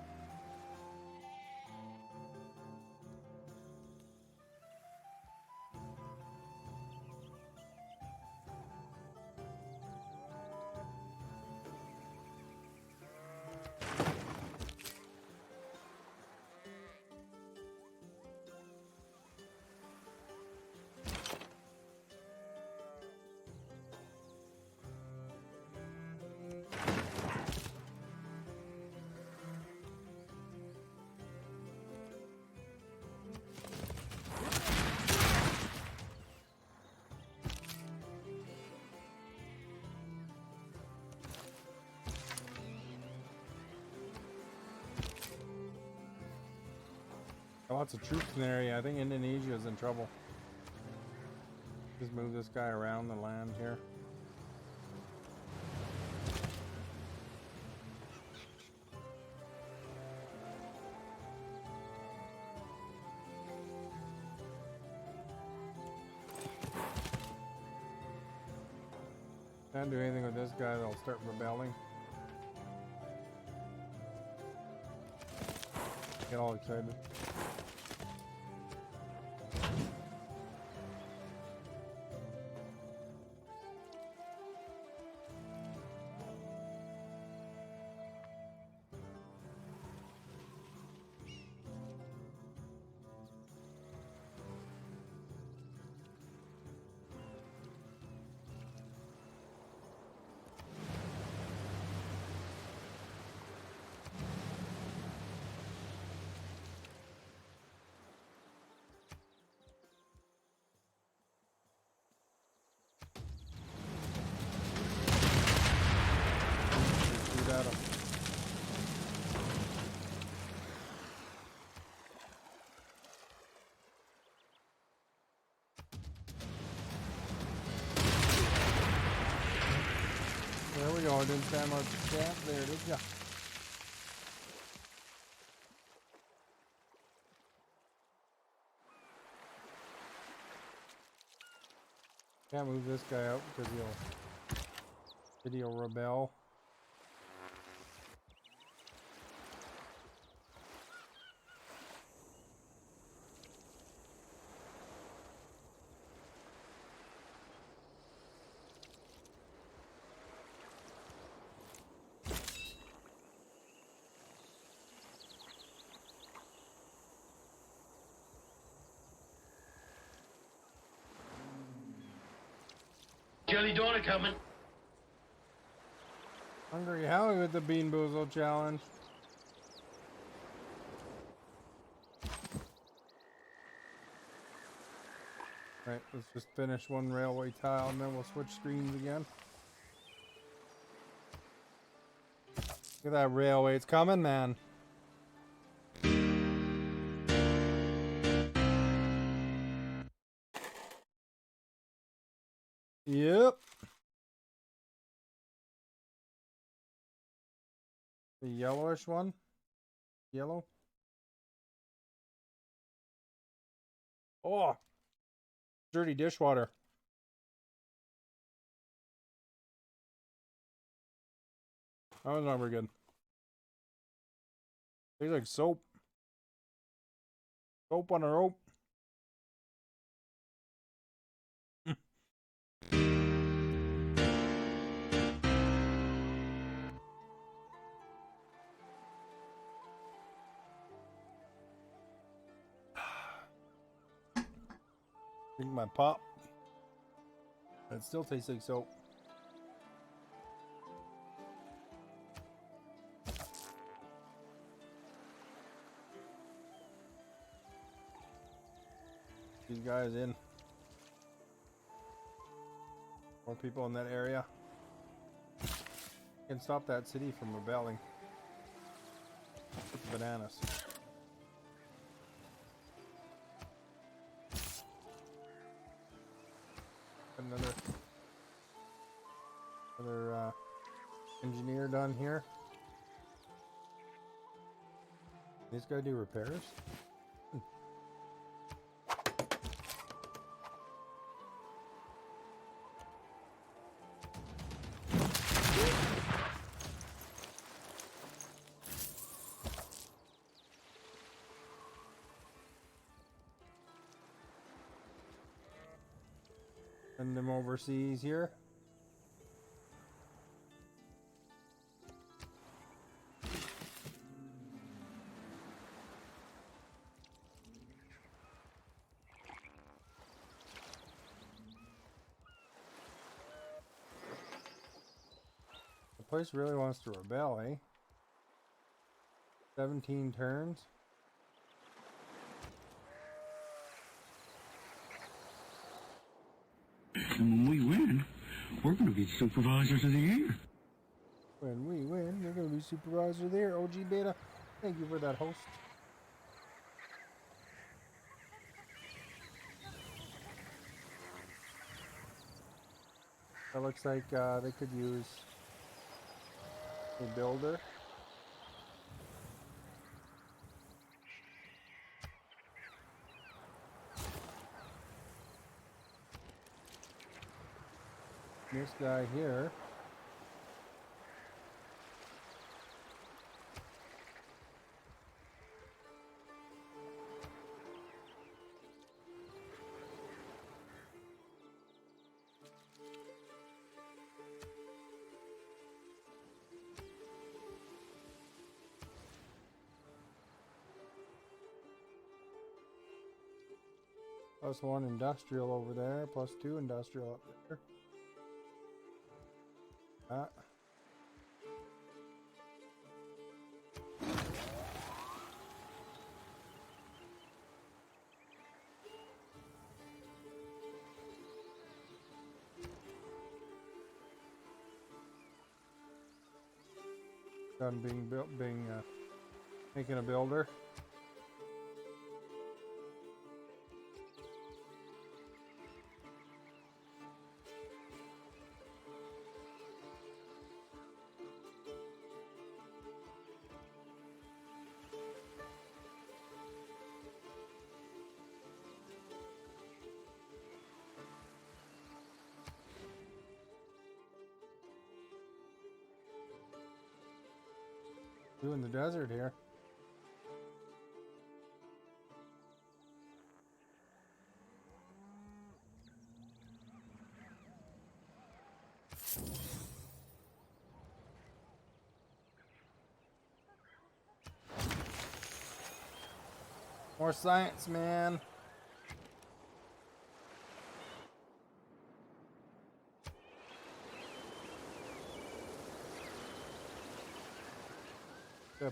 Lots of troops in the area. I think Indonesia is in trouble. Just move this guy around the land here. Can't do anything with this guy, they'll start rebelling. Get all excited. There we go, I didn't stand much chance there, did ya? Can't move this guy out because he'll rebel. Jelly Donner coming. Hungry Howie with the Bean Boozle challenge. Right, let's just finish one railway tile and then we'll switch screens again. Look at that railway, it's coming, man. Yep. The yellowish one. Yellow. Oh. Dirty dishwater. That was not very good. Tastes like soap. Soap on a rope. Drink my pop. It still tastes like soap. These guys in. More people in that area. Can stop that city from rebelling. It's bananas. Another engineer done here. This guy do repairs? Send them overseas here. The place really wants to rebel, eh? 17 turns. And when we win, we're going to be supervisors of the year. When we win, you're going to be supervisor there. OG Beta, thank you for that host. It looks like they could use a builder. This guy here. +1 industrial over there, +2 industrial up there. Done being built, making a builder. Doing the desert here. More science, man.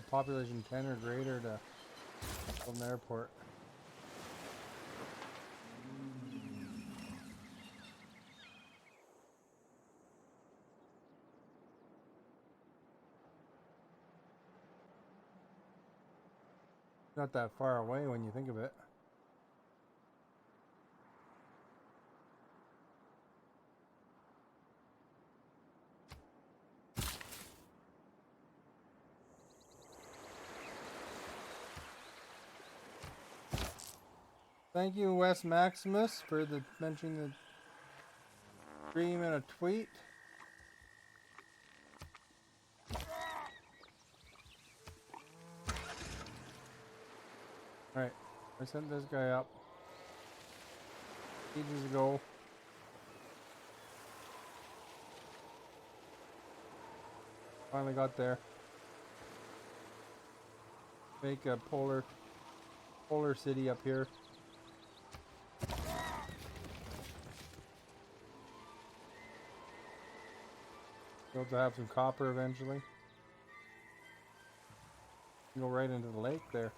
Population 10 or greater to build an airport. Not that far away when you think of it. Thank you, Wes Maximus, for mentioning the stream and a tweet. Alright, I sent this guy up ages ago. Finally got there. Make a polar city up here. We'll have to have some copper eventually. Go right into the lake there.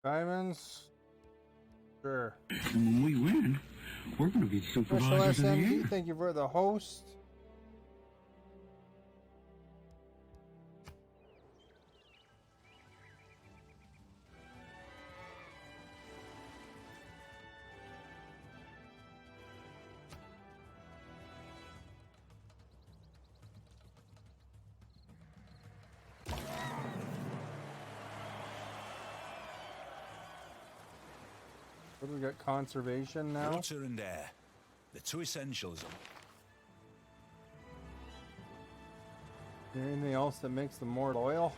Diamonds. Sure. And when we win, we're going to be Special supervisors of the SMG, year. thank you for the host. What do we got? Conservation now? Water and air. The two essentials. Is there anything else that makes them more loyal?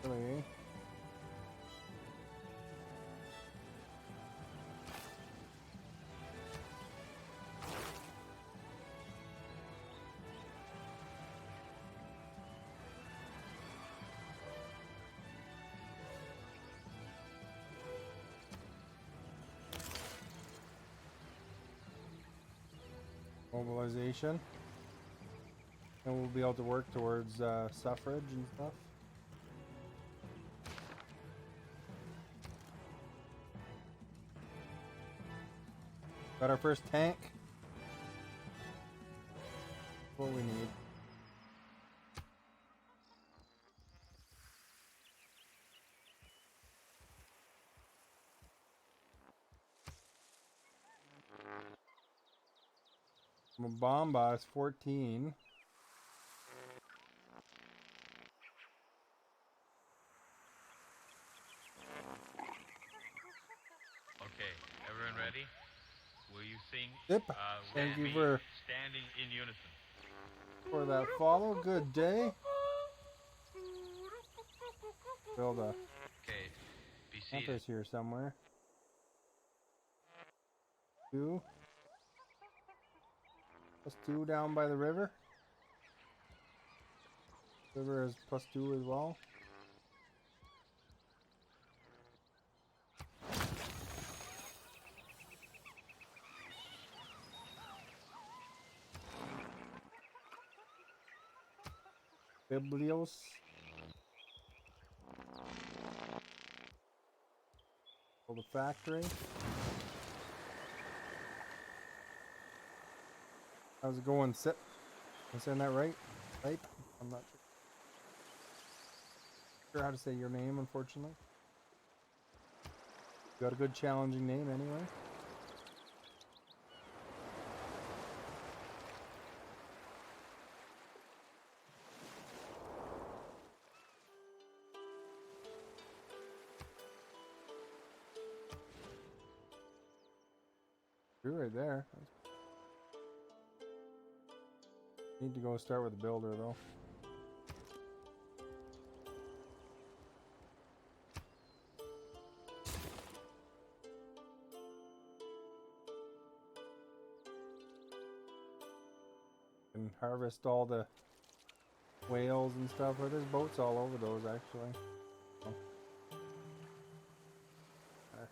Really? Mobilization. And we'll be able to work towards suffrage and stuff. Got our first tank. What we need. Mabamba is 14. Okay, everyone ready? Will you sing? Yep. Thank you for Standing in Unison. that follow. Good day. Build a Okay, be seated. campus here somewhere. 2. +2 down by the river. River is +2 as well. Biblios. Build a factory. How's it going, Sip? Am I saying that right? Right? I'm not sure how to say your name, unfortunately. You got a good challenging name anyway. You're right there. Need to go start with the builder though. And harvest all the whales and stuff. Or there's boats all over those actually. Oh. There.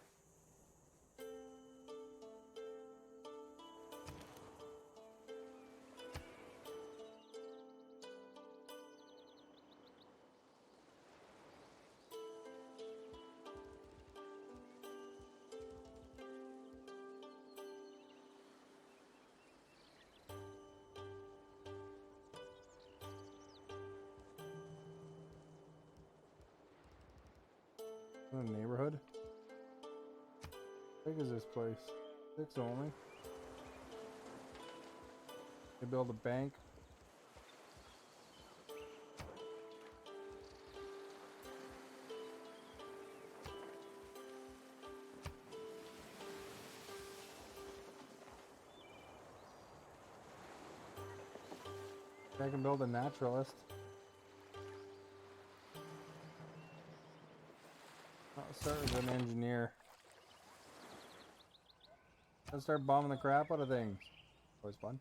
In the neighborhood? How big is this place? 6 only. They build a bank. I can build a naturalist. I'll start with an engineer. Let's start bombing the crap out of things. Always fun.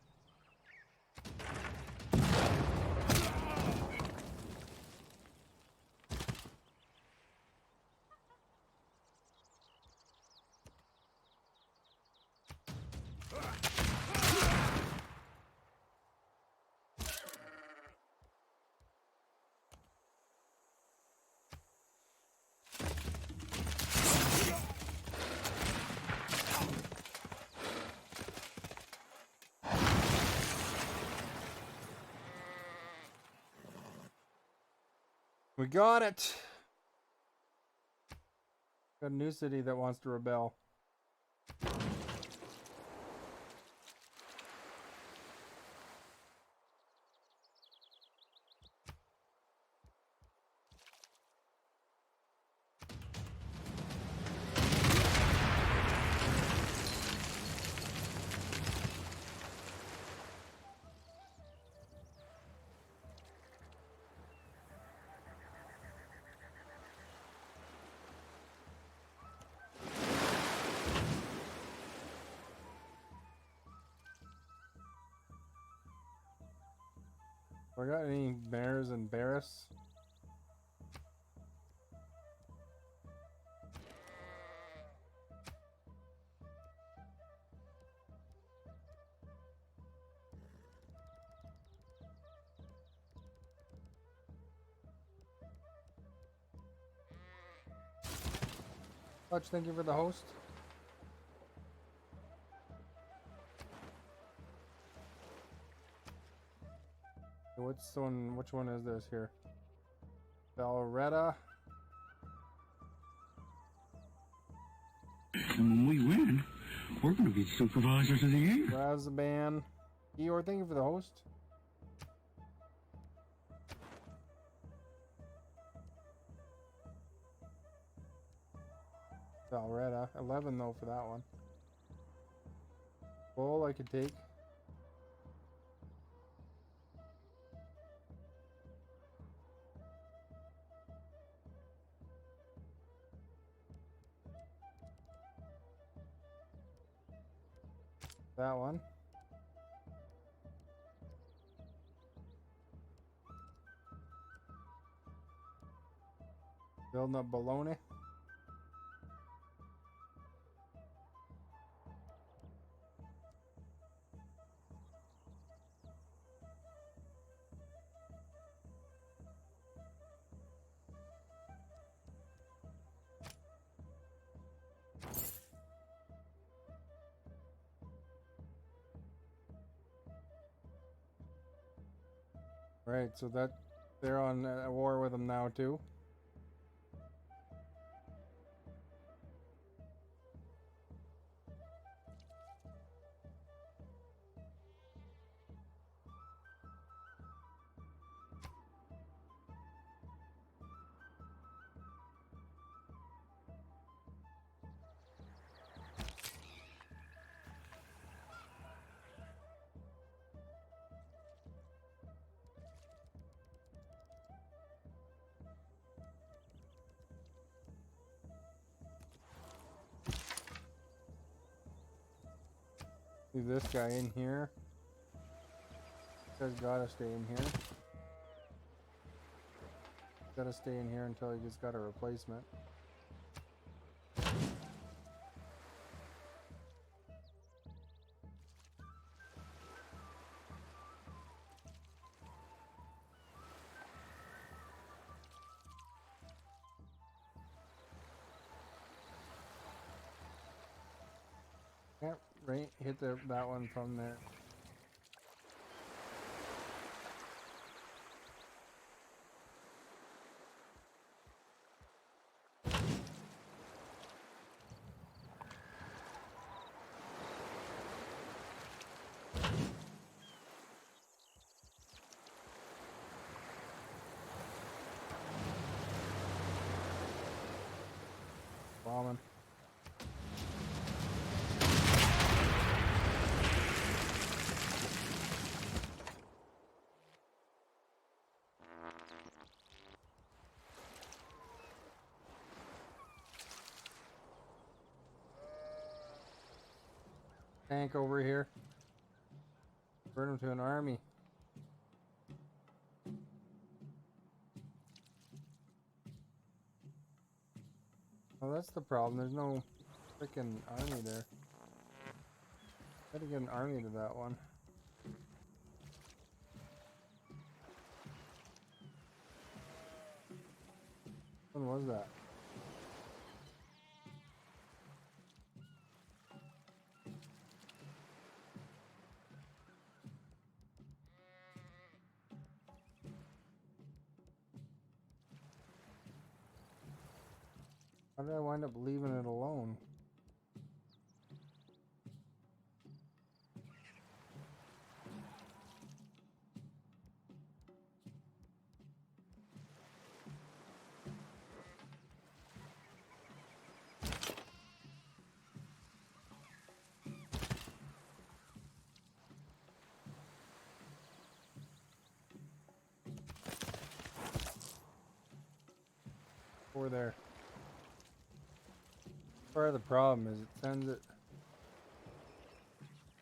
We got it! Got a new city that wants to rebel. I got any bears and Barris? Much, thank you for the host. What's the one? Which one is this here? Valretta. And when we win, we're going to be supervisors of the year. Razaban. Eeyore, thank you for the host. Valretta. 11 though for that one. Bull I could take. That one. Building up baloney. Right, so that they're on a war with them now too. Leave this guy in here. This guy's gotta stay in here. Gotta stay in here until he just got a replacement. Yep, right, hit that one from there. Bombing. Tank over here. Burn him to an army. Oh, that's the problem. There's no freaking army there. Gotta get an army to that one. When was that? How did I wind up leaving it alone? Over there. Part of the problem is it sends it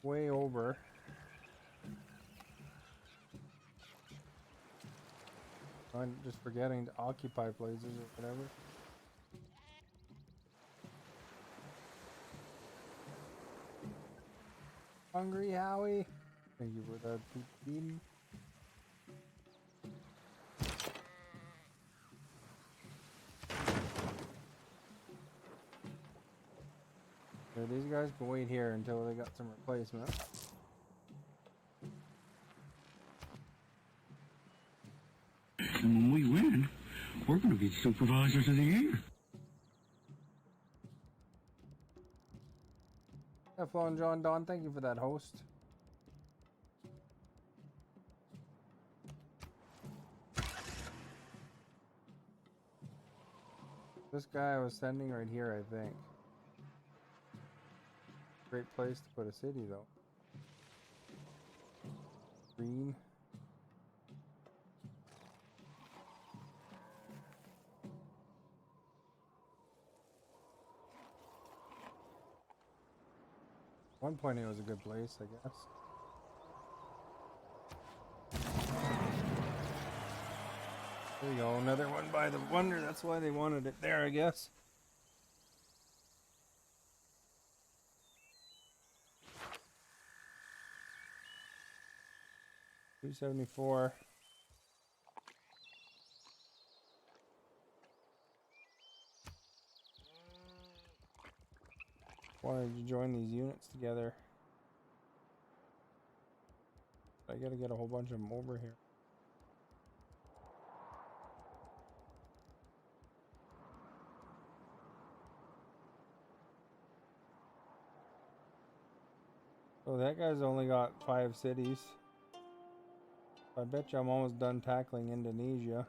way over. I'm just forgetting to occupy places or whatever. Hungry Howie? Thank you for that feeding. So these guys can wait here until they got some replacement. And when we win, we're going to be supervisors of the year. Yeah, Flo and John Don, thank you for that host. This guy I was sending right here, I think. Great place to put a city, though. Green. One point it was a good place, I guess. There you go, another one by the Wonder. That's why they wanted it there, I guess. $274. Wanted to join these units together. I gotta get a whole bunch of them over here. Oh, that guy's only got 5 cities. I bet you I'm almost done tackling Indonesia.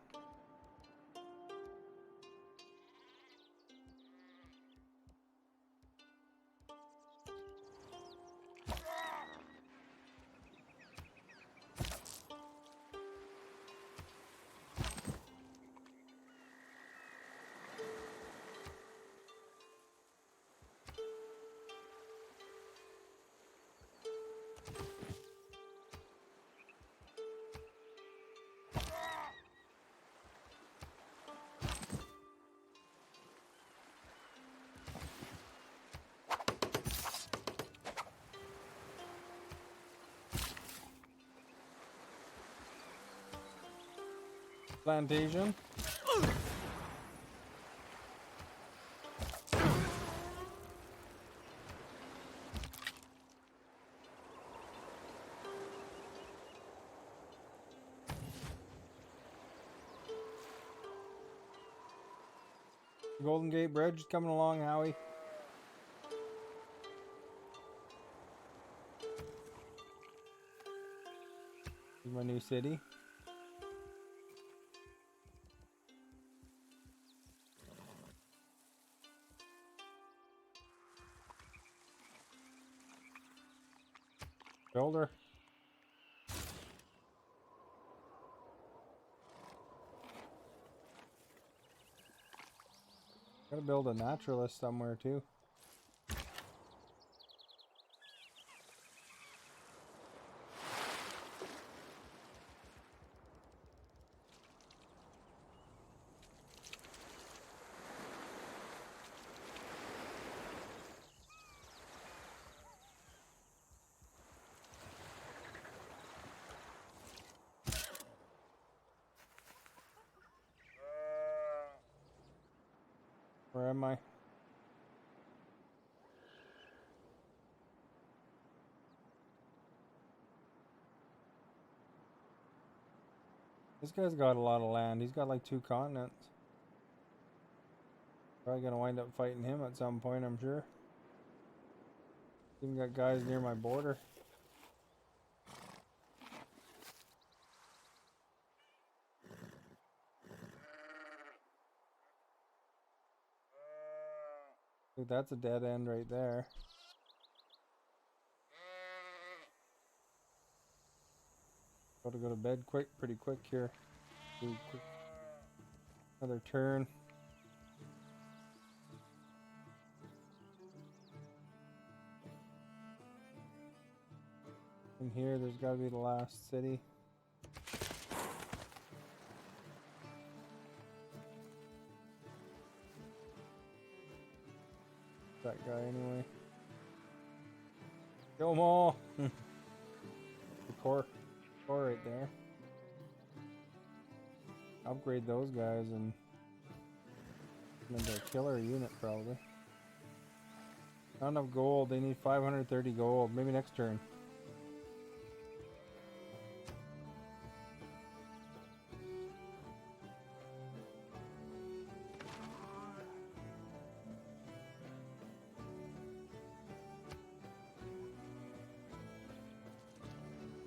Plantation. Golden Gate Bridge is coming along, Howie. This is my new city. Builder. Gotta build a naturalist somewhere too. Where am I? This guy's got a lot of land. He's got like 2 continents. Probably gonna wind up fighting him at some point, I'm sure. Even got guys near my border. I think that's a dead end right there. Gotta go to bed pretty quick here. Pretty quick. Another turn. In here, there's gotta be the last city. That guy anyway. Kill them all! The core right there. Upgrade those guys and make a killer unit probably. Not enough gold, they need 530 gold. Maybe next turn.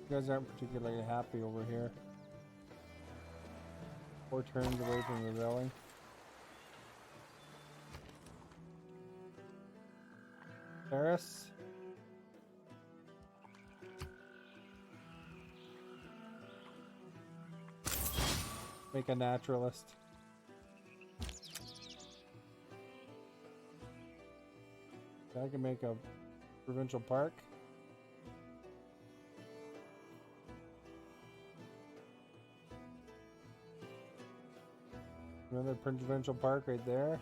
You guys aren't particularly happy over here. 4 turns away from rebelling. Paris. Make a naturalist. I can make a provincial park. Another provincial park right there.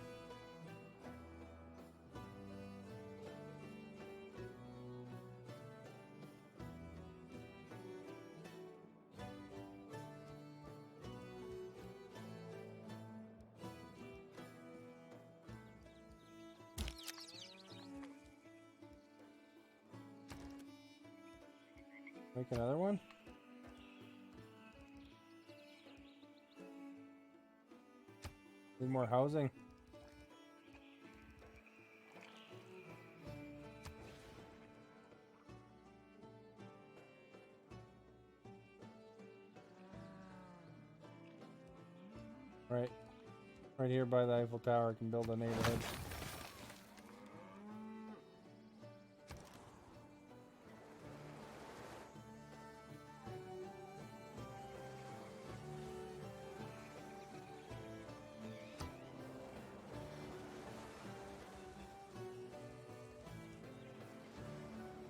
Make another one. Need more housing. Right here by the Eiffel Tower, I can build a neighborhood.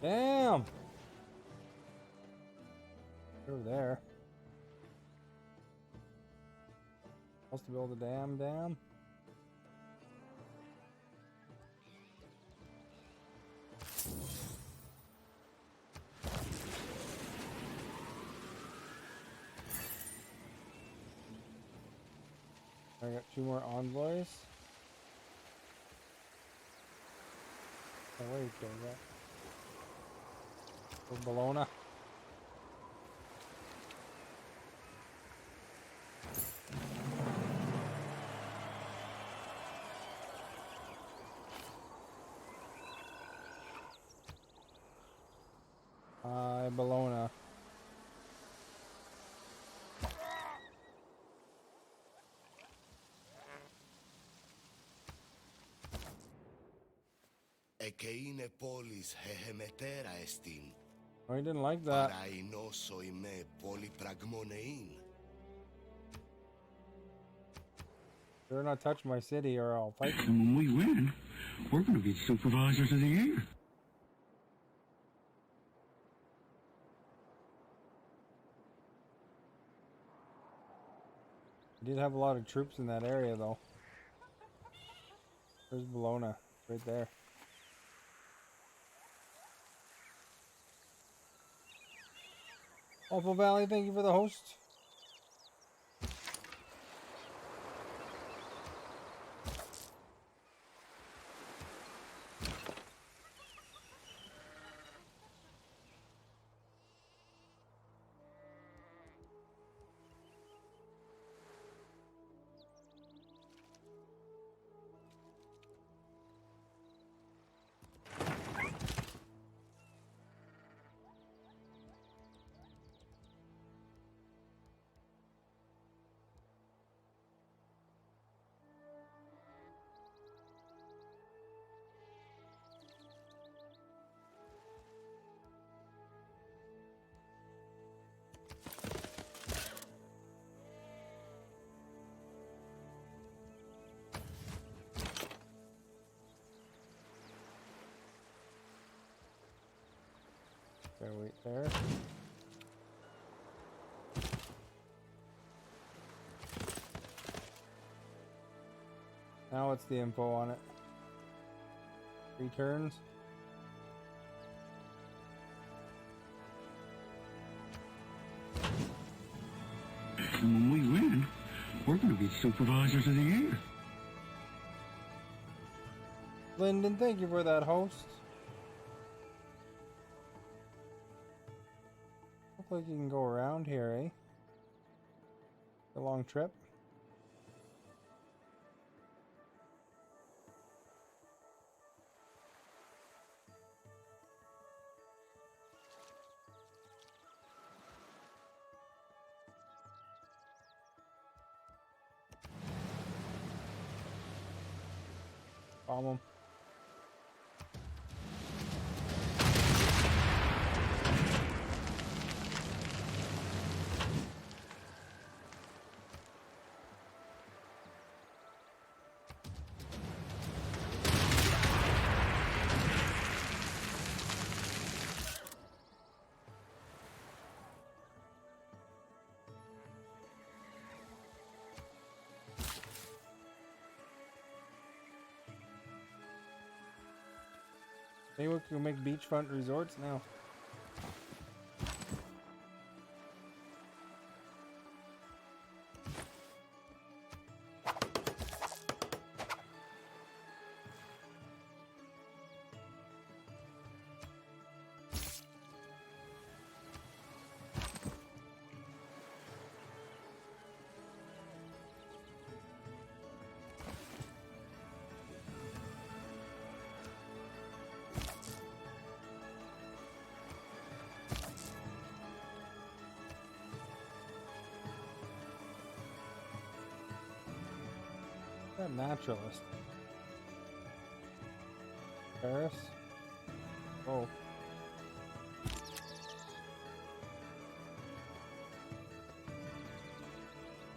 Damn! Over there. Supposed to build a dam. I got 2 more envoys. Oh wait, there we go. For Bologna. Bologna. Oh, he didn't like that. Better not touch my city or I'll fight you. And when we win, we're going to be supervisors of the year. I did have a lot of troops in that area though. There's Bologna, right there. Awful Valley, thank you for the host. Okay, wait there. Now what's the info on it? Returns. And when we win, we're going to be supervisors of the year. Lyndon, thank you for that, host. Looks like you can go around here, eh? A long trip. Bomb 'em. Maybe we can make beachfront resorts now. That naturalist. Paris. Oh.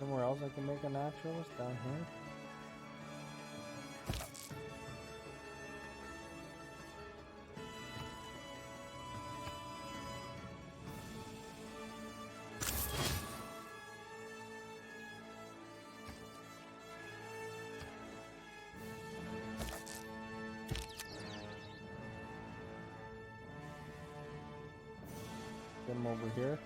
Somewhere else I can make a naturalist down here. Get him over here.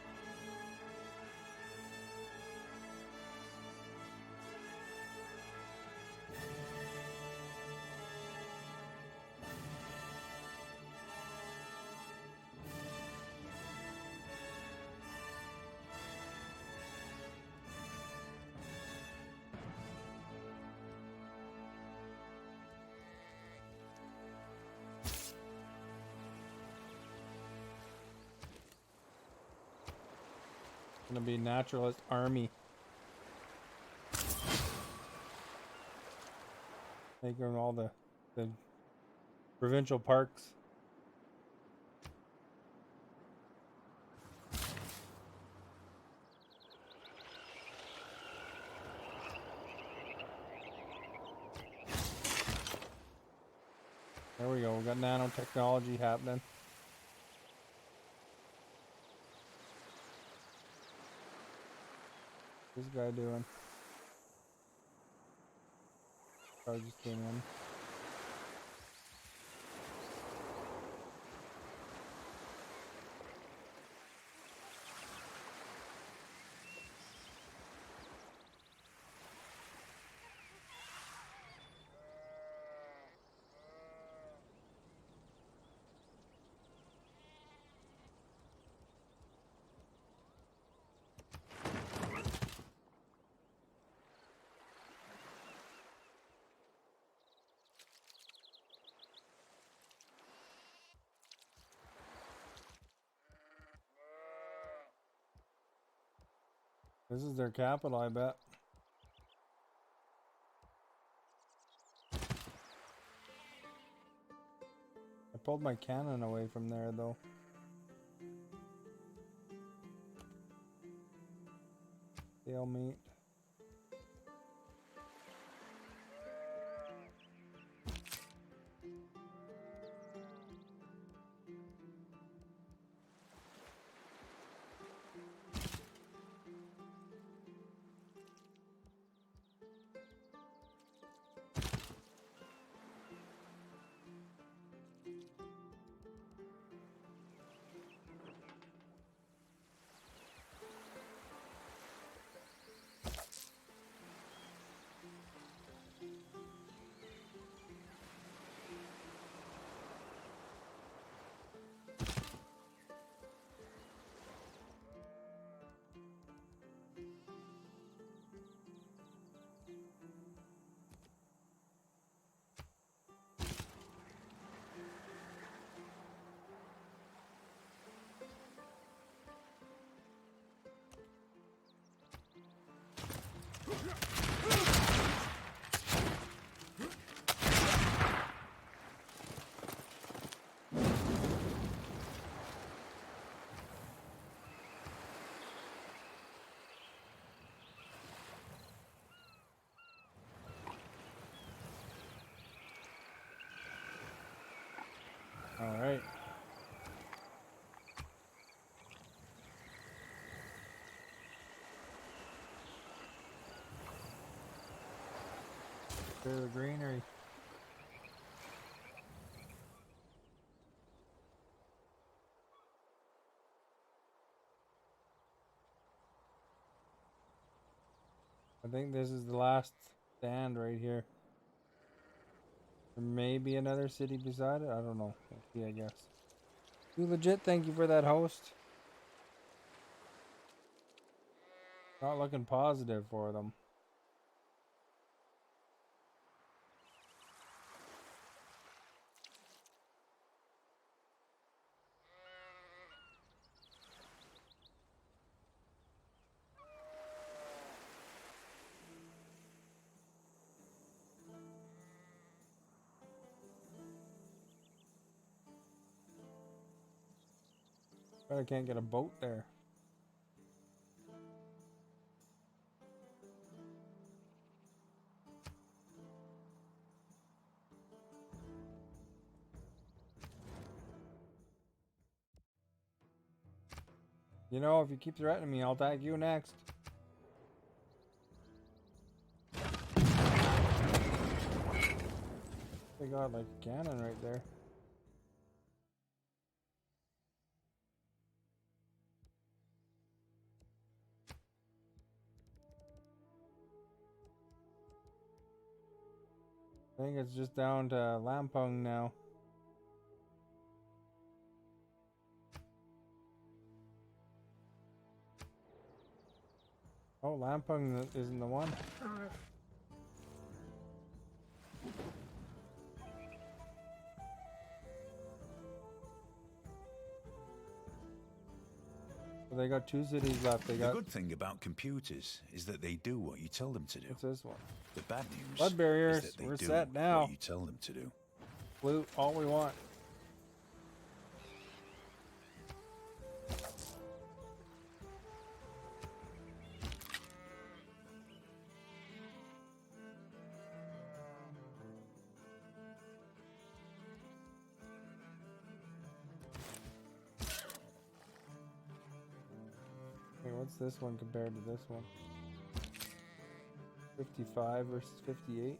Gonna be naturalist army. Making all the provincial parks. There we go. We got nanotechnology happening. What's this guy doing? Probably just came in. This is their capital, I bet. I pulled my cannon away from there, though. Stalemate. Clear the greenery. I think this is the last stand right here. There may be another city beside it. I don't know. We'll see, I guess. You legit, thank you for that, host. Not looking positive for them. But I can't get a boat there. You know, if you keep threatening me, I'll tag you next. They got like a cannon right there. I think it's just down to Lampung now. Oh, Lampung isn't the one. So they got 2 cities left. They got. The good thing about computers is that they do what you tell them to do. What's this one? The bad news Blood barriers. is that they We're do set now. what you tell them to do. Loot all we want. Okay, what's this one compared to this one? 55 versus 58.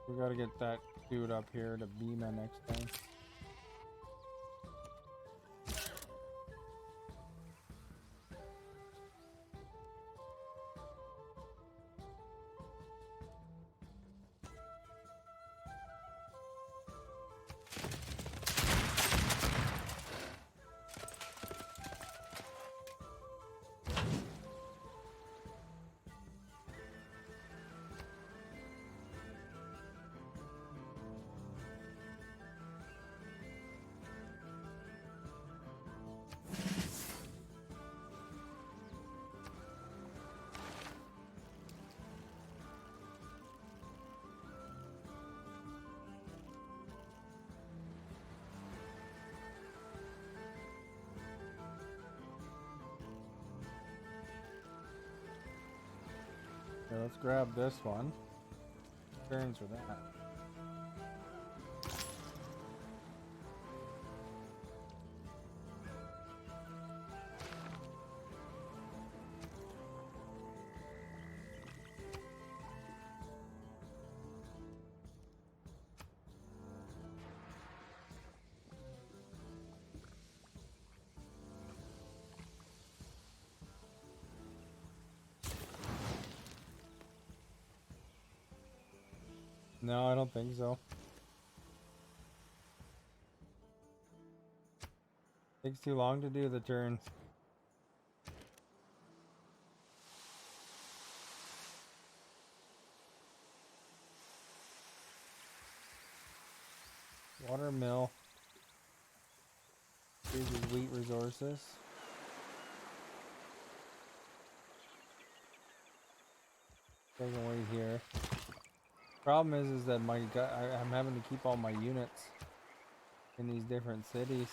We gotta get that dude up here to Bima next time. Okay, let's grab this one. Turns for that. No, I don't think so. Takes too long to do the turns. Water mill. Here's his wheat resources. I can wait here. Problem is that I'm having to keep all my units in these different cities.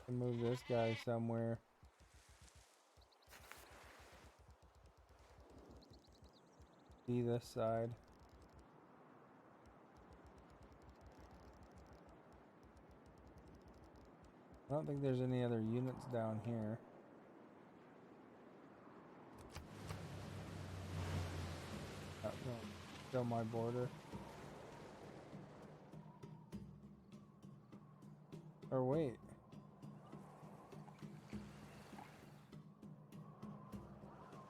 Move this guy somewhere. See this side. I don't think there's any other units down here. Oh, no. Still my border. Or wait.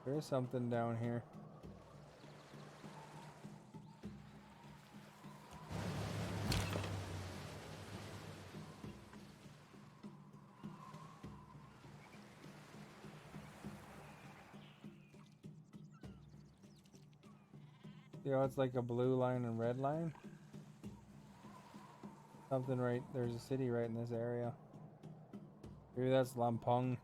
There's something down here. You know, it's like a blue line and red line. Something right, there's a city right in this area. Maybe that's Lampung.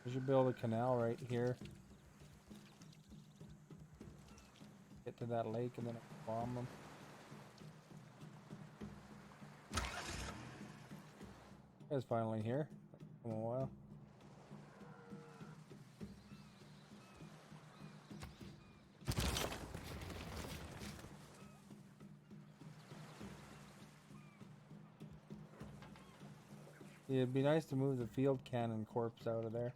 We should build a canal right here. Get to that lake and then bomb them. It's finally here. Come a while. Yeah, it'd be nice to move the field cannon corpse out of there.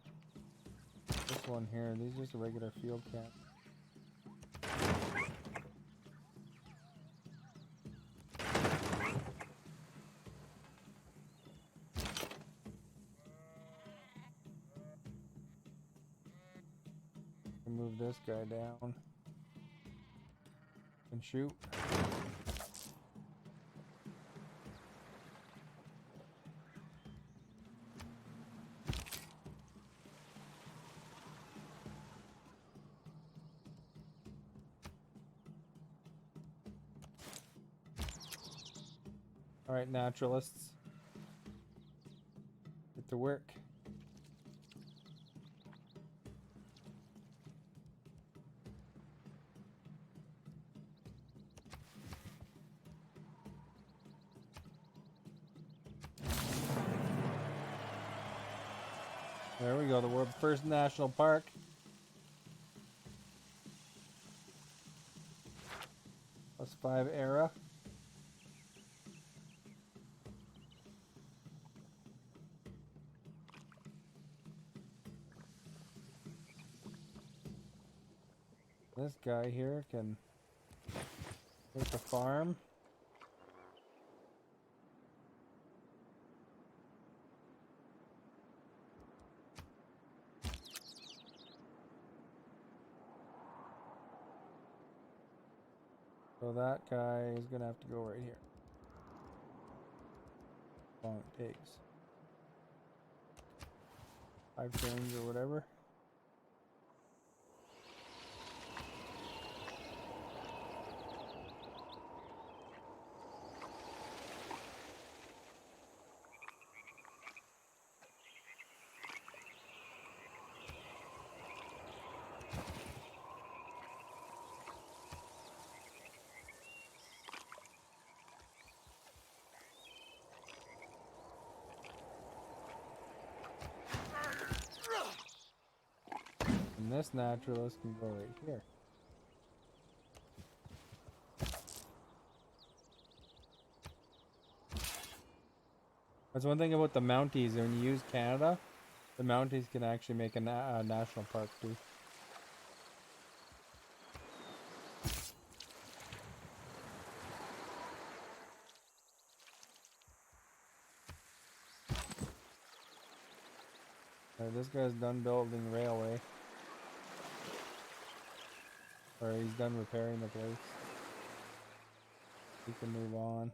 This one here, these are just a regular field cannon. Move this guy down and shoot. All right, naturalists, get to work. There we go, the world's first national park. +5 era. This guy here can take a farm. So that guy is gonna have to go right here. How long it takes. 5 turns or whatever. And this naturalist can go right here. That's one thing about the Mounties. When you use Canada, the Mounties can actually make a national park too. Alright, this guy's done building railway. Or he's done repairing the place. We can move on.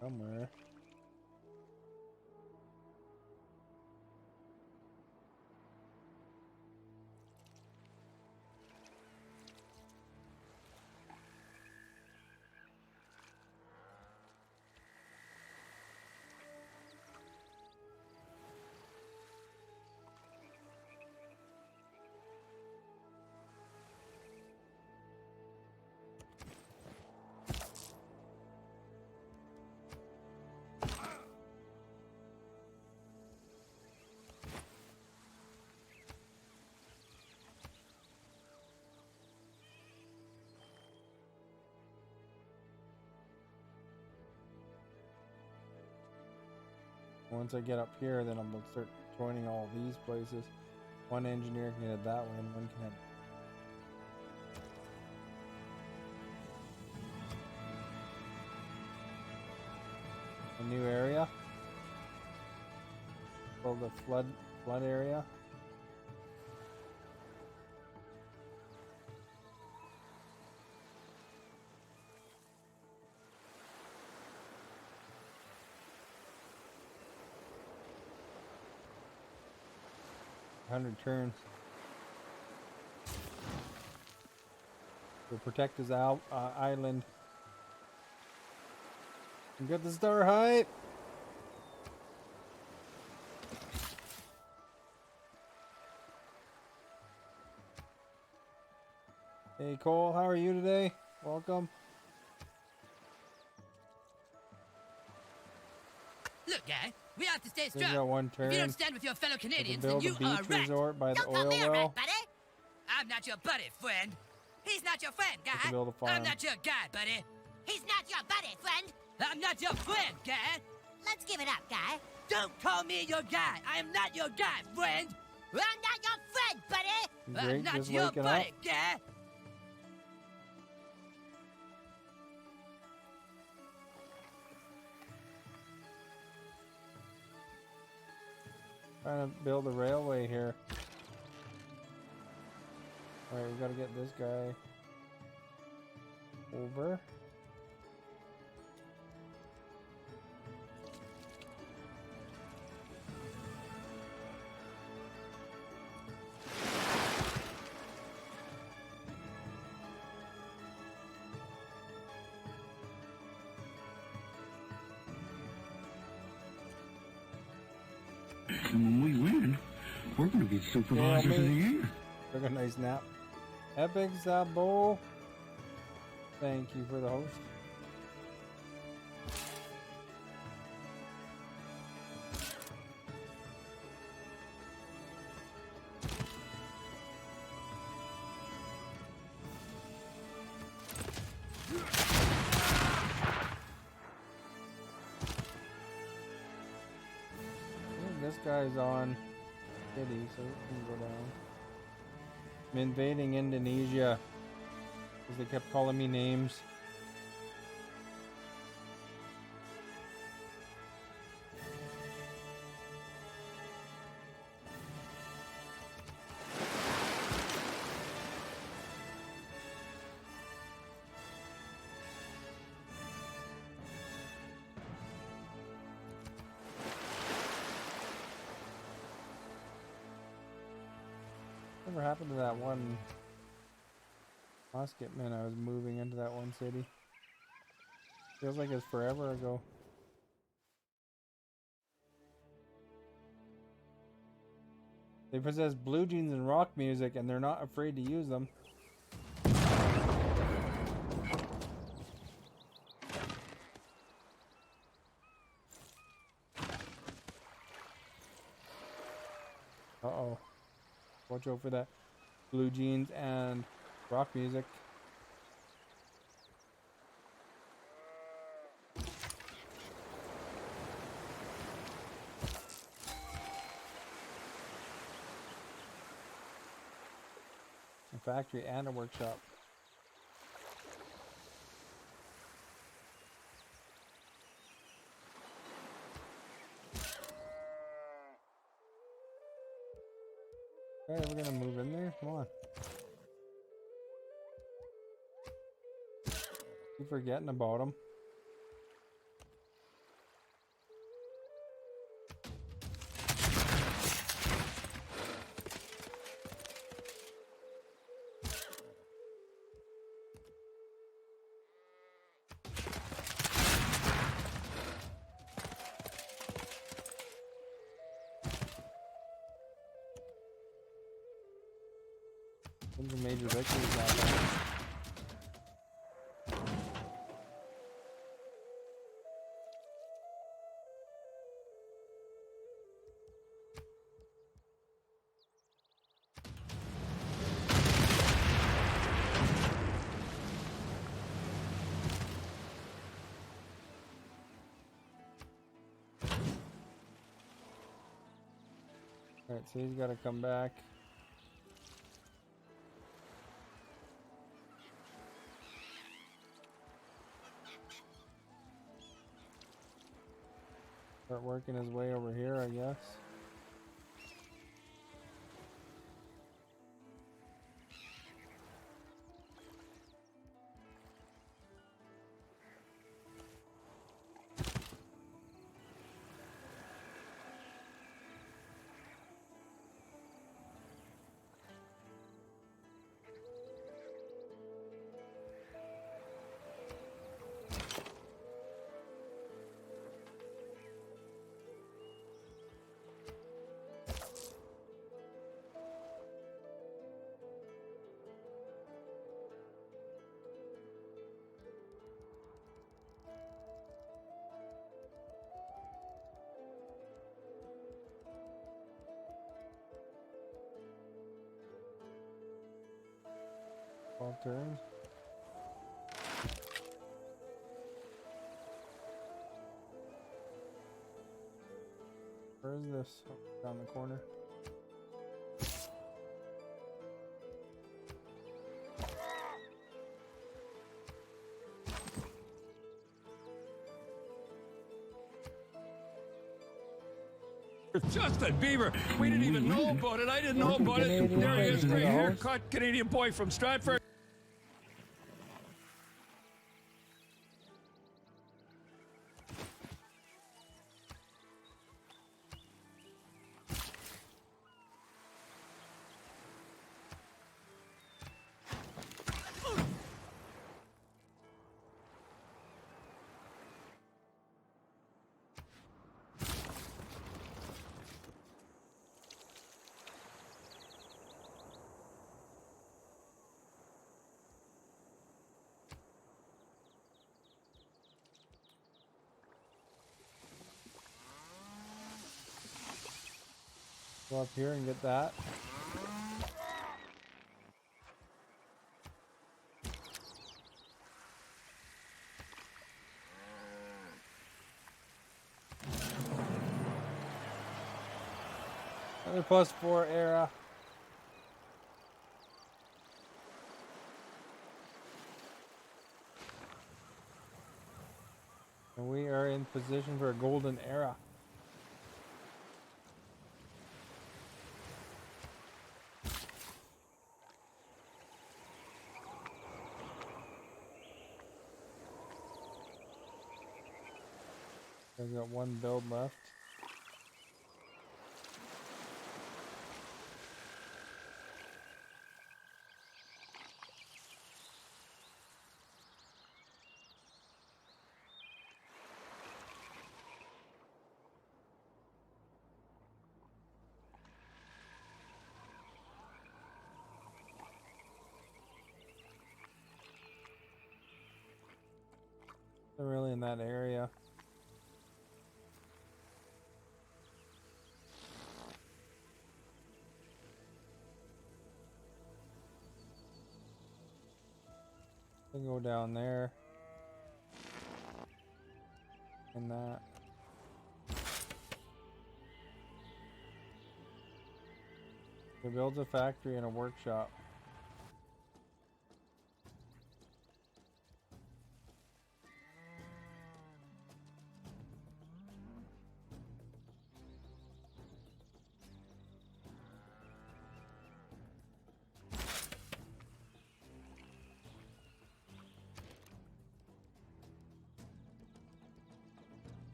Somewhere. Once I get up here, then I'm going to start joining all these places. One engineer can head that way, and one can head. A new area. Called the flood area. Turns to protect his island and get the star height. Hey Cole, how are you today? Welcome. Look, guy, we have to stay Got strong. one turn. If you don't stand with your fellow Canadians, build then you a beach are a rat. resort by the Don't call oil me a well. rat, buddy. I'm not your buddy, friend. He's not your friend, guy. Build a farm. I'm not your guy, buddy. He's not your buddy, friend. I'm not your friend, guy. Let's give it up, guy. Don't call me your guy. I am not your guy, friend. I'm not your friend, buddy. Great, I'm not just your waking buddy, up. guy. Trying to build a railway here. Alright, we gotta get this guy over. And when we win, we're going to be supervisors of the year. Took a nice nap. Epic Zabo. Thank you for the host. This guy's on city, so we can go down. I'm invading Indonesia because they kept calling me names. Whatever happened to that one musket man? I was moving into that one city. Feels like it's forever ago. They possess blue jeans and rock music, and they're not afraid to use them. Uh-oh. Watch out for that blue jeans and rock music. A factory and a workshop. Okay, we're gonna move in there. Come on. Keep forgetting about him. Those are major victories out there. Alright, so he's gotta come back. Start working his way over here, I guess. Turn. Where is this? Oh, down the corner. Justin Bieber, we didn't even know about it. I didn't know about it. There he is, great haircut, Canadian boy from Stratford. Go up here and get that. Another +4 era. And we are in position for a golden era. I've got one build left. They're really in that area. They go down there. And that. They build a factory and a workshop.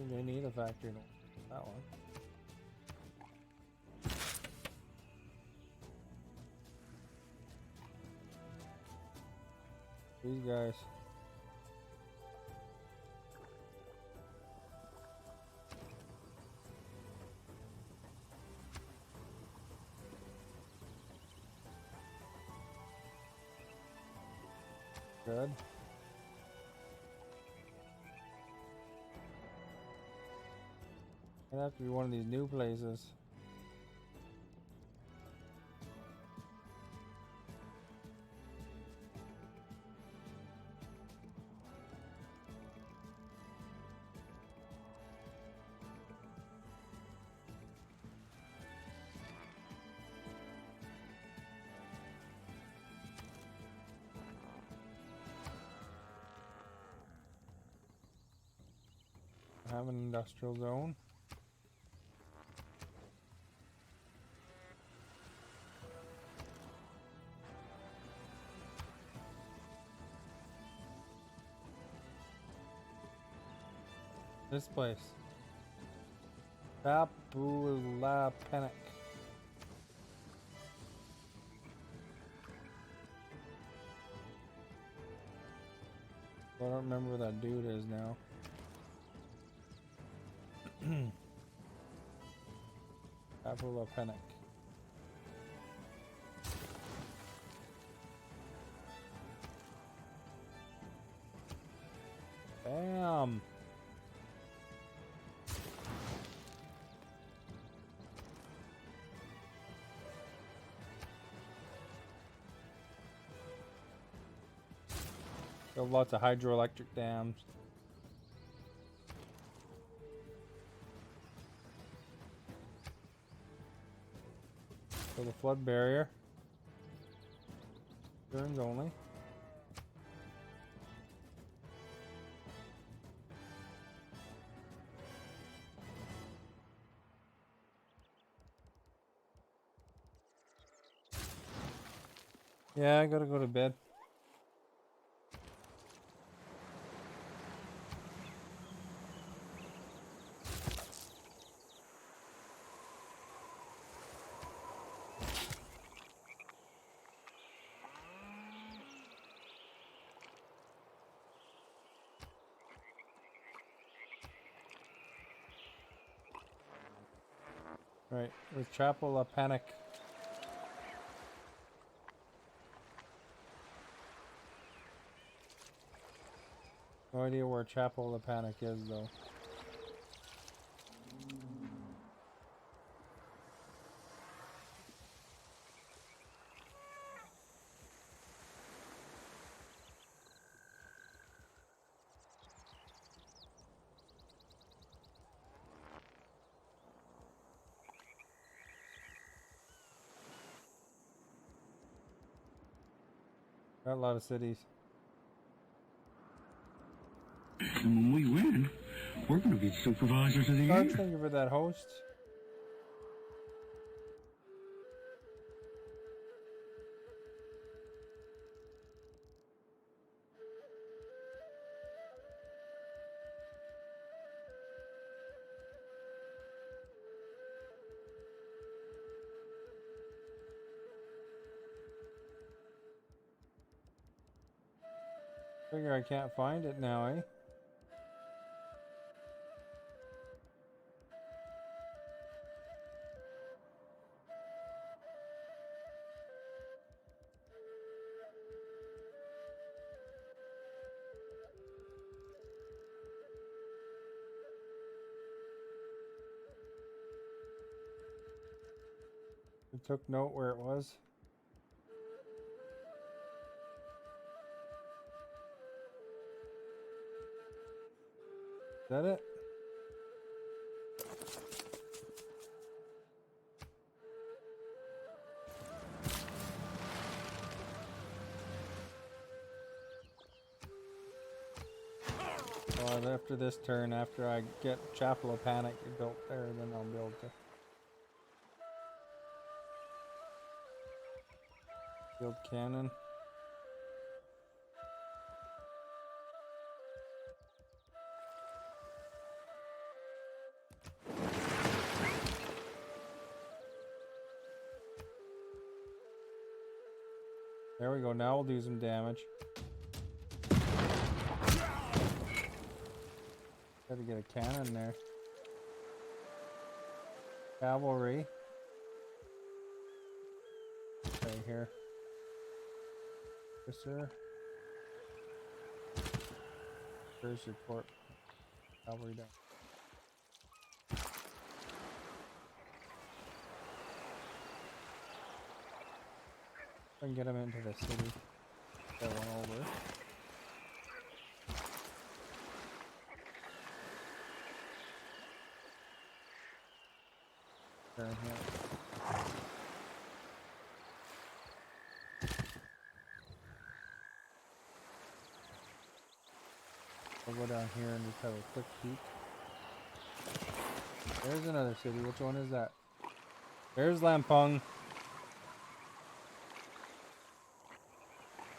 They need a factory. That one. These guys. Good. It'd have to be one of these new places. Have an industrial zone. This place. Tapula Panic. I don't remember where that dude is now. Tapula Panic. Bam! Got lots of hydroelectric dams. So the flood barrier. Turns only. Yeah, I gotta go to bed. Right, with Chapel of Panic. No idea where Chapel of Panic is though. Got a lot of cities. And when we win, we're going to be supervisors of the year. Thank you for that, host. Figure I can't find it now, eh? I took note where it was. Is that it? Well, after this turn, after I get Chapel of Panic built there, then I'll be able to build cannon. There we go. Now we'll do some damage. Gotta get a cannon there. Cavalry. Right here. Yes, sir. First report. Cavalry down. I can get them into the city. That one over. Turn here. I'll go down here and just have a quick peek. There's another city. Which one is that? There's Lampung.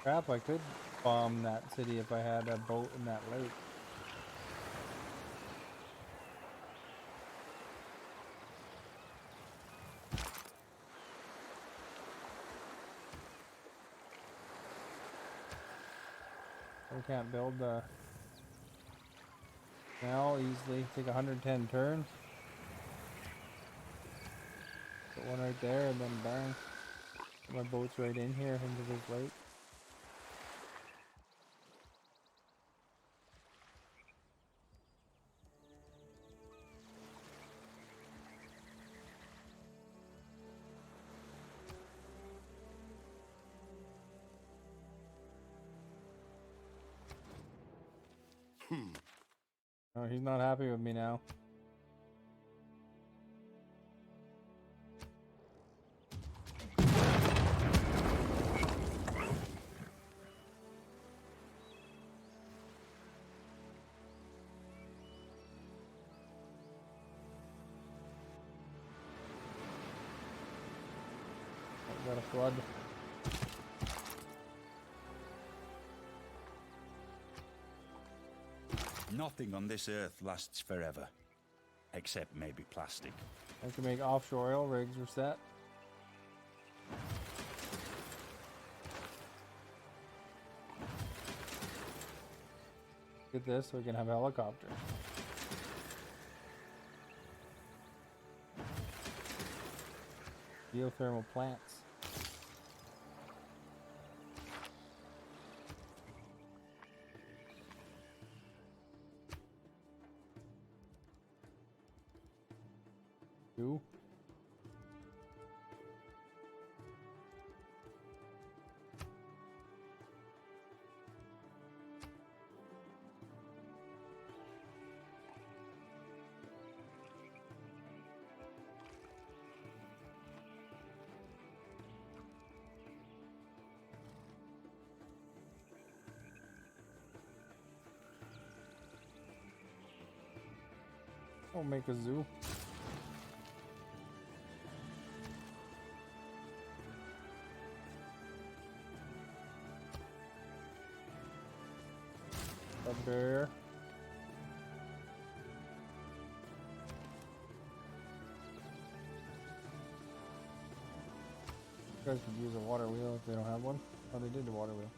Crap, I could bomb that city if I had a boat in that lake. We can't build the canal easily. Take 110 turns. Put one right there and then bang. Put my boat's right in here into this lake. Oh, he's not happy with me now. I've got a flood. Nothing on this earth lasts forever. Except maybe plastic. I can make offshore oil rigs reset. Get this so we can have a helicopter. Geothermal plants. Two. I'll make a zoo. A bear. You guys could use a water wheel if they don't have one. Oh, they did the water wheel.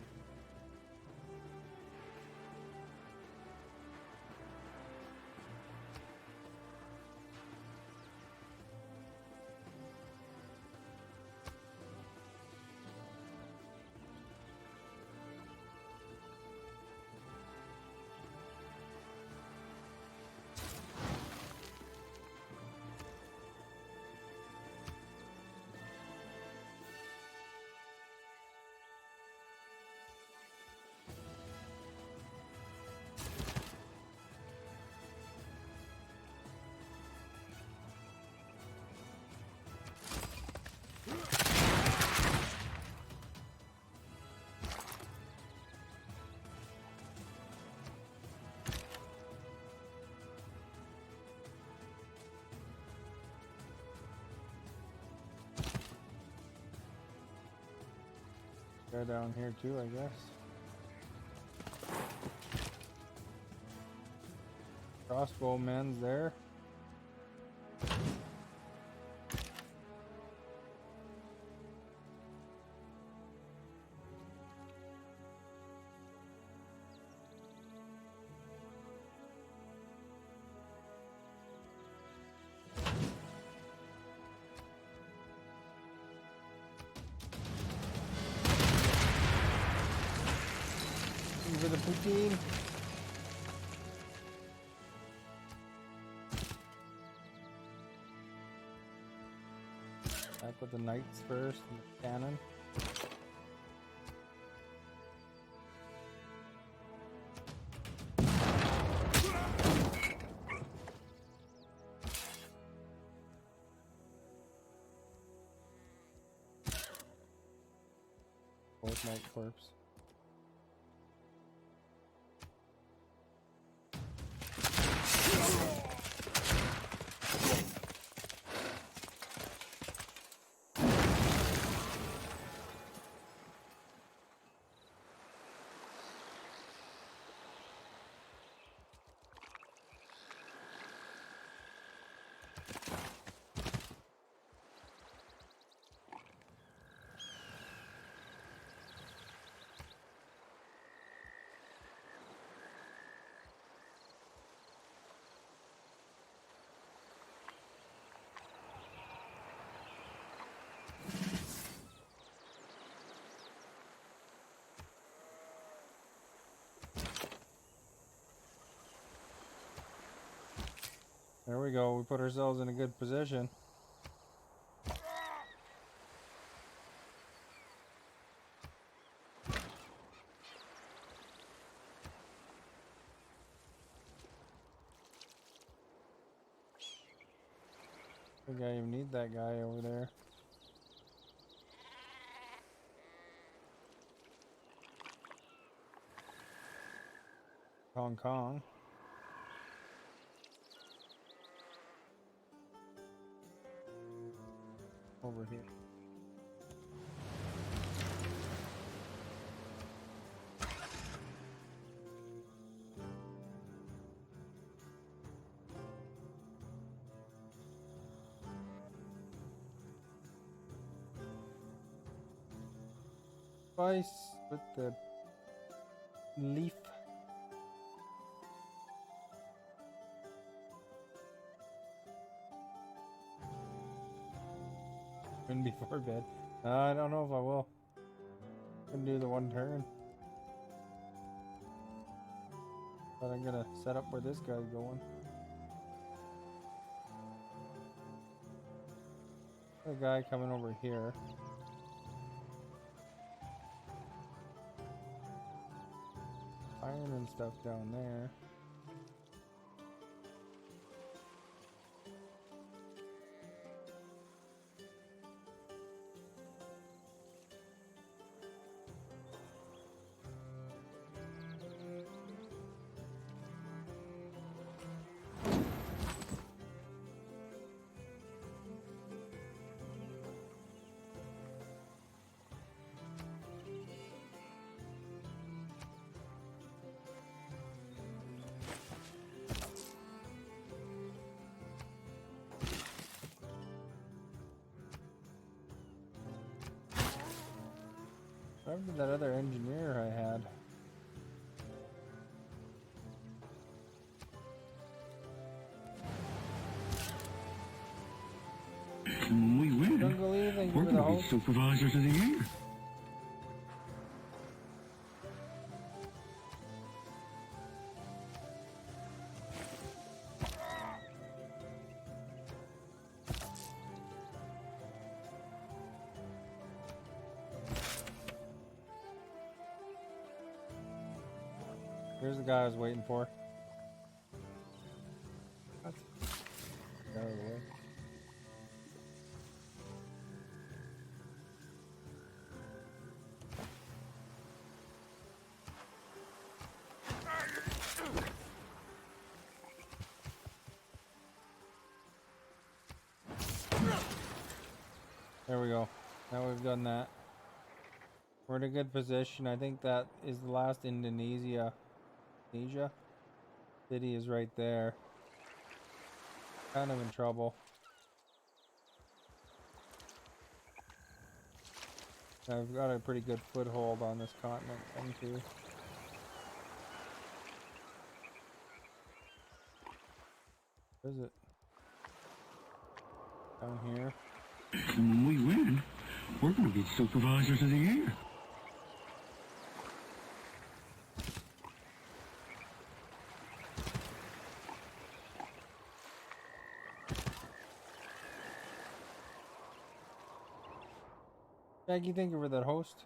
They're down here too, I guess. Crossbowmen's there. for the poutine. Back with the knights first and the cannon. Fourth knight corpse. There we go. We put ourselves in a good position. I think I even need that guy over there. Hong Kong. Over here. Spice with the leaf. Win before bed. I don't know if I will. Can do the one turn. But I'm gonna set up where this guy's going. The guy coming over here. Iron and stuff down there. Where did that other engineer I had? When we win, we're gonna be supervisors of the year. Here's the guy I was waiting for. What? Get out of the way. There we go. Now we've done that. We're in a good position. I think that is the last Indonesia city is right there. Kind of in trouble. I've got a pretty good foothold on this continent thing too. Where is it? Down here. And when we win, we're gonna be supervisors of the year. thank you for that, host.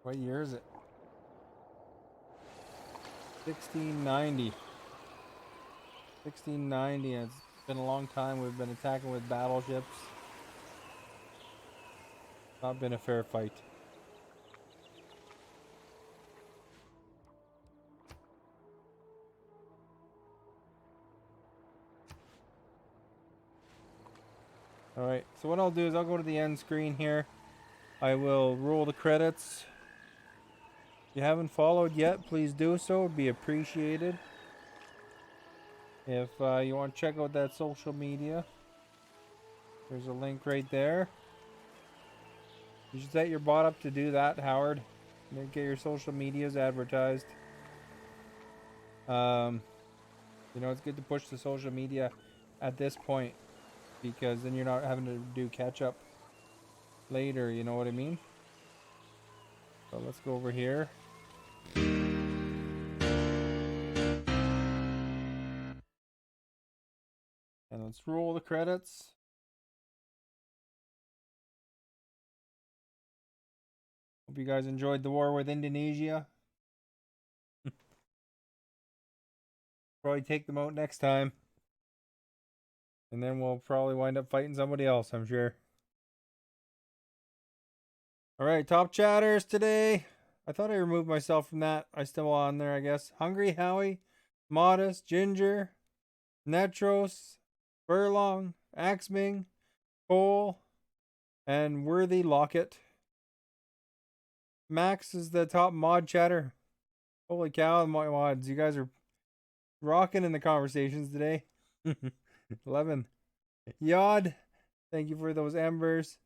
What year is it? 1690. 1690. It's been a long time. We've been attacking with battleships. Not been a fair fight. Alright, so what I'll do is I'll go to the end screen here. I will roll the credits. If you haven't followed yet, please do so. It'd be appreciated. If you want to check out that social media, there's a link right there. You should set your bot up to do that, Howard. Get your social medias advertised. You know, it's good to push the social media at this point, because then you're not having to do catch up later, you know what I mean? So let's go over here. And let's roll the credits. Hope you guys enjoyed the war with Indonesia. Probably take them out next time. And then we'll probably wind up fighting somebody else, I'm sure. Alright, top chatters today. I thought I removed myself from that. I'm still on there, I guess. Hungry Howie, Modest, Ginger, Netros, Furlong, Axming, Cole, and Worthy Lockett. Max is the top mod chatter. Holy cow, my mods. You guys are rocking in the conversations today. 11. Yod, thank you for those embers.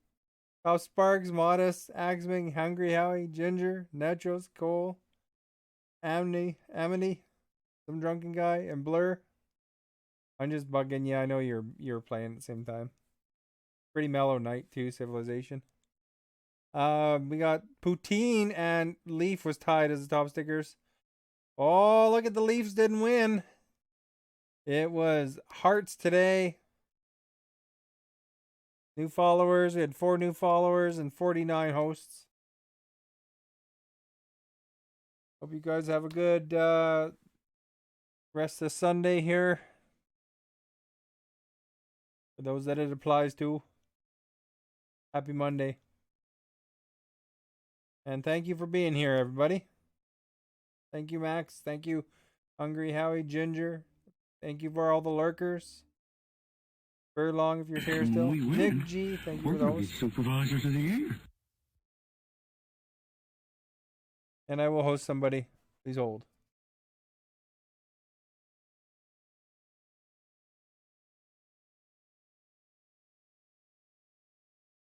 Top Sparks, Modest, Axming, Hungry Howie, Ginger, Netros, Cole, Amity, some drunken guy, and Blur. I'm just bugging you. I know you're playing at the same time. Pretty mellow night too, Civilization. We got Poutine and Leaf was tied as the top stickers. Oh, look at the Leafs didn't win. It was Hearts today. New followers. We had 4 new followers and 49 hosts. Hope you guys have a good rest of Sunday here. For those that it applies to. Happy Monday. And thank you for being here, everybody. Thank you, Max. Thank you, Hungry Howie, Ginger. Thank you for all the lurkers. Furlong, if you're here still. Nick G, thank you for those. Supervisors of the year. And I will host somebody. Please hold.